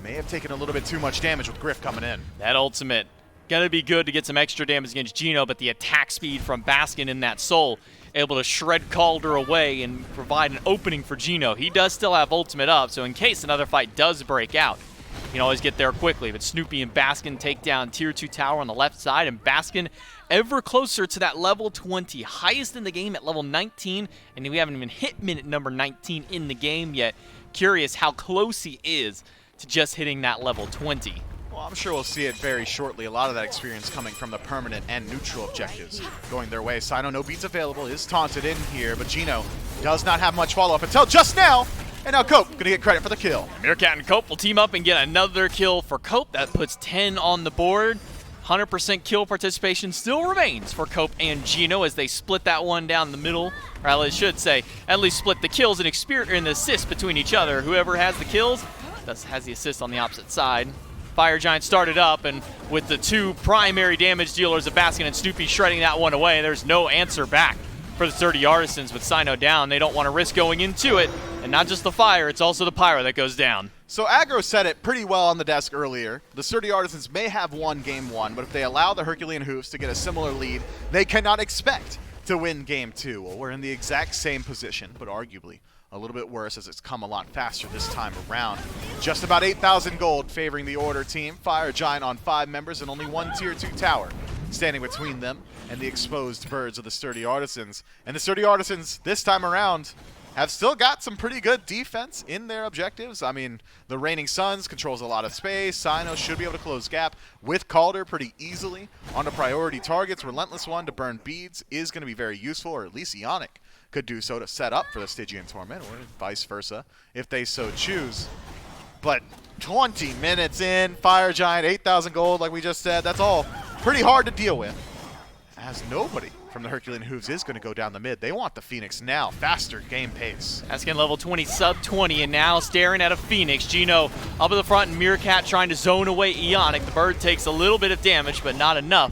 may have taken a little bit too much damage with Griff coming in. That ultimate gonna be good to get some extra damage against Gino, but the attack speed from Baskin in that soul able to shred Calder away and provide an opening for Gino. He does still have ultimate up, so in case another fight does break out, you can always get there quickly. But Snoopy and Baskin take down tier 2 tower on the left side, and Baskin ever closer to that level 20, highest in the game at level 19, and we haven't even hit minute number 19 in the game yet. Curious how close he is to just hitting that level 20. Well, I'm sure we'll see it very shortly. A lot of that experience coming from the permanent and neutral objectives going their way. Sino, no beats available, is taunted in here, but Gino does not have much follow-up until just now. And now Cope gonna get credit for the kill. Meerkat and Cope will team up and get another kill for Cope. That puts 10 on the board. 100% kill participation still remains for Cope and Gino as they split that one down the middle. Or I should say, at least split the kills and the assists between each other. Whoever has the kills has the assist on the opposite side. Fire Giant started up, and with the 2 primary damage dealers of Baskin and Snoopy shredding that one away, there's no answer back for the Sturdy Artisans with Sino down. They don't want to risk going into it, and not just the fire, it's also the pyro that goes down. So Aggro said it pretty well on the desk earlier. The Sturdy Artisans may have won game 1, but if they allow the Herculean Hoofs to get a similar lead, they cannot expect to win game 2. Well, we're in the exact same position, but arguably a little bit worse as it's come a lot faster this time around. Just about 8,000 gold favoring the Order team. Fire Giant on 5 members and only 1 tier 2 tower standing between them and the exposed birds of the Sturdy Artisans. And the Sturdy Artisans this time around have still got some pretty good defense in their objectives. I mean, the Reigning Suns controls a lot of space. Sino should be able to close gap with Calder pretty easily onto priority targets. Relentless One to burn beads is going to be very useful, or at least Ionic could do so to set up for the Stygian Torment, or vice versa if they so choose. But 20 minutes in, Fire Giant, 8,000 gold, like we just said, that's all pretty hard to deal with, as nobody from the Herculean Hoofs is going to go down the mid. They want the Phoenix now. Faster game pace. Askin level 20, sub 20, and now staring at a Phoenix. Gino up in the front, and Meerkat trying to zone away Ionic. The bird takes a little bit of damage, but not enough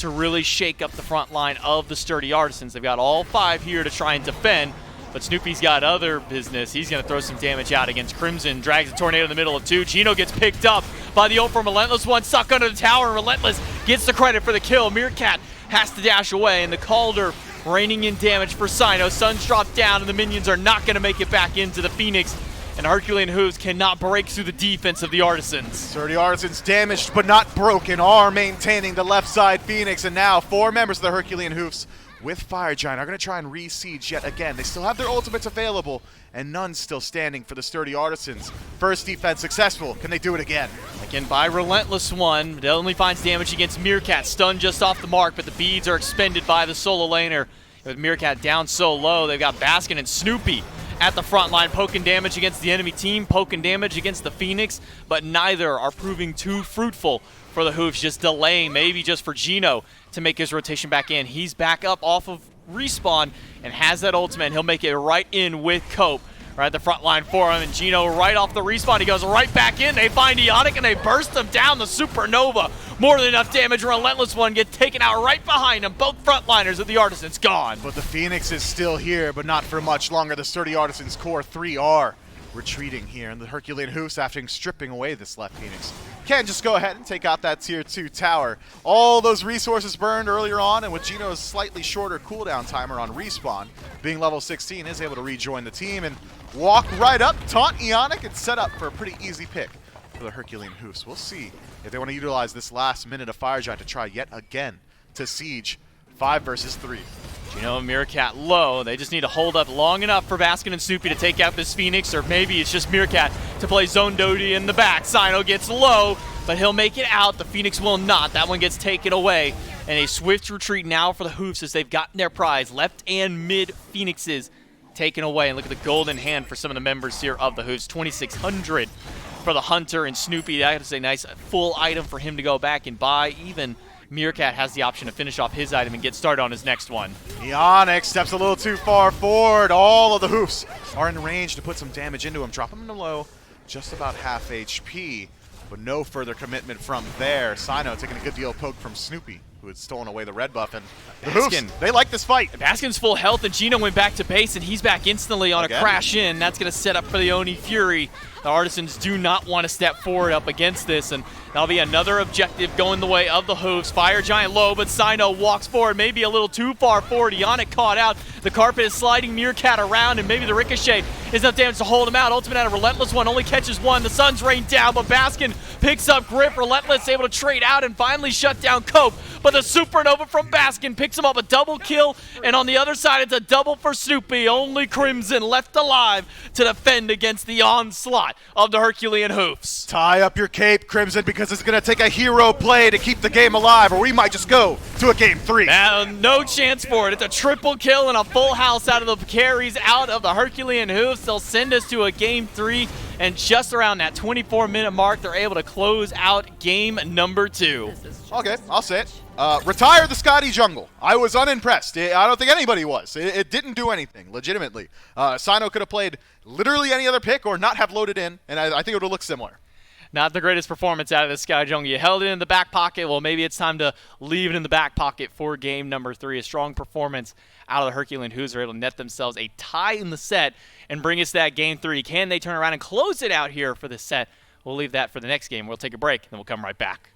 to really shake up the front line of the Sturdy Artisans. They've got all 5 here to try and defend, but Snoopy's got other business. He's going to throw some damage out against Crimson. Drags a tornado in the middle of 2. Gino gets picked up by the ult from Relentless One, stuck under the tower, and Relentless gets the credit for the kill. Meerkat has to dash away, and the Calder raining in damage for Sino. Suns drop down, and the minions are not going to make it back into the Phoenix, and Herculean Hoofs cannot break through the defense of the Artisans. Sturdy Artisans damaged but not broken are maintaining the left side Phoenix, and now 4 members of the Herculean Hoofs with Fire Giant are going to try and re-siege yet again. They still have their ultimates available, and none still standing for the Sturdy Artisans. First defense successful. Can they do it again? Again by Relentless One. It only finds damage against Meerkat. Stunned just off the mark, but the beads are expended by the solo laner. With Meerkat down so low, they've got Baskin and Snoopy at the front line, poking damage against the enemy team, poking damage against the Phoenix, but neither are proving too fruitful for the Hoofs, just delaying, maybe just for Gino to make his rotation back in. He's back up off of respawn and has that ultimate, and he'll make it right in with Cope. Right at the front line for him, and Gino right off the respawn, he goes right back in. They find Ionic and they burst him down, the Supernova. More than enough damage. Relentless One gets taken out right behind him. Both frontliners of the Artisans gone. But the Phoenix is still here, but not for much longer. The Sturdy Artisans core 3 are retreating here, and the Herculean Hoofs, after stripping away this left Phoenix, can just go ahead and take out that tier 2 tower. All those resources burned earlier on, and with Gino's slightly shorter cooldown timer on respawn, being level 16, is able to rejoin the team and walk right up, taunt Ionic, and set up for a pretty easy pick for the Herculean Hoofs. We'll see if they want to utilize this last minute of Fire Giant to try yet again to siege 5 versus 3. Gino and Meerkat low. They just need to hold up long enough for Baskin and Snoopy to take out this Phoenix, or maybe it's just Meerkat to play Zone Doty in the back. Sino gets low, but he'll make it out. The Phoenix will not. That one gets taken away. And a swift retreat now for the Hoofs as they've gotten their prize. Left and mid Phoenixes taken away. And look at the golden hand for some of the members here of the Hoofs. 2,600 for the Hunter and Snoopy. That is a nice full item for him to go back and buy. Even Meerkat has the option to finish off his item and get started on his next one. Ionic steps a little too far forward. All of the Hoofs are in range to put some damage into him. Drop him low, just about half HP, but no further commitment from there. Sino taking a good deal of poke from Snoopy, who had stolen away the red buff, and the Hoofs, they like this fight. Baskin's full health, and Gino went back to base, and he's back instantly on a crash in. That's going to set up for the Oni Fury. The Artisans do not want to step forward up against this, and that'll be another objective going the way of the Hoofs. Fire Giant low, but Sino walks forward, maybe a little too far forward. Ionic caught out. The carpet is sliding Meerkat around, and maybe the Ricochet is enough damage to hold him out. Ultimate out of Relentless One, only catches one. The Suns rain down, but Baskin picks up grip. Relentless able to trade out and finally shut down Cope, but the Supernova from Baskin picks him up, a double kill, and on the other side it's a double for Snoopy. Only Crimson left alive to defend against the onslaught of the Herculean Hoofs. Tie up your cape, Crimson, because it's going to take a hero play to keep the game alive, or we might just go to a game 3. Now, no chance for it. It's a triple kill and a full house out of the carries out of the Herculean Hoofs. They'll send us to a game 3, and just around that 24-minute mark, they're able to close out game number 2. Okay, I'll say it. Retire the Scotty Jungle. I was unimpressed. I don't think anybody was. It didn't do anything, legitimately. Sino could have played literally any other pick or not have loaded in, and I think it would have looked similar. Not the greatest performance out of the Sky Jungle. You held it in the back pocket. Well, maybe it's time to leave it in the back pocket for game number 3. A strong performance out of the Herculean Hoofs are able to net themselves a tie in the set and bring us that game 3. Can they turn around and close it out here for this set? We'll leave that for the next game. We'll take a break, and then we'll come right back.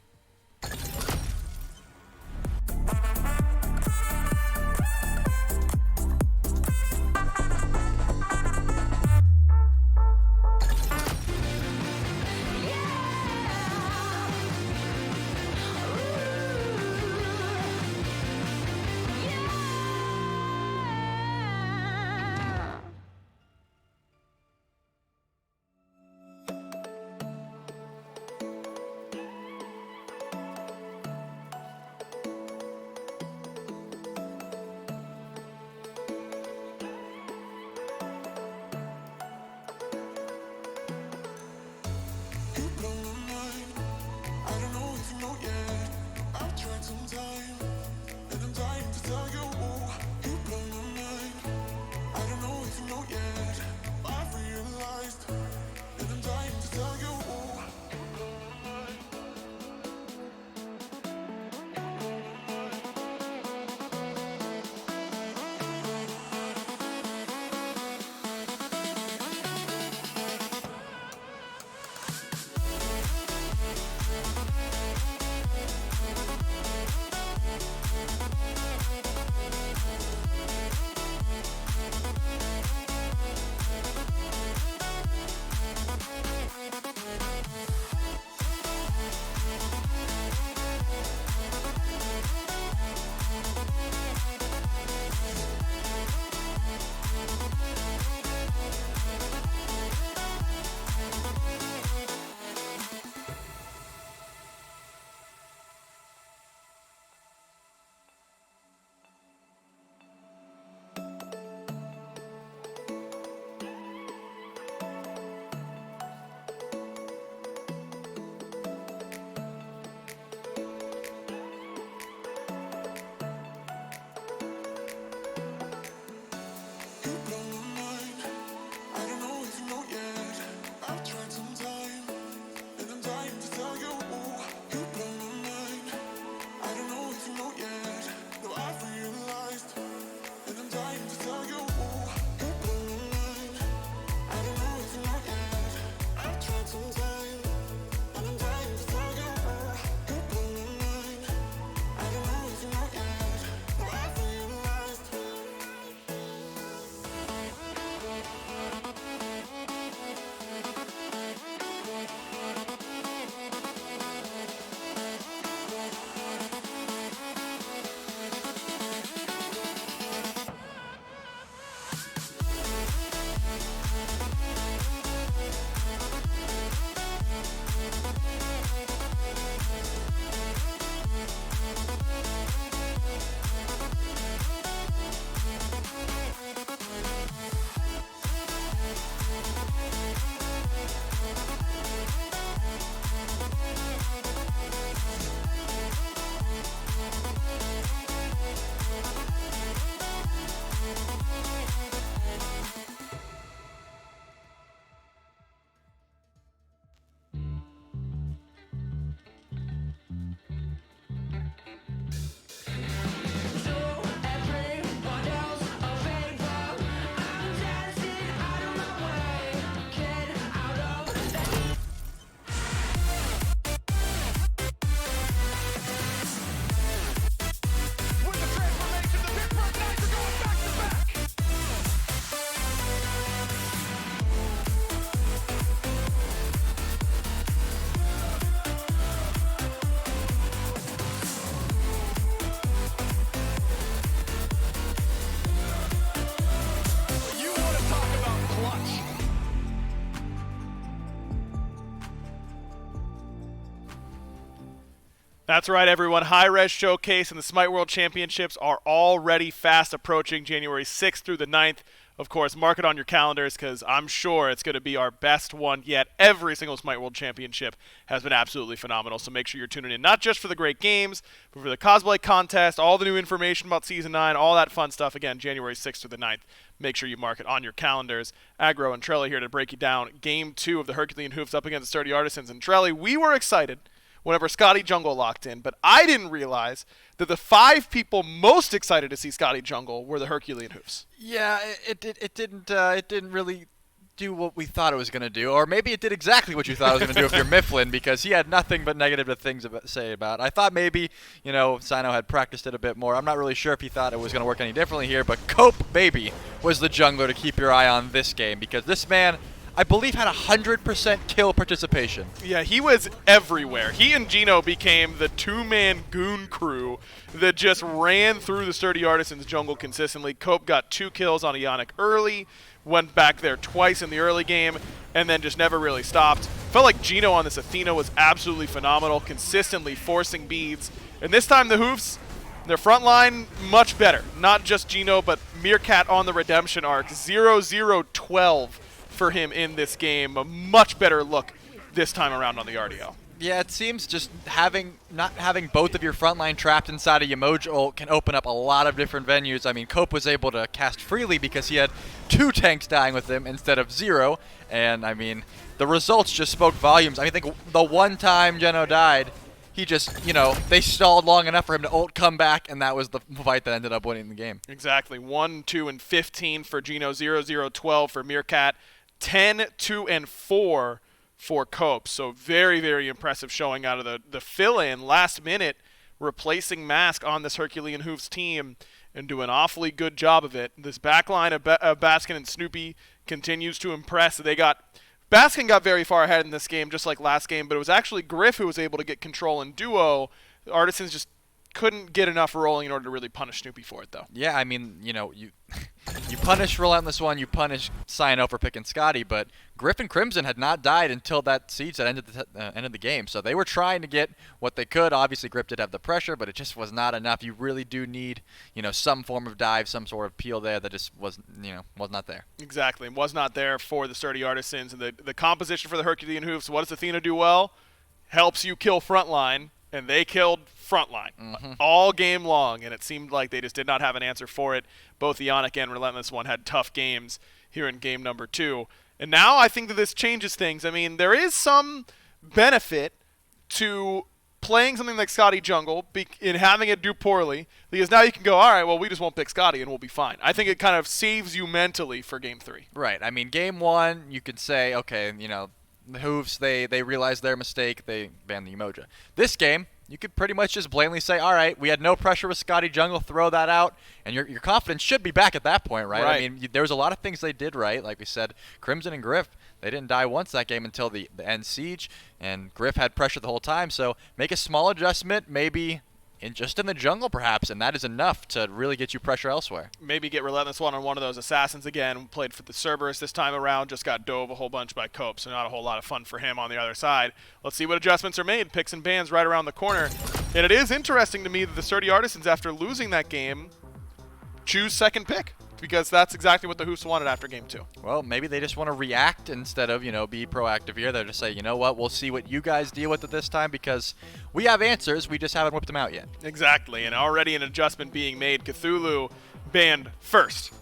That's right, everyone. Hi-Rez Showcase and the SMITE World Championships are already fast approaching, January 6th through the 9th. Of course, mark it on your calendars because I'm sure it's going to be our best one yet. Every single SMITE World Championship has been absolutely phenomenal, so make sure you're tuning in, not just for the great games, but for the cosplay contest, all the new information about Season 9, all that fun stuff. Again, January 6th through the 9th. Make sure you mark it on your calendars. Aggro and Trelly here to break you down Game 2 of the Herculean Hoofs up against the Sturdy Artisans. And Trelly, we were excited whenever Scotty Jungle locked in, but I didn't realize that the 5 people most excited to see Scotty Jungle were the Herculean Hoofs. Yeah, it didn't really do what we thought it was going to do, or maybe it did exactly what you thought it was going to do if you're Mifflin, because he had nothing but negative things to say about it. I thought maybe, Sino had practiced it a bit more. I'm not really sure if he thought it was going to work any differently here, but Cope, baby, was the jungler to keep your eye on this game, because this man, I believe, had 100% kill participation. Yeah, he was everywhere. He and Gino became the two-man goon crew that just ran through the Sturdy Artisans jungle consistently. Cope got 2 kills on Ionic early, went back there twice in the early game, and then just never really stopped. Felt like Gino on this Athena was absolutely phenomenal, consistently forcing beads. And this time the Hoofs, their front line, much better. Not just Gino, but Meerkat on the redemption arc. 0-0-12 for him in this game. A much better look this time around on the RDL. Yeah, it seems just not having both of your front line trapped inside a Yamoja ult can open up a lot of different venues. I mean, Cope was able to cast freely because he had 2 tanks dying with him instead of 0. And, I mean, the results just spoke volumes. I mean, I think the one time Geno died, he just, they stalled long enough for him to ult come back, and that was the fight that ended up winning the game. Exactly. 1, 2, and 15 for Gino, 0-0-12 for Meerkat, 10, 2, and 4 for Cope. So very, very impressive showing out of the fill-in last minute, replacing Mask on this Herculean Hoofs team and do an awfully good job of it. This backline of Baskin and Snoopy continues to impress. Baskin got very far ahead in this game, just like last game, but it was actually Griff who was able to get control in duo. The Artisans just couldn't get enough rolling in order to really punish Snoopy for it, though. Yeah, I mean, you punish Relentless One, you punish Sino for picking Scotty, but Griff and Crimson had not died until that siege that ended the game. So they were trying to get what they could. Obviously, Griff did have the pressure, but it just was not enough. You really do need, some form of dive, some sort of peel there that just was not there. Exactly. Was not there for the Sturdy Artisans. And the composition for the Herculean Hoofs, what does Athena do well? Helps you kill frontline, and they killed frontline all game long, and it seemed like they just did not have an answer for it. Both Ionic and Relentless One had tough games here in game number 2. And now I think that this changes things. I mean, there is some benefit to playing something like Scotty Jungle in having it do poorly, because now you can go, all right, well, we just won't pick Scotty and we'll be fine. I think it kind of saves you mentally for game 3. Right. I mean, game 1, you could say, okay, the Hoofs, they realized their mistake, they banned the Yamoja. This game, you could pretty much just blatantly say, all right, we had no pressure with Scotty Jungle, throw that out, and your confidence should be back at that point, right? I mean, there was a lot of things they did right. Like we said, Crimson and Griff, they didn't die once that game until the end siege, and Griff had pressure the whole time. So make a small adjustment, maybe just in the jungle perhaps, and that is enough to really get you pressure elsewhere. Maybe get Relentless One on one of those assassins again. Played for the Cerberus this time around, just got dove a whole bunch by Cope, so not a whole lot of fun for him on the other side. Let's see what adjustments are made. Picks and bans right around the corner. And it is interesting to me that the Sturdy Artisans, after losing that game, choose second pick, because that's exactly what the Hoofs wanted after game 2. Well, maybe they just want to react instead of, be proactive here. They're just say, you know what, we'll see what you guys deal with it this time, because we have answers, we just haven't whipped them out yet. Exactly, and already an adjustment being made. Cthulhu banned first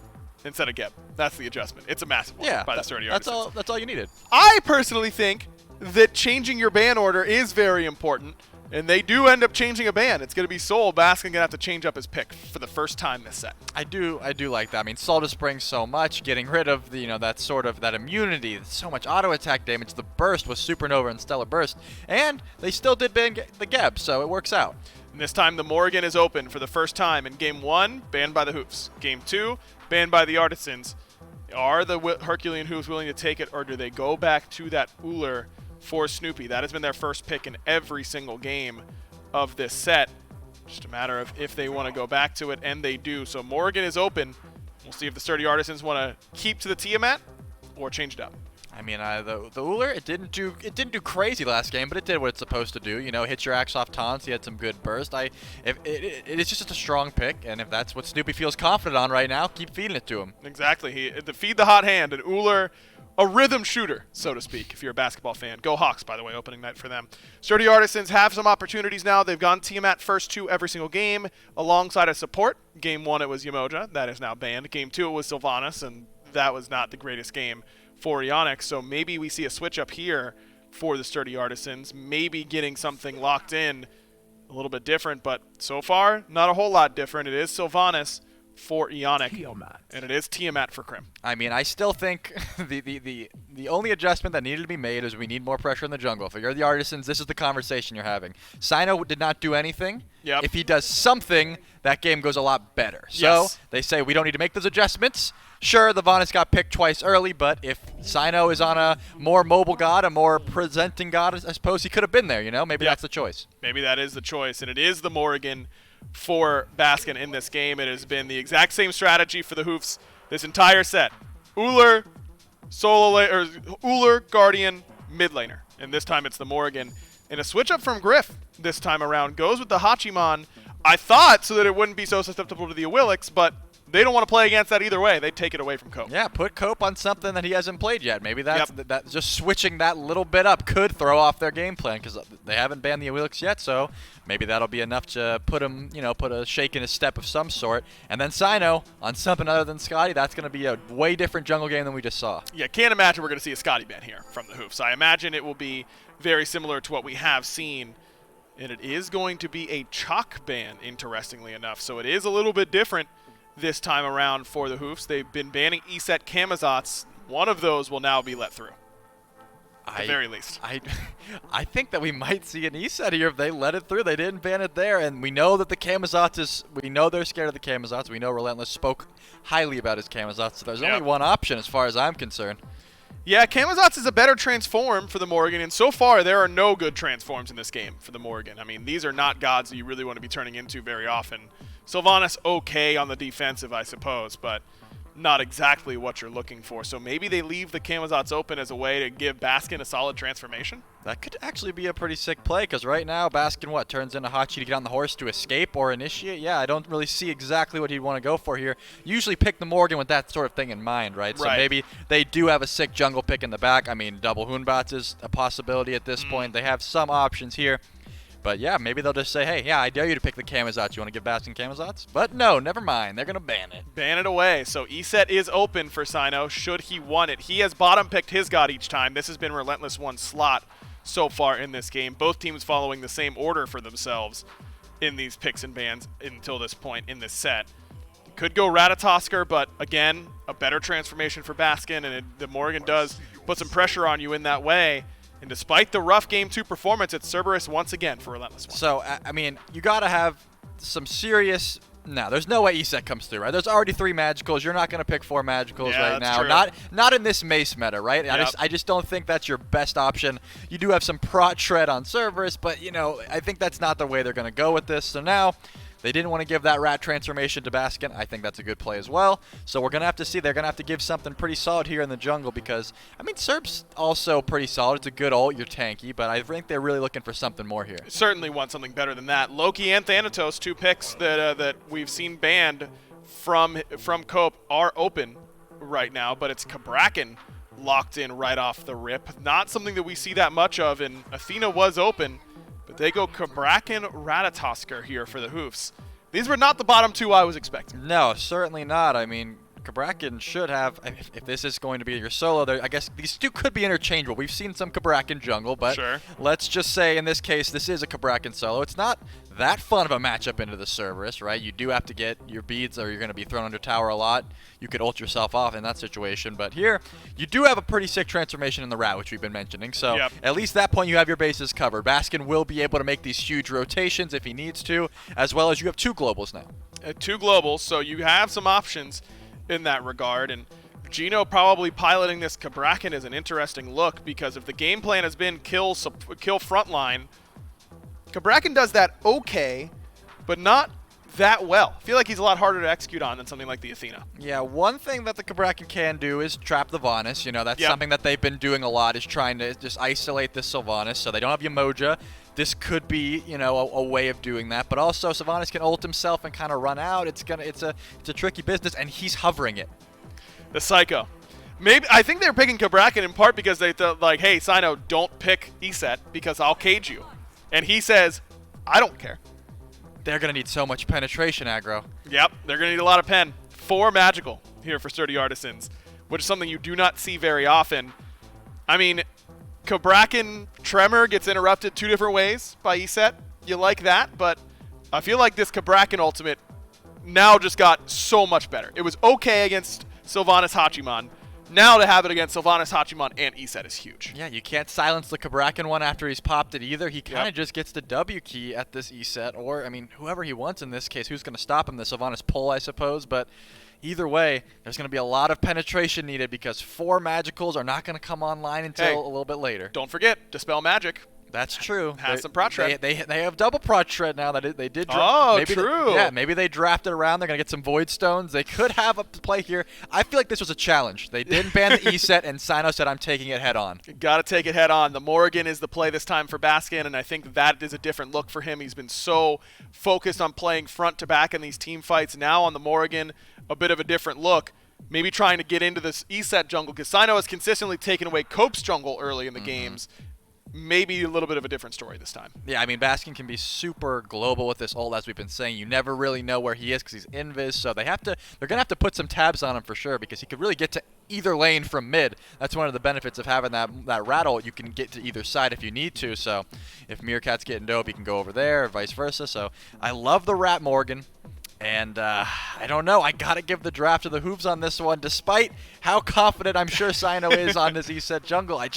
instead of Geb. That's the adjustment. It's a massive one by the Sturdy Artisans. That's all you needed. I personally think that changing your ban order is very important. And they do end up changing a ban. It's going to be Soul. Baskin going to have to change up his pick for the first time this set. I do like that. I mean, Soul just brings so much. Getting rid of the, that immunity, so much auto attack damage. The burst was Supernova and Stellar Burst, and they still did ban the Geb, so it works out. And this time the Morrigan is open for the first time. In game 1, banned by the Hoofs. Game 2, banned by the Artisans. Are the Herculean Hoofs willing to take it, or do they go back to that Uller for Snoopy? That has been their first pick in every single game of this set. Just a matter of if they want to go back to it, and they do. So Morrigan is open. We'll see if the Sturdy Artisans want to keep to the Tiamat or change it up. I mean, the Uller, it didn't do crazy last game, but it did what it's supposed to do. You know, hit your axe off taunts. He had some good burst. It's just a strong pick, and if that's what Snoopy feels confident on right now, keep feeding it to him. Exactly. To feed the hot hand, and Uller, a rhythm shooter, so to speak, if you're a basketball fan. Go Hawks, by the way, opening night for them. Sturdy Artisans have some opportunities now. They've gone Tiamat first 2 every single game alongside a support. Game 1, it was Yamoja. That is now banned. Game 2, it was Sylvanas, and that was not the greatest game for Ionic. So maybe we see a switch up here for the Sturdy Artisans, maybe getting something locked in a little bit different, but so far, not a whole lot different. It is Sylvanas for Ionic, and it is Tiamat for Crim. I mean, I still think the only adjustment that needed to be made is we need more pressure in the jungle. If you're the Artisans, this is the conversation you're having. Sino did not do anything. Yep. If he does something, that game goes a lot better. So Yes. they say we don't need to make those adjustments. Sure, the Vanas got picked twice early, but if Sino is on a more mobile god, a more presenting god, I suppose he could have been there, you know? Maybe Yep. that's the choice. Maybe that is the choice, and it is the Morrigan for Baskin in this game. It has been the exact same strategy for the Hoofs this entire set. Uller, Uller, Guardian, mid laner, and this time it's the Morrigan. And a switch up from Griff this time around goes with the Hachiman, I thought, so that it wouldn't be so susceptible to the Awilix, but they don't want to play against that either way. They take it away from Cope. Yeah, put Cope on something that he hasn't played yet. Maybe that's that just switching that little bit up could throw off their game plan because they haven't banned the Awilix yet. So maybe that'll be enough to put him, put a shake in his step of some sort. And then Sino on something other than Scotty. That's going to be a way different jungle game than we just saw. Yeah, can't imagine we're going to see a Scotty ban here from the Hoofs. I imagine it will be very similar to what we have seen. And it is going to be a chalk ban, interestingly enough. So it is a little bit different this time around for the Hoofs. They've been banning ESET Camazotz. One of those will now be let through, at the very least. I think that we might see an ESET here if they let it through. They didn't ban it there, and we know that the Camazotz we know they're scared of the Camazotz. We know Relentless spoke highly about his Camazotz, so there's only one option as far as I'm concerned. Yeah, Camazotz is a better transform for the Morrigan, and so far there are no good transforms in this game for the Morrigan. I mean, these are not gods that you really want to be turning into very often. Sylvanas okay on the defensive, I suppose, but not exactly what you're looking for. So maybe they leave the Camazotz open as a way to give Baskin a solid transformation? That could actually be a pretty sick play, because right now Baskin, turns into Hachi to get on the horse to escape or initiate? Yeah, I don't really see exactly what he'd want to go for here. Usually pick the Morgan with that sort of thing in mind, right? So maybe they do have a sick jungle pick in the back. I mean, double Hoonbats is a possibility at this point. They have some options here. But yeah, maybe they'll just say, hey, yeah, I dare you to pick the Camazotz. You want to give Baskin Camazotz? But no, never mind. They're going to ban it. Ban it away. So ESET is open for Sino should he want it. He has bottom picked his god each time. This has been Relentless 1 slot so far in this game. Both teams following the same order for themselves in these picks and bans until this point in this set. Could go Ratatosker, but again, a better transformation for Baskin, and the Morrigan does put some pressure on you in that way. And despite the rough Game 2 performance, it's Cerberus once again for Relentless 1. So, I mean, you got to have some serious... No, there's no way ESET comes through, right? There's already 3 Magicals. You're not going to pick 4 Magicals right now. True. Not in this Mace meta, right? Yep. I just don't think that's your best option. You do have some prot shred on Cerberus, but, I think that's not the way they're going to go with this. So now... They didn't want to give that rat transformation to Baskin. I think that's a good play as well. So we're going to have to see. They're going to have to give something pretty solid here in the jungle because, I mean, Serb's also pretty solid. It's a good ult. You're tanky. But I think they're really looking for something more here. Certainly want something better than that. Loki and Thanatos, 2 picks that we've seen banned from Cope, are open right now. But it's Cabrakan locked in right off the rip. Not something that we see that much of. And Athena was open. But they go Cabrakan, Ratatosker here for the Hoofs. These were not the bottom 2 I was expecting. No, certainly not. I mean, Cabrakan should have, if this is going to be your solo, I guess these 2 could be interchangeable. We've seen some Cabrakan jungle, but let's just say in this case, this is a Cabrakan solo. It's not that fun of a matchup into the Cerberus, right? You do have to get your beads or you're going to be thrown under tower a lot. You could ult yourself off in that situation. But here, you do have a pretty sick transformation in the rat, which we've been mentioning. So at least that point, you have your bases covered. Baskin will be able to make these huge rotations if he needs to, as well as you have 2 globals now. 2 globals, so you have some options in that regard. And Gino probably piloting this Cabrakan is an interesting look because if the game plan has been kill frontline, Cabrakan does that okay, but not that well. I feel like he's a lot harder to execute on than something like the Athena. Yeah, one thing that the Cabrakan can do is trap the Vanus. You know, that's Yep. something that they've been doing a lot, is trying to just isolate this Sylvanas. So they don't have Yamoja. This could be, you know, a way of doing that. But also, Sylvanas can ult himself and kind of run out. It's a tricky business, and he's hovering it. The Psycho. Maybe I think they're picking Cabrakan in part because they thought, like, hey, Sino, don't pick ESET because I'll cage you. And he says, I don't care. They're going to need so much penetration aggro. Yep, they're going to need a lot of pen. 4 magical here for Sturdy Artisans, which is something you do not see very often. I mean, Cabrakan Tremor gets interrupted 2 different ways by ESET. You like that, but I feel like this Cabrakan ultimate now just got so much better. It was okay against Sylvanas Hachiman. Now to have it against Sylvanas Hachiman and ESET is huge. Yeah, you can't silence the Cabrakan one after he's popped it either. He kind of just gets the W key at this ESET, or, I mean, whoever he wants in this case. Who's going to stop him? The Sylvanas pull, I suppose, but either way, there's going to be a lot of penetration needed because 4 magicals are not going to come online until a little bit later. Don't forget, Dispel Magic. That's true. Has some prot shred. They have double prot shred now. They did. Oh, maybe true. Maybe they drafted around. They're gonna get some void stones. They could have up to play here. I feel like this was a challenge. They didn't ban the E-set, and Sino said, "I'm taking it head on." Got to take it head on. The Morrigan is the play this time for Baskin, and I think that is a different look for him. He's been so focused on playing front to back in these team fights. Now on the Morrigan, a bit of a different look. Maybe trying to get into this E-set jungle because Sino has consistently taken away Cope's jungle early in the games. Maybe a little bit of a different story this time. Yeah, I mean, Baskin can be super global with this ult, as we've been saying. You never really know where he is because he's invis, so they're going to have to put some tabs on him for sure because he could really get to either lane from mid. That's one of the benefits of having that rattle. You can get to either side if you need to, so if Meerkat's getting dope, he can go over there or vice versa. So I love the Rat Morgan. And I don't know. I got to give the draft to the Hoofs on this one, despite how confident I'm sure Sino is on this ESET jungle. I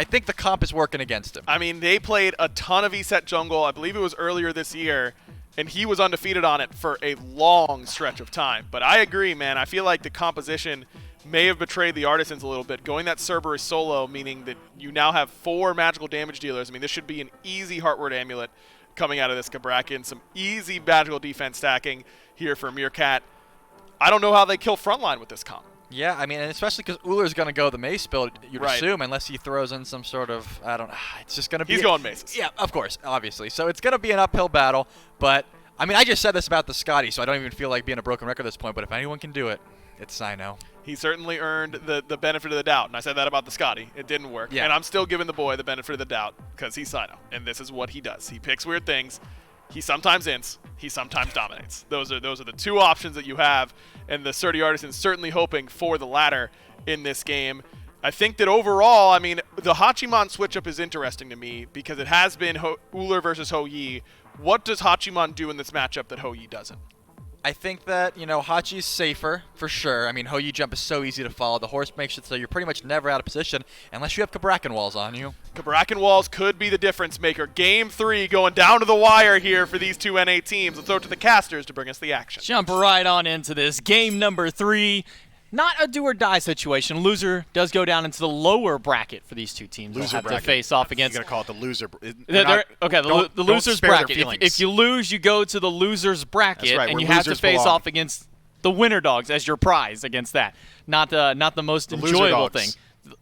think the comp is working against him. I mean, they played a ton of ESET jungle. I believe it was earlier this year, and he was undefeated on it for a long stretch of time. But I agree, man. I feel like the composition may have betrayed the Artisans a little bit. Going that Cerberus solo, meaning that you now have 4 magical damage dealers. I mean, this should be an easy Heartward Amulet coming out of this Cabrakan. Some easy magical defense stacking here for Meerkat. I don't know how they kill frontline with this comp. Yeah, I mean, and especially because Ullr's going to go the mace build, you'd Right. assume, unless he throws in some sort of, it's just going to be... He's going maces. Yeah, of course, obviously. So it's going to be an uphill battle, but, I mean, I just said this about the Scotty, so I don't even feel like being a broken record at this point, but if anyone can do it, it's Sino. He certainly earned the benefit of the doubt, and I said that about the Scotty. It didn't work. Yeah. And I'm still giving the boy the benefit of the doubt because he's Sino, and this is what he does. He picks weird things. He sometimes ints. He sometimes dominates. Those are the 2 options that you have, and the Sturdy Artisans certainly hoping for the latter in this game. I think that overall, I mean, the Hachiman switch-up is interesting to me because it has been Ullr versus Ho Yi. What does Hachiman do in this matchup that Ho Yi doesn't? I think that, Hachi's safer, for sure. I mean, Ho Yi jump is so easy to follow. The horse makes it so you're pretty much never out of position unless you have Cabrakan walls on you. Cabrakan walls could be the difference maker. Game 3 going down to the wire here for these 2 NA teams. Let's throw it to the casters to bring us the action. Jump right on into this. Game number 3. Not a do-or-die situation. Loser does go down into the lower bracket for these 2 teams. Loser They'll have bracket. to face off against... You're going to call it the loser. The loser's spare their bracket. feelings. If you lose, you go to the loser's bracket, That's right, and where you have to losers face belong. off against the winner dogs as your prize against that. Not the most The loser enjoyable dogs. thing.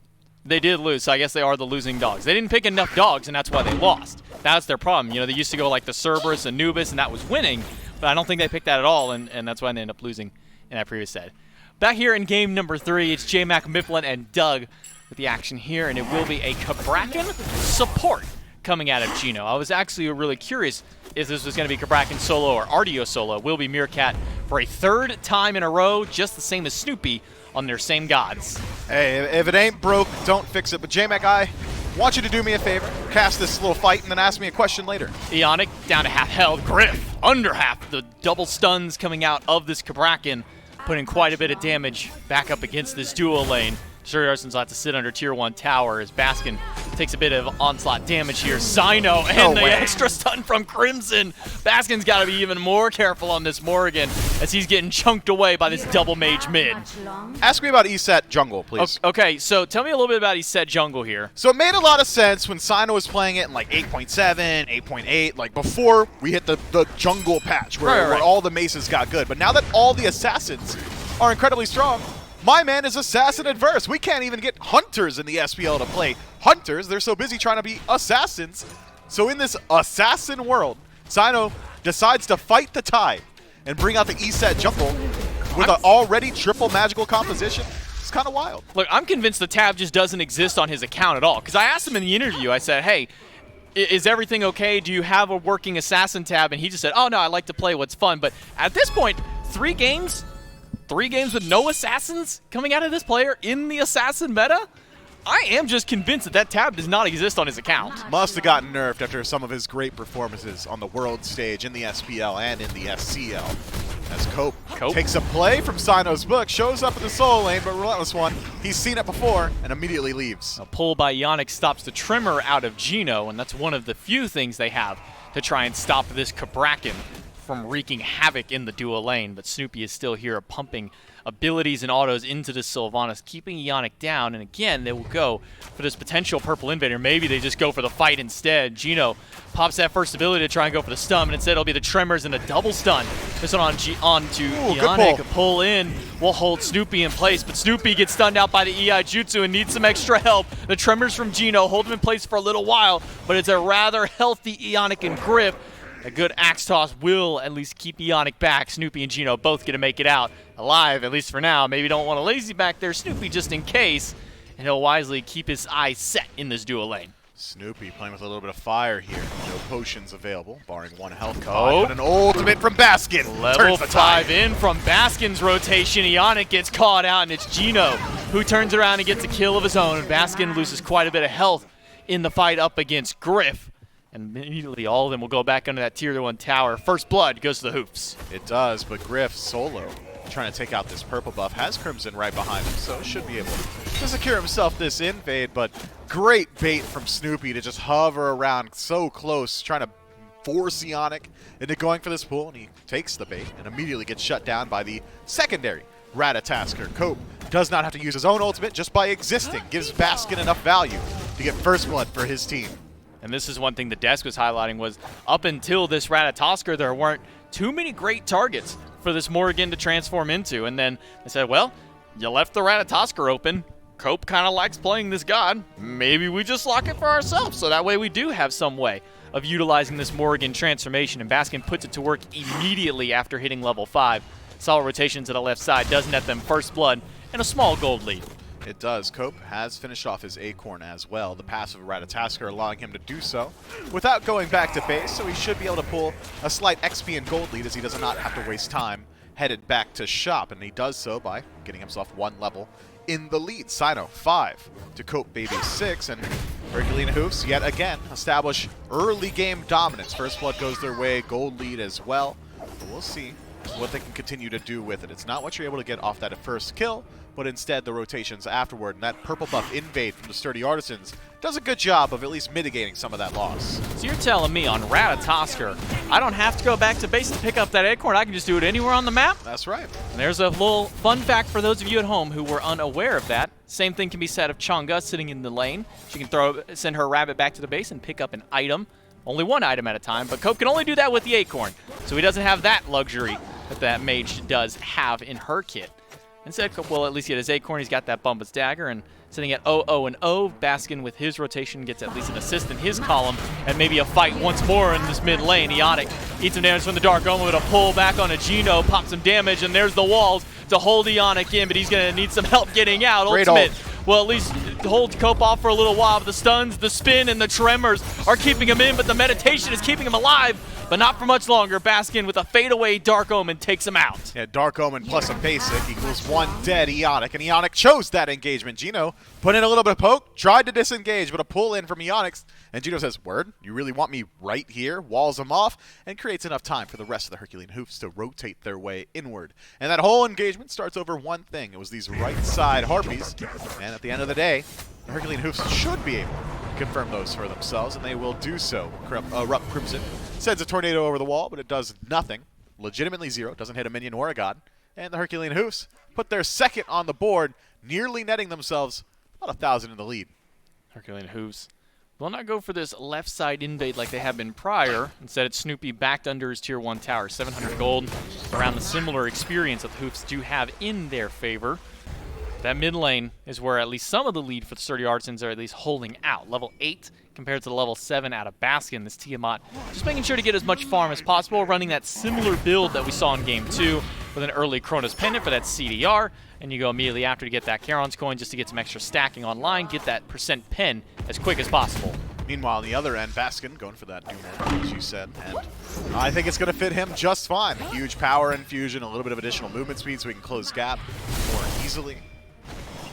They did lose, so I guess they are the losing dogs. They didn't pick enough dogs, and that's why they lost. That's their problem. They used to go like the Cerberus, Anubis, and that was winning, but I don't think they picked that at all, and that's why they ended up losing in that previous set. Back here in game number 3, it's J-Mac, Mifflin, and Doug with the action here, and it will be a Cabrakan support coming out of Gino. I was actually really curious if this was going to be Cabrakan solo or Artio solo. Will be Meerkat for a 3rd time in a row, just the same as Snoopy on their same gods. Hey, if it ain't broke, don't fix it. But J-Mac, I want you to do me a favor. Cast this little fight and then ask me a question later. Eonic down to half health. Griff under half. The double stuns coming out of this Cabrakan, putting quite a bit of damage back up against this duo lane. Sturdy Artisans will have to sit under tier 1 tower as Baskin Takes a bit of onslaught damage here. Cyno and the extra stun from Crimson. Baskin's got to be even more careful on this Morrigan as he's getting chunked away by this double mage mid. Ask me about ESET jungle, please. Okay, so tell me a little bit about ESET jungle here. So it made a lot of sense when Cyno was playing it in like 8.7, 8.8, like before we hit the jungle patch where all the maces got good. But now that all the assassins are incredibly strong, my man is assassin adverse. We can't even get hunters in the SPL to play hunters. They're so busy trying to be assassins. So in this assassin world, Cyno decides to fight the tide and bring out the ESET jungle with an already triple magical composition. It's kind of wild. Look, I'm convinced the tab just doesn't exist on his account at all. Because I asked him in the interview, I said, hey, is everything okay? Do you have a working assassin tab? And he just said, oh no, I like to play what's fun. But at this point, 3 games with no assassins coming out of this player in the assassin meta? I am just convinced that tab does not exist on his account. Must have gotten nerfed after some of his great performances on the world stage in the SPL and in the SCL. As Cope takes a play from Cyno's book, shows up in the solo lane, but Relentless One, he's seen it before and immediately leaves. A pull by Yannick stops the Tremor out of Gino, and that's one of the few things they have to try and stop this Cabrakan from wreaking havoc in the dual lane. But Snoopy is still here pumping abilities and autos into the Sylvanas, keeping Yannick down. And again, they will go for this potential purple invader. Maybe they just go for the fight instead. Gino pops that first ability to try and go for the stun, and instead it'll be the Tremors and a double stun. This one on to Yannick. Pull in will hold Snoopy in place, but Snoopy gets stunned out by the EI Jutsu and needs some extra help. The Tremors from Gino hold him in place for a little while, but it's a rather healthy Yannick and Griff. A good axe toss will at least keep Yannick back. Snoopy and Gino both going to make it out alive, at least for now. Maybe don't want a lazy back there, Snoopy, just in case. And he'll wisely keep his eyes set in this dual lane. Snoopy playing with a little bit of fire here. No potions available, barring 1 health card. But an ultimate from Baskin. Level 5 in from Baskin's rotation. Yannick gets caught out, and it's Gino who turns around and gets a kill of his own. Baskin loses quite a bit of health in the fight up against Griff. And immediately all of them will go back under that tier 1 tower. First blood goes to the Hoofs. It does, but Griff solo trying to take out this purple buff, has Crimson right behind him, so should be able to secure himself this invade. But great bait from Snoopy to just hover around so close, trying to force Yannick into going for this pull, and he takes the bait and immediately gets shut down by the secondary Ratatasker. Cope does not have to use his own ultimate, just by existing gives Baskin enough value to get first blood for his team. And this is one thing the desk was highlighting, was up until this Ratatosker, there weren't too many great targets for this Morrigan to transform into. And then they said, well, you left the Ratatosker open. Cope kind of likes playing this god. Maybe we just lock it for ourselves, so that way we do have some way of utilizing this Morrigan transformation. And Baskin puts it to work immediately after hitting level 5. Solid rotation to the left side does net them first blood and a small gold lead. It does. Cope has finished off his Acorn as well. The passive Ratatasker allowing him to do so without going back to base, so he should be able to pull a slight XP and gold lead as he does not have to waste time headed back to shop, and he does so by getting himself 1 level in the lead. Cyno 5 to Cope Baby 6, and Herculean Hoofs yet again establish early game dominance. First blood goes their way, gold lead as well, but we'll see what they can continue to do with it. It's not what you're able to get off that first kill, but instead the rotations afterward, and that purple buff invade from the Sturdy Artisans does a good job of at least mitigating some of that loss. So you're telling me on Ratatosker, I don't have to go back to base and pick up that Acorn, I can just do it anywhere on the map? That's right. And there's a little fun fact for those of you at home who were unaware of that. Same thing can be said of Chang'e sitting in the lane. She can send her rabbit back to the base and pick up an item. Only 1 item at a time, but Cope can only do that with the Acorn, so he doesn't have that luxury that mage does have in her kit. Instead, Cope will at least get his Acorn. He's got that Bumpus Dagger, and sitting at 0-0-0, Baskin with his rotation gets at least an assist in his column, and maybe a fight once more in this mid lane. Yannick eats some damage from the Dark Omen with a pull back on a Gino, pops some damage, and there's the walls to hold Yannick in, but he's going to need some help getting out. Great Ultimate ult. will at least hold Cope off for a little while, but the stuns, the spin, and the tremors are keeping him in, but the meditation is keeping him alive. But not for much longer. Baskin with a fadeaway Dark Omen takes him out. Yeah, Dark Omen plus a basic equals 1 dead Yannick, and Yannick chose that engagement. Gino put in a little bit of poke, tried to disengage, but a pull in from Yannick, and Gino says, word, you really want me right here? Walls him off, and creates enough time for the rest of the Herculean Hoofs to rotate their way inward. And that whole engagement starts over one thing. It was these right side Harpies, and at the end of the day, the Herculean Hoofs should be able confirm those for themselves, and they will do so. Rup Crimson sends a tornado over the wall, but it does nothing. Legitimately zero, doesn't hit a minion or a god. And the Herculean Hoofs put their second on the board, nearly netting themselves about 1,000 in the lead. Herculean Hoofs will not go for this left side invade like they have been prior. Instead, it's Snoopy backed under his tier 1 tower. 700 gold, around the similar experience that the Hoofs do have in their favor. That mid lane is where at least some of the lead for the Sturdy Artisans are at least holding out. Level 8 compared to the level 7 out of Baskin. This Tiamat just making sure to get as much farm as possible, running that similar build that we saw in Game 2 with an early Kronos Pendant for that CDR. And you go immediately after to get that Charon's coin just to get some extra stacking online, get that percent pen as quick as possible. Meanwhile, on the other end, Baskin going for that Doom, as you said, and I think it's going to fit him just fine. Huge power infusion, a little bit of additional movement speed so we can close gap more easily.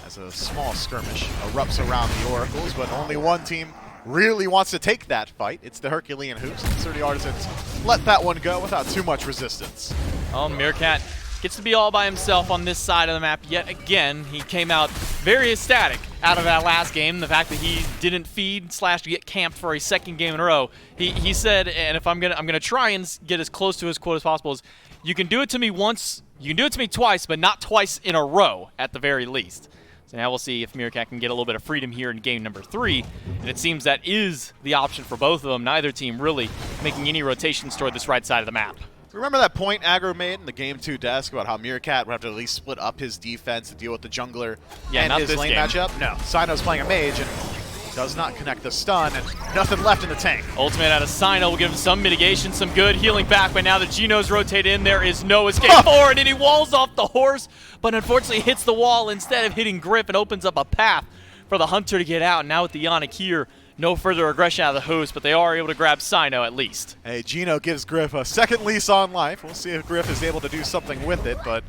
As a small skirmish erupts around the Oracles, but only one team really wants to take that fight. It's the Herculean Hoofs. The Sturdy Artisans let that one go without too much resistance. Oh, Meerkat gets to be all by himself on this side of the map yet again. He came out very ecstatic out of that last game. The fact that he didn't feed / get camped for a second game in a row. He said, and if I'm gonna try and get as close to his quote as possible, is you can do it to me once, you can do it to me twice, but not twice in a row at the very least. So now we'll see if Meerkat can get a little bit of freedom here in game number 3. And it seems that is the option for both of them. Neither team really making any rotations toward this right side of the map. Remember that point Aggro made in the Game 2 desk about how Meerkat would have to at least split up his defense to deal with the jungler and his lane matchup? No, Sino's playing a mage and does not connect the stun, and nothing left in the tank. Ultimate out of Sino will give him some mitigation, some good healing back, but now that Geno's rotated in, there is no escape forward, and he walls off the horse, but unfortunately hits the wall instead of hitting Griff and opens up a path for the Hunter to get out. Now with the Ionic here, no further aggression out of the Hoofs, but they are able to grab Sino at least. Hey, Geno gives Griff a second lease on life. We'll see if Griff is able to do something with it, but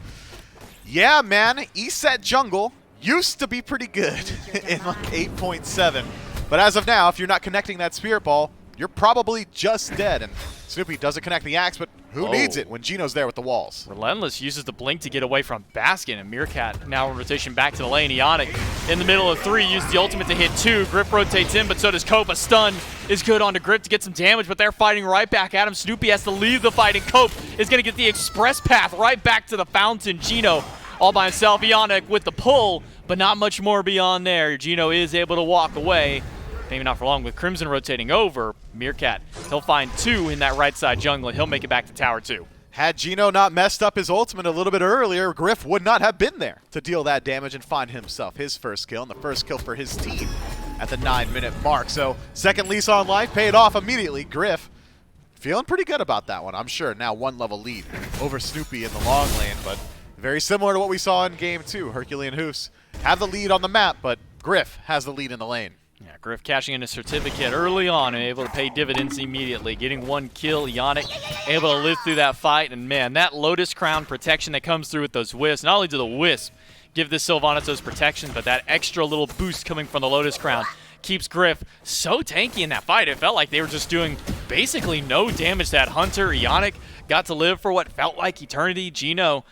yeah, man, ESET jungle used to be pretty good in like 8.7. But as of now, if you're not connecting that Spirit Ball, you're probably just dead. And Snoopy doesn't connect the axe, but who needs it when Geno's there with the walls? Relentless uses the blink to get away from Baskin, and Meerkat now in rotation back to the lane. Ionic in the middle of 3, used the ultimate to hit 2. Grip rotates in, but so does Cope. A stun is good onto Grip to get some damage, but they're fighting right back at him. Snoopy has to leave the fight, and Cope is going to get the express path right back to the fountain. Geno all by himself. Ionic with the pull, but not much more beyond there. Geno is able to walk away. Maybe not for long with Crimson rotating over. Meerkat, he'll find 2 in that right side jungle, and he'll make it back to Tower 2. Had Geno not messed up his ultimate a little bit earlier, Griff would not have been there to deal that damage and find himself his first kill, and the first kill for his team at the 9-minute mark. So second lease on life paid off immediately. Griff feeling pretty good about that one, I'm sure. Now 1 level lead over Snoopy in the long lane, but very similar to what we saw in Game 2. Herculean Hoofs have the lead on the map, but Griff has the lead in the lane. Yeah, Griff cashing in a certificate early on and able to pay dividends immediately. Getting 1 kill, Ionic able to live through that fight. And man, that Lotus Crown protection that comes through with those Wisps, not only do the Wisp give this Sylvanas those protections, but that extra little boost coming from the Lotus Crown keeps Griff so tanky in that fight. It felt like they were just doing basically no damage to that Hunter. Ionic got to live for what felt like eternity. Geno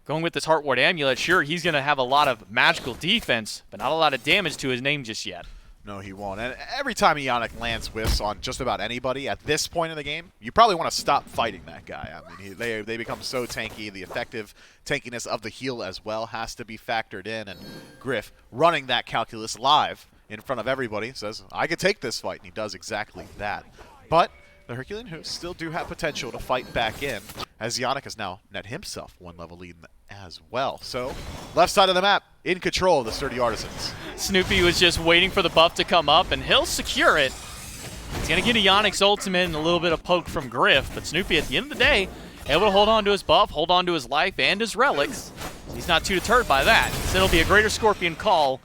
going with this Heart Ward Amulet, sure, he's going to have a lot of magical defense, but not a lot of damage to his name just yet. No, he won't. And every time Ionic lands whiffs on just about anybody at this point in the game, you probably want to stop fighting that guy. I mean, they become so tanky. The effective tankiness of the heal as well has to be factored in. And Griff, running that calculus live in front of everybody, says, I could take this fight. And he does exactly that. But the Herculean Hoofs still do have potential to fight back in, as Ionic has now net himself 1 level lead as well. So, left side of the map, in control of the Sturdy Artisans. Snoopy was just waiting for the buff to come up, and he'll secure it. He's going to get Ionic's ultimate and a little bit of poke from Griff, but Snoopy, at the end of the day, able to hold on to his buff, hold on to his life and his relics. He's not too deterred by that. So it'll be a greater Scorpion call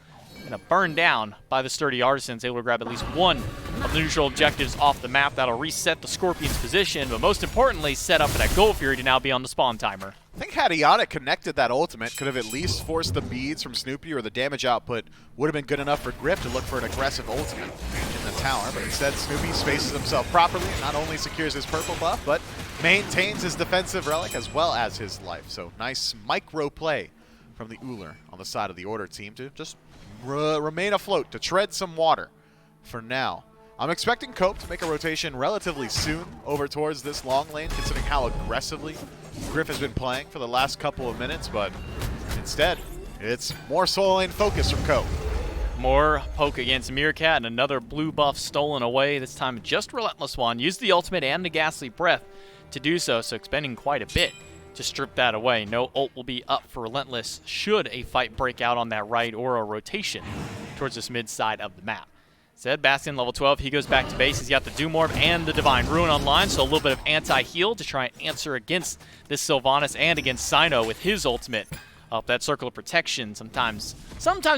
and a burn down by the Sturdy Artisans, able to grab at least 1 of the neutral objectives off the map. That'll reset the Scorpion's position, but most importantly, set up for that Gold Fury to now be on the spawn timer. I think had Ionic connected that ultimate, could have at least forced the beads from Snoopy, or the damage output would have been good enough for Griff to look for an aggressive ultimate in the tower. But instead, Snoopy spaces himself properly and not only secures his purple buff, but maintains his defensive relic as well as his life. So nice micro play from the Uller on the side of the Order team to just remain afloat, to tread some water for now. I'm expecting Cope to make a rotation relatively soon over towards this long lane, considering how aggressively Griff has been playing for the last couple of minutes, but instead, it's more solo lane focus from Cope. More poke against Meerkat, and another blue buff stolen away. This time just Relentless One. Used the ultimate and the Ghastly Breath to do so, so expending quite a bit to strip that away. No ult will be up for Relentless should a fight break out on that right or a rotation towards this mid side of the map. Said Bastion level 12, he goes back to base. He's got the Doom Orb and the Divine Ruin online, so a little bit of anti-heal to try and answer against this Sylvanas and against Cyno with his ultimate. Up that circle of protection. Sometimes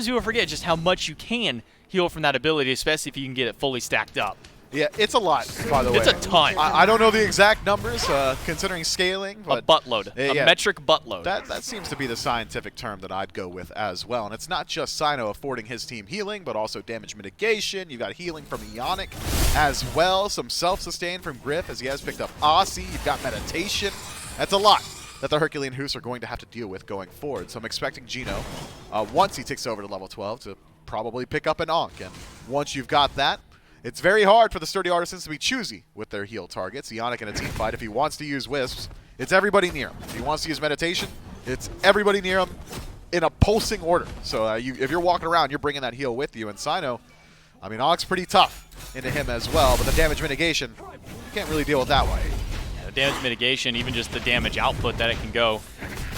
people forget just how much you can heal from that ability, especially if you can get it fully stacked up. Yeah, it's a lot, by the way. It's a ton. I don't know the exact numbers, considering scaling. But a buttload. A metric buttload. That seems to be the scientific term that I'd go with as well. And it's not just Cyno affording his team healing, but also damage mitigation. You've got healing from Ionic as well. Some self-sustain from Griff as he has picked up Aussie. You've got meditation. That's a lot that the Herculean Hoofs are going to have to deal with going forward. So I'm expecting Gino, once he ticks over to level 12, to probably pick up an Ankh. And once you've got that, it's very hard for the Sturdy Artisans to be choosy with their heal targets. Ionic in a team fight, if he wants to use Wisps, it's everybody near him. If he wants to use Meditation, it's everybody near him in a pulsing order. So if you're walking around, you're bringing that heal with you. And Cyno, I mean, Ankh's pretty tough into him as well, but the damage mitigation, you can't really deal with that way. Yeah, the damage mitigation, even just the damage output that it can go.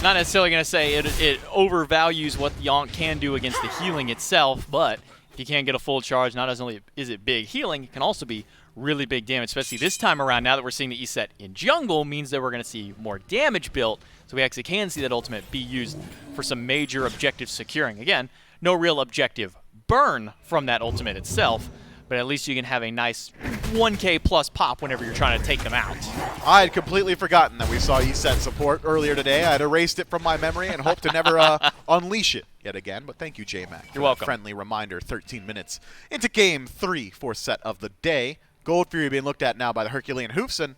Not necessarily going to say it overvalues what the Ankh can do against the healing itself, but if you can't get a full charge, not only is it big healing, it can also be really big damage, especially this time around. Now that we're seeing the E-set in jungle, means that we're going to see more damage built, so we actually can see that ultimate be used for some major objective securing. Again, no real objective burn from that ultimate itself, but at least you can have a nice 1k plus pop whenever you're trying to take them out. I had completely forgotten that we saw E-set support earlier today. I had erased it from my memory and hoped to never unleash it yet again, but thank you, J-Mac. You're welcome. Friendly reminder, 13 minutes into Game 3 for set of the day. Gold Fury being looked at now by the Herculean Hoofs, and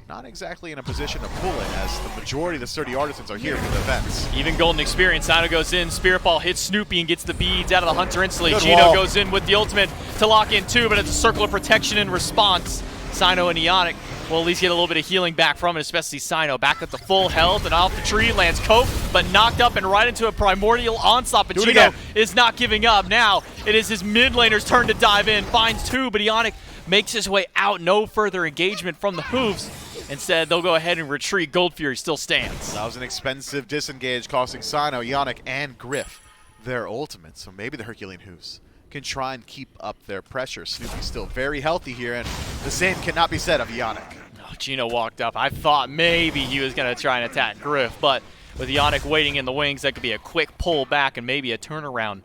not exactly in a position to pull it, as the majority of the Sturdy Artisans are here for the defense. Even Golden Experience, Cyno goes in, Spirit Ball hits Snoopy and gets the beads out of the Hunter instantly. Good Gino wall. goes in with the ultimate to lock in two, but it's a circle of protection in response. Cyno and Ionic will at least get a little bit of healing back from it, especially Cyno back at the full health, and off the tree lands Cope, but knocked up and right into a primordial onslaught, but Gino is not giving up. Now it is his mid laner's turn to dive in, finds two, but Ionic makes his way out. No further engagement from the Hoofs. Instead, they'll go ahead and retreat. Gold Fury still stands. That was an expensive disengage, costing Cyno, Ionic, and Griff their ultimate. So maybe the Herculean Hoofs can try and keep up their pressure. Snoopy's still very healthy here, and the same cannot be said of Ionic. Oh, Gino walked up. I thought maybe he was going to try and attack Griff, but with Ionic waiting in the wings, that could be a quick pull back and maybe a turnaround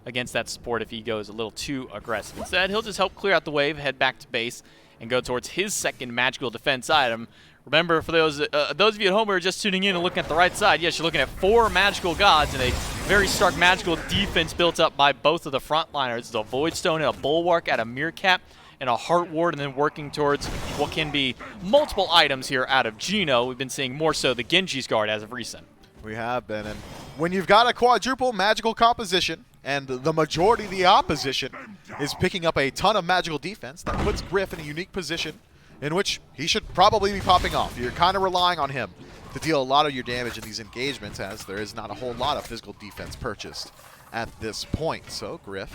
against that support if he goes a little too aggressive. Instead, he'll just help clear out the wave, head back to base, and go towards his second magical defense item. Remember, for those of you at home who are just tuning in and looking at the right side, yes, you're looking at 4 magical gods and a very stark magical defense built up by both of the frontliners. The Void Stone and a Bulwark at a Meerkat and a Heart Ward, and then working towards what can be multiple items here out of Gino. We've been seeing more so the Genji's Guard as of recent. We have been, and when you've got a quadruple magical composition, and the majority of the opposition is picking up a ton of magical defense, that puts Griff in a unique position in which he should probably be popping off. You're kind of relying on him to deal a lot of your damage in these engagements, as there is not a whole lot of physical defense purchased at this point. So Griff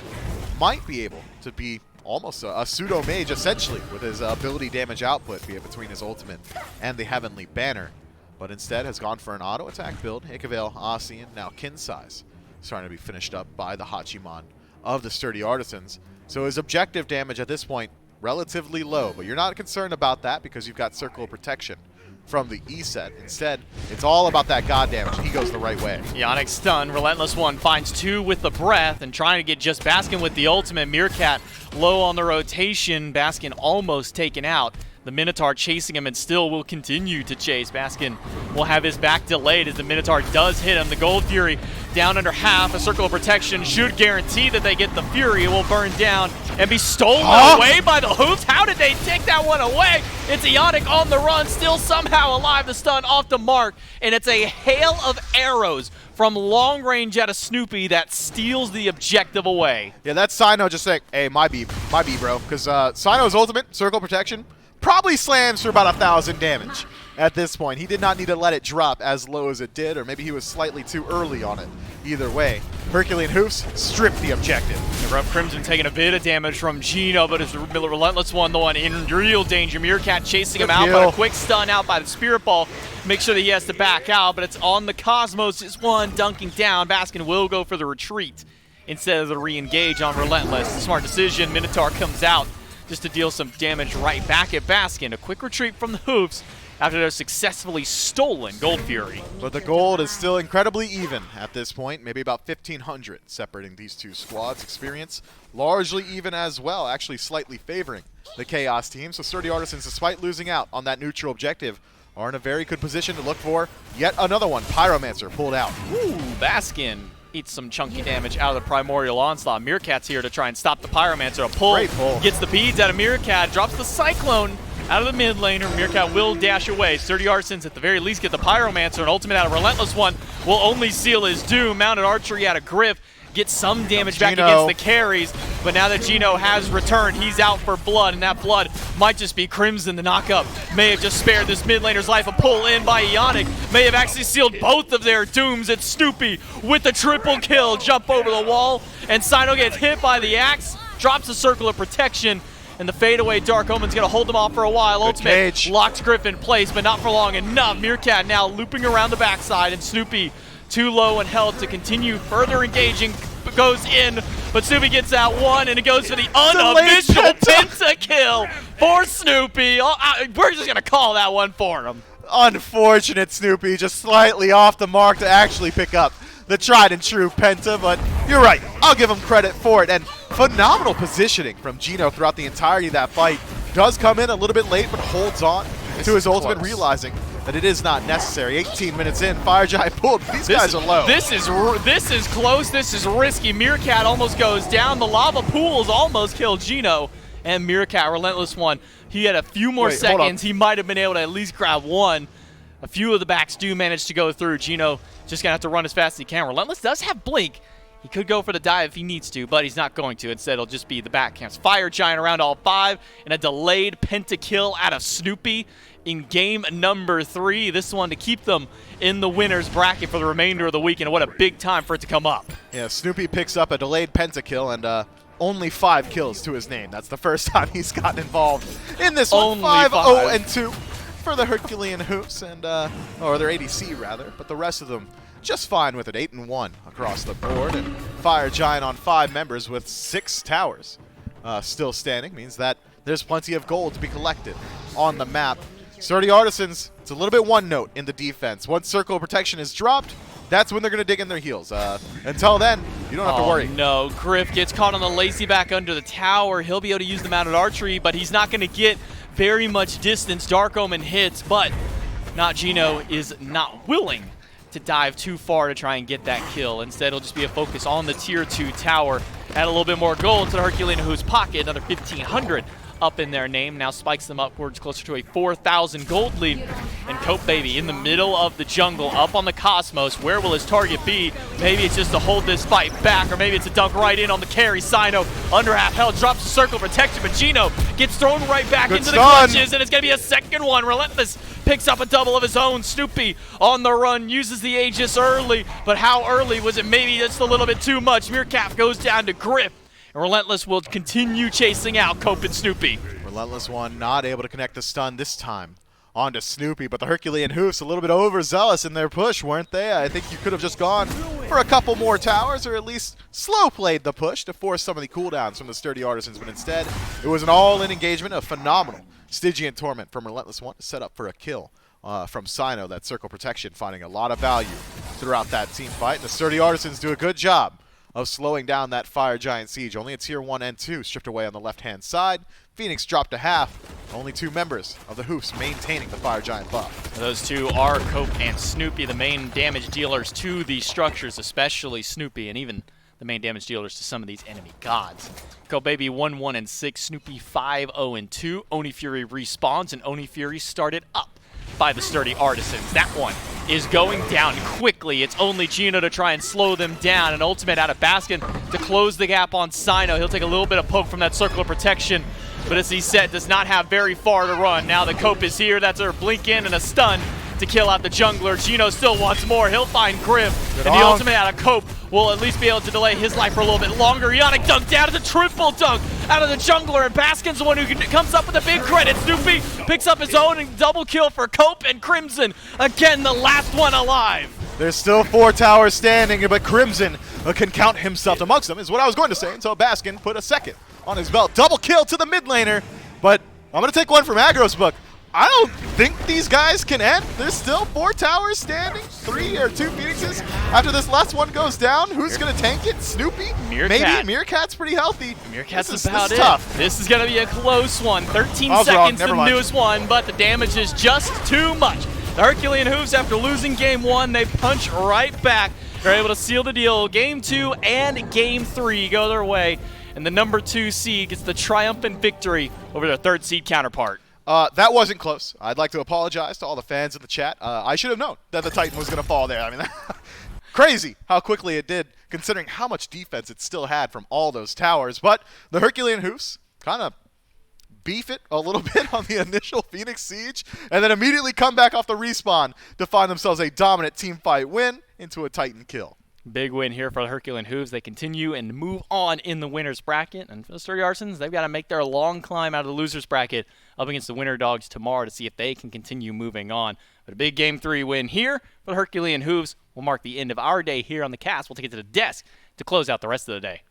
might be able to be almost a pseudo mage, essentially, with his ability damage output, be it between his ultimate and the Heavenly Banner, but instead has gone for an auto attack build. Ikavale, Asi, and now Kinsize starting to be finished up by the Hachiman of the Sturdy Artisans. So his objective damage at this point, relatively low, but you're not concerned about that because you've got Circle of Protection from the E-set. Instead, it's all about that god damage. He goes the right way. Ionic stun, Relentless One finds 2 with the breath and trying to get just Baskin with the ultimate. Meerkat low on the rotation, Baskin almost taken out. The Minotaur chasing him and still will continue to chase. Baskin will have his back delayed as the Minotaur does hit him. The Gold Fury down under half. A circle of protection should guarantee that they get the Fury. It will burn down and be stolen away by the Hoofs. How did they take that one away? It's Ionic on the run, still somehow alive. The stun off the mark, and it's a hail of arrows from long range out of Snoopy that steals the objective away. Yeah, that's Sino just saying, hey, my B, bro. Because Sino's ultimate, circle protection, probably slams for about 1,000 damage at this point. He did not need to let it drop as low as it did, or maybe he was slightly too early on it. Either way, Herculean Hoofs stripped the objective. The Rough Crimson taking a bit of damage from Gino, but it's the Relentless One, the one in real danger. Meerkat chasing him out, but a quick stun out by the Spirit Ball. Make sure that he has to back out, but it's on the Cosmos. It's one dunking down. Baskin will go for the retreat instead of the re-engage on Relentless. Smart decision. Minotaur comes out just to deal some damage right back at Baskin. A quick retreat from the Hoofs after they're successfully stolen Gold Fury. But the gold is still incredibly even at this point, maybe about 1,500 separating these two squads. Experience largely even as well, actually slightly favoring the Chaos team. So Sturdy Artisans, despite losing out on that neutral objective, are in a very good position to look for yet another one. Pyromancer pulled out. Ooh, Baskin eats some chunky damage out of the Primordial Onslaught. Meerkat's here to try and stop the Pyromancer. A pull, gets the beads out of Meerkat, drops the Cyclone out of the mid laner. Meerkat will dash away. Sturdy Artisans at the very least get the Pyromancer. An ultimate out of Relentless One will only seal his doom. Mounted archery out of Griff. Get some damage back against the carries, but now that Gino has returned, he's out for blood, and that blood might just be Crimson. The knockup may have just spared this mid laner's life. A pull in by Ionic may have actually sealed both of their dooms. It's Snoopy with the triple kill, jump over the wall, and Sino gets hit by the axe, drops a circle of protection, and the fadeaway Dark Omen's going to hold them off for a while. Ultimate locks Griff in place, but not for long enough. Meerkat now looping around the backside, and Snoopy too low in health to continue further engaging. Goes in, but Snoopy gets that one, and it goes for the unofficial penta-kill for Snoopy. We're just going to call that one for him. Unfortunate Snoopy, just slightly off the mark to actually pick up the tried and true penta, but you're right. I'll give him credit for it, and phenomenal positioning from Gino throughout the entirety of that fight. Does come in a little bit late, but holds on to his ultimate, realizing that it is not necessary. 18 minutes in, Fire Giant pulled. These guys are low. This is close. This is risky. Meerkat almost goes down. The lava pools almost killed Gino. And Meerkat, Relentless One, he had a few more seconds. He might have been able to at least grab one. A few of the backs do manage to go through. Gino just going to have to run as fast as he can. Relentless does have Blink. He could go for the dive if he needs to, but he's not going to. Instead, it'll just be the back camps. Fire Giant around all 5, and a delayed pentakill out of Snoopy in game number 3. This one to keep them in the winner's bracket for the remainder of the weekend. What a big time for it to come up. Yeah, Snoopy picks up a delayed pentakill and only 5 kills to his name. That's the first time he's gotten involved in this one. 5-0-2 for the Herculean Hoofs, and or their ADC rather, but the rest of them just fine with it. 8-1 across the board, and Fire Giant on 5 members with 6 towers still standing. Means that there's plenty of gold to be collected on the map. Sturdy Artisans, it's a little bit one note in the defense. Once circle of protection is dropped, that's when they're going to dig in their heels. Until then, you don't have to worry. No, Griff gets caught on the lazy back under the tower. He'll be able to use the mounted archery, but he's not going to get very much distance. Dark Omen hits, but not Gino is not willing to dive too far to try and get that kill. Instead, it'll just be a focus on the tier 2 tower. Add a little bit more gold to the Herculean Hoofs' pocket, another 1,500 up in their name. Now spikes them upwards closer to a 4,000 gold lead. And Cope Baby in the middle of the jungle, up on the Cosmos. Where will his target be? Maybe it's just to hold this fight back, or maybe it's a dunk right in on the carry. Sino, under half health, drops the circle protection, but Gino gets thrown right back into the clutches, and it's going to be a second one. Relentless picks up a double of his own. Snoopy on the run, uses the Aegis early, but how early was it? Maybe just a little bit too much. Meerkat goes down to Griff. Relentless will continue chasing out Cope and Snoopy. Relentless One not able to connect the stun this time onto Snoopy, but the Herculean Hoofs a little bit overzealous in their push, weren't they? I think you could have just gone for a couple more towers, or at least slow played the push to force some of the cooldowns from the Sturdy Artisans, but instead it was an all-in engagement, a phenomenal Stygian Torment from Relentless One to set up for a kill from Sino. That circle protection finding a lot of value throughout that team fight. The Sturdy Artisans do a good job of slowing down that Fire Giant siege. Only a tier 1 and 2 stripped away on the left-hand side. Phoenix dropped to half. Only 2 members of the Hoofs maintaining the Fire Giant buff. Those two are Cope and Snoopy, the main damage dealers to these structures, especially Snoopy, and even the main damage dealers to some of these enemy gods. Cope Baby 1-1-6, Snoopy 5-0-2. Oni Fury respawns, and Oni Fury started up by the sturdy Artisans. That one is going down quickly. It's only Gino to try and slow them down. An ultimate out of Baskin to close the gap on Sino. He'll take a little bit of poke from that circle of protection, but as he said, does not have very far to run. Now the Cope is here. That's a blink in and a stun to kill out the jungler. Gino still wants more. He'll find Grim, and the ultimate out of Cope will at least be able to delay his life for a little bit longer. Yannick dunk down. It's a triple dunk out of the jungler, and Baskin's the one who comes up with a big credit. Snoopy picks up his own and double kill for Cope, and Crimson, again, the last one alive. There's still 4 towers standing, but Crimson can count himself amongst them, is what I was going to say, and so Baskin put a second on his belt. Double kill to the mid laner, but I'm going to take one from Aggro's book. I don't think these guys can end. There's still 4 towers standing, 3 or 2 Phoenixes. After this last one goes down, who's going to tank it? Snoopy? Meerkat. Maybe. Meerkat's pretty healthy. Meerkat's this about is it. Tough. This is going to be a close one. 13 I was wrong. seconds, Never the mind. newest one, but the damage is just too much. The Herculean Hoofs, after losing game 1, they punch right back. They're able to seal the deal. Game 2 and game 3 go their way, and the number 2 seed gets the triumphant victory over their 3rd seed counterpart. That wasn't close. I'd like to apologize to all the fans in the chat. I should have known that the Titan was going to fall there. I mean, crazy how quickly it did, considering how much defense it still had from all those towers. But the Herculean Hoofs kind of beef it a little bit on the initial Phoenix siege, and then immediately come back off the respawn to find themselves a dominant team fight win into a Titan kill. Big win here for the Herculean Hooves. They continue and move on in the winner's bracket. And for the Sturdy Artisans, they've got to make their long climb out of the loser's bracket up against the winner dogs tomorrow to see if they can continue moving on. But a big Game 3 win here for the Herculean Hooves will mark the end of our day here on the cast. We'll take it to the desk to close out the rest of the day.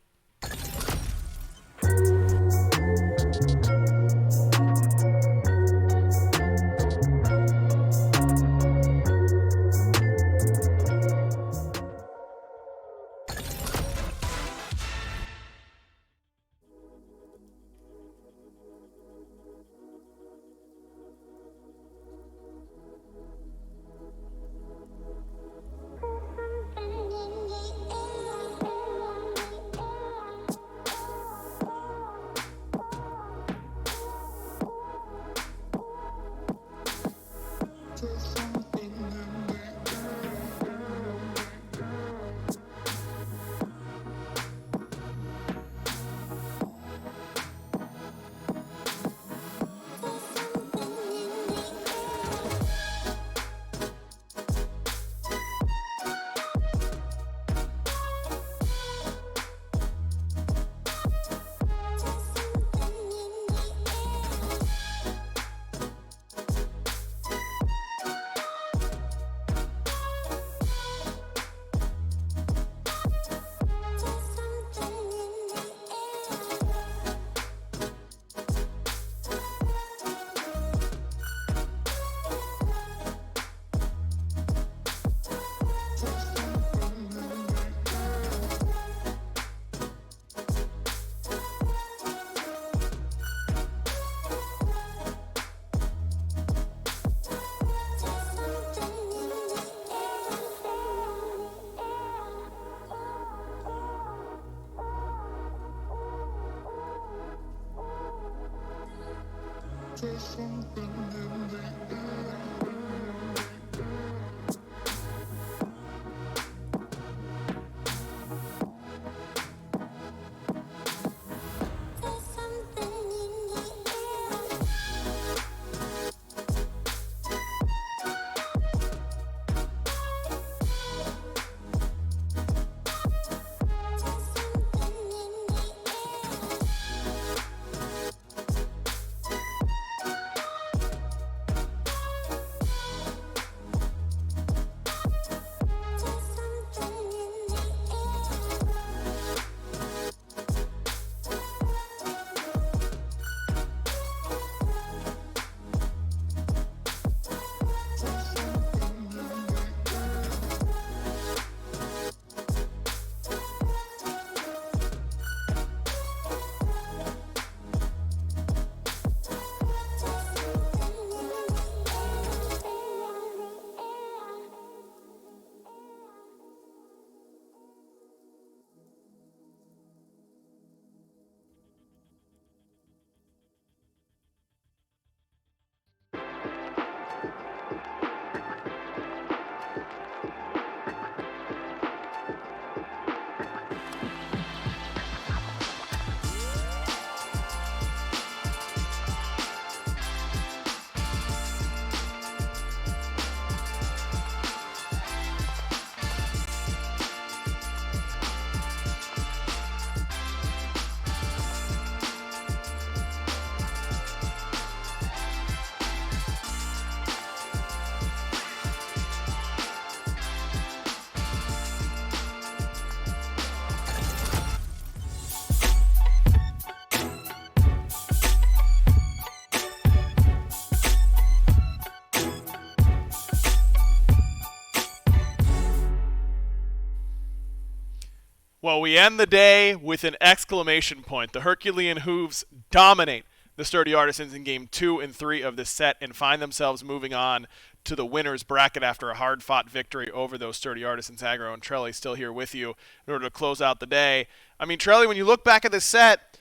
Well, we end the day with an exclamation point. The Herculean Hoofs dominate the Sturdy Artisans in Game 2 and 3 of this set and find themselves moving on to the winner's bracket after a hard-fought victory over those Sturdy Artisans. Aggro and Trelly still here with you in order to close out the day. I mean, Trelly, when you look back at this set,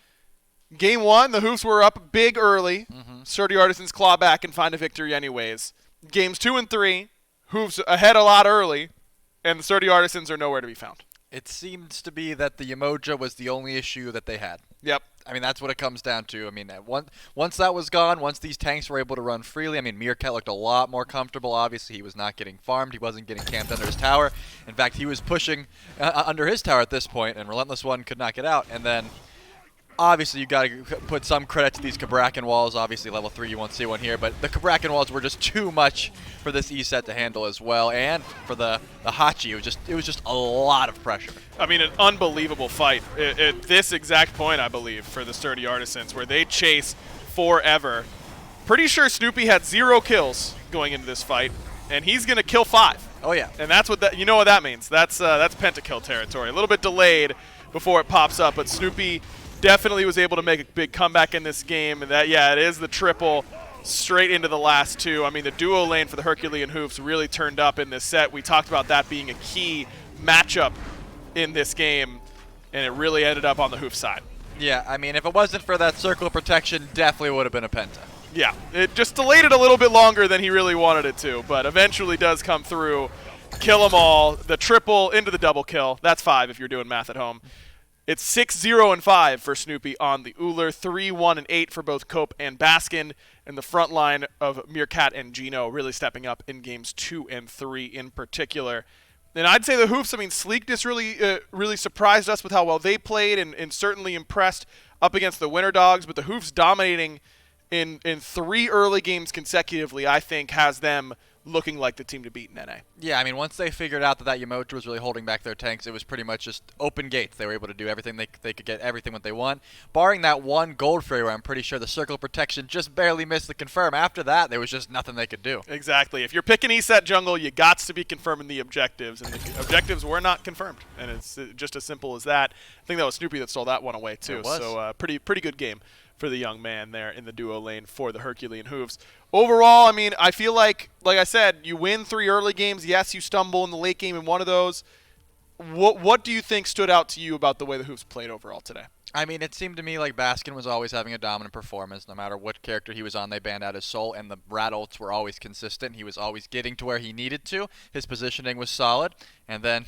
Game 1, the Hoofs were up big early. Sturdy Artisans claw back and find a victory anyways. Games 2 and 3, Hoofs ahead a lot early, and the Sturdy Artisans are nowhere to be found. It seems to be that the Umoja was the only issue that they had. Yep. I mean, that's what it comes down to. I mean, once that was gone, once these tanks were able to run freely, I mean, Meerkat looked a lot more comfortable. Obviously, he was not getting farmed. He wasn't getting camped under his tower. In fact, he was pushing under his tower at this point, and Relentless One could not get out. And then, obviously, you got to put some credit to these Kabrakan walls. Obviously, level 3, you won't see one here, but the Kabrakan walls were just too much for this E set to handle as well. And for the Hachi, it was just a lot of pressure. I mean, an unbelievable fight at this exact point, I believe, for the Sturdy Artisans, where they chase forever. Pretty sure Snoopy had 0 kills going into this fight, and he's going to kill 5. Oh, yeah. And that's what you know what that means. That's pentakill territory. A little bit delayed before it pops up, but Snoopy definitely was able to make a big comeback in this game. And that, yeah, it is the triple straight into the last 2. I mean, the duo lane for the Herculean Hoofs really turned up in this set. We talked about that being a key matchup in this game, and it really ended up on the Hoof side. Yeah, I mean, if it wasn't for that circle of protection, definitely would have been a penta. Yeah, it just delayed it a little bit longer than he really wanted it to, but eventually does come through, kill them all, the triple into the double kill. That's 5 if you're doing math at home. It's 6-0 and 5 for Snoopy on the Uller, 3-1 and 8 for both Cope and Baskin, and the front line of Meerkat and Gino really stepping up in games 2 and 3 in particular. And I'd say the Hoofs, I mean, Sleekness really surprised us with how well they played and certainly impressed up against the Winter Dogs, but the Hoofs dominating in 3 early games consecutively, I think, has them looking like the team to beat in NA. Yeah, I mean, once they figured out that Umoja was really holding back their tanks, it was pretty much just open gates. They were able to do everything. They could get everything what they want. Barring that one gold fairy where I'm pretty sure the circle of protection just barely missed the confirm. After that, there was just nothing they could do. Exactly. If you're picking ESET jungle, you got to be confirming the objectives, and the objectives were not confirmed. And it's just as simple as that. I think that was Snoopy that stole that one away, too. It was. So pretty good game for the young man there in the duo lane for the Herculean Hoofs. Overall, I mean, I feel like I said, you win 3 early games. Yes, you stumble in the late game in one of those. What do you think stood out to you about the way the Hoofs played overall today? I mean, it seemed to me like Baskin was always having a dominant performance. No matter what character he was on, they banned out his soul, and the rat ults were always consistent. He was always getting to where he needed to. His positioning was solid. And then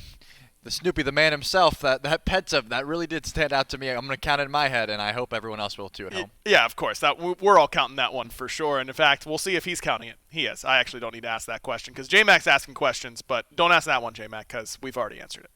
the Snoopy, the man himself, that Penta, that really did stand out to me. I'm going to count it in my head, and I hope everyone else will too at home. Yeah, of course. We're all counting that one for sure. And in fact, we'll see if he's counting it. He is. I actually don't need to ask that question because J-Mac's asking questions, but don't ask that one, J-Mac, because we've already answered it.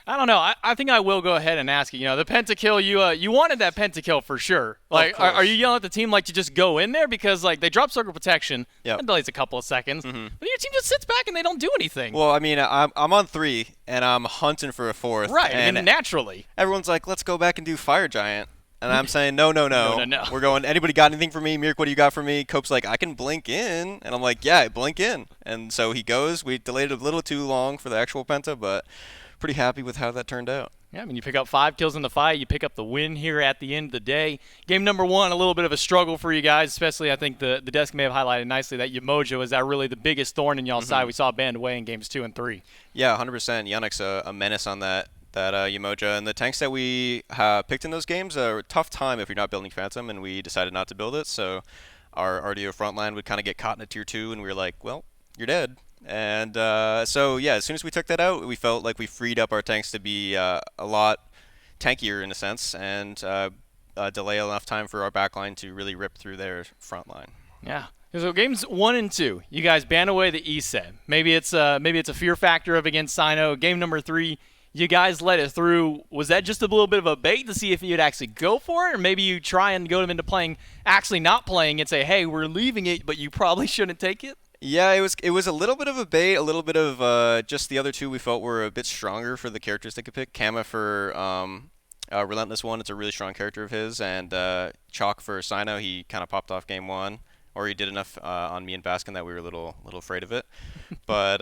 I don't know. I think I will go ahead and ask you. You know, the pentakill, you wanted that pentakill for sure. Like, are you yelling at the team like to just go in there because like they drop circle protection, that delays a couple of seconds, but your team just sits back and they don't do anything. Well, I mean, I'm on 3 and I'm hunting for a 4th. Right, and naturally. Everyone's like, let's go back and do Fire Giant. And I'm saying, no. We're going, anybody got anything for me? Mirk, what do you got for me? Cope's like, I can blink in. And I'm like, yeah, blink in. And so he goes. We delayed it a little too long for the actual penta, but pretty happy with how that turned out. Yeah, I mean, you pick up 5 kills in the fight. You pick up the win here at the end of the day. Game number 1, a little bit of a struggle for you guys, especially I think the desk may have highlighted nicely that Umoja was that really the biggest thorn in y'all's side. We saw it banned away in games 2 and 3. Yeah, 100%. Yannick's a menace on that Umoja. And the tanks that we picked in those games are a tough time if you're not building Phantom, and we decided not to build it. So our RDO frontline would kind of get caught in a tier 2, and we were like, well, you're dead. And so, yeah, as soon as we took that out, we felt like we freed up our tanks to be a lot tankier in a sense and delay enough time for our backline to really rip through their front line. Yeah. So games 1 and 2, you guys ban away the E set. Maybe it's a fear factor of against Sino. Game number 3, you guys let it through. Was that just a little bit of a bait to see if you'd actually go for it, or maybe you try and go into playing, actually not playing, and say, hey, we're leaving it, but you probably shouldn't take it? Yeah, it was a little bit of a bait, a little bit of just the other 2 we felt were a bit stronger for the characters they could pick. Kama for Relentless One, it's a really strong character of his, and Chalk for Sino, he kind of popped off game 1. or he did enough on me and Baskin that we were a little afraid of it. But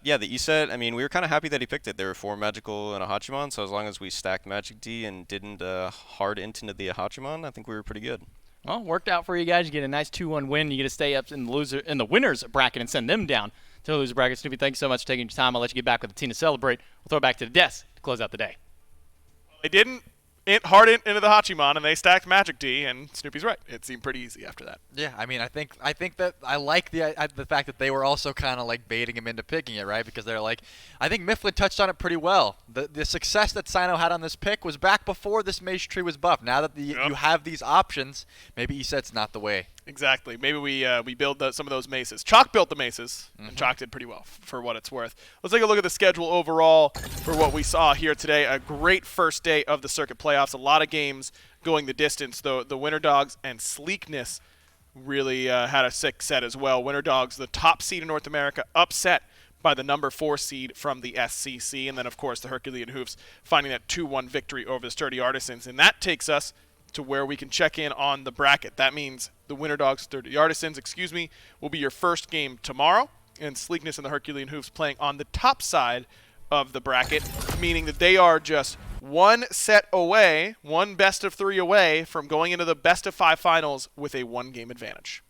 yeah, the E set, I mean, we were kind of happy that he picked it. There were 4 Magical and a Hachiman, so as long as we stacked Magic D and didn't hard into the Hachiman, I think we were pretty good. Well, worked out for you guys. You get a nice 2-1 win. You get to stay up in the winners bracket and send them down to the loser bracket. Snoopy, thanks so much for taking your time. I'll let you get back with the team to celebrate. We'll throw it back to the desk to close out the day. They didn't hard into the Hachiman, and they stacked Magic D, and Snoopy's right. It seemed pretty easy after that. Yeah, I mean, I think that I like the fact that they were also kind of like baiting him into picking it, right? Because they're like, I think Mifflin touched on it pretty well. The success that Sino had on this pick was back before this Mage Tree was buffed. Now that you have these options, maybe ESET's not the way. Exactly. Maybe we build some of those maces. Chalk built the maces, and Chalk did pretty well for what it's worth. Let's take a look at the schedule overall for what we saw here today. A great first day of the circuit playoffs. A lot of games going the distance. The Winter Dogs and Sleekness really had a sick set as well. Winter Dogs, the top seed in North America, upset by the number 4 seed from the SCC. And then, of course, the Herculean Hoofs finding that 2-1 victory over the Sturdy Artisans. And that takes us to where we can check in on the bracket. That means the Winter Dogs, Sturdy Artisans, will be your first game tomorrow, and Sleekness and the Herculean Hoofs playing on the top side of the bracket, meaning that they are just one set away, one best of 3 away from going into the best of 5 finals with a 1-game advantage.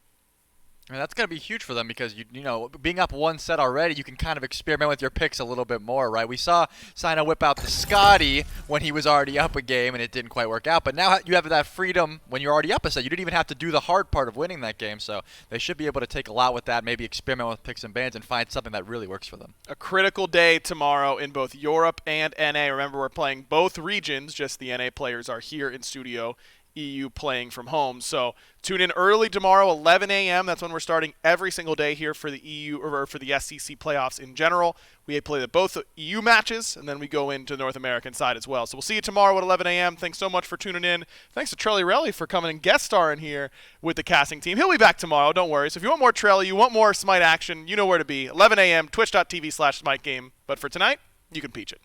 I mean, that's going to be huge for them because, you know, being up 1 set already, you can kind of experiment with your picks a little bit more, right? We saw Sino whip out the Scotty when he was already up a game and it didn't quite work out. But now you have that freedom when you're already up a set. You didn't even have to do the hard part of winning that game. So they should be able to take a lot with that, maybe experiment with picks and bans and find something that really works for them. A critical day tomorrow in both Europe and NA. Remember, we're playing both regions, just the NA players are here in studio. EU playing from home. So tune in early tomorrow, 11 a.m. That's when we're starting every single day here for the EU or for the SCC playoffs in general. We play both EU matches, and then we go into the North American side as well. So we'll see you tomorrow at 11 a.m. Thanks so much for tuning in. Thanks to Trelly Relly for coming and guest starring here with the casting team. He'll be back tomorrow, don't worry. So if you want more Trelly, you want more Smite action, you know where to be. 11 a.m., twitch.tv/SmiteGame. But for tonight, you can peach it.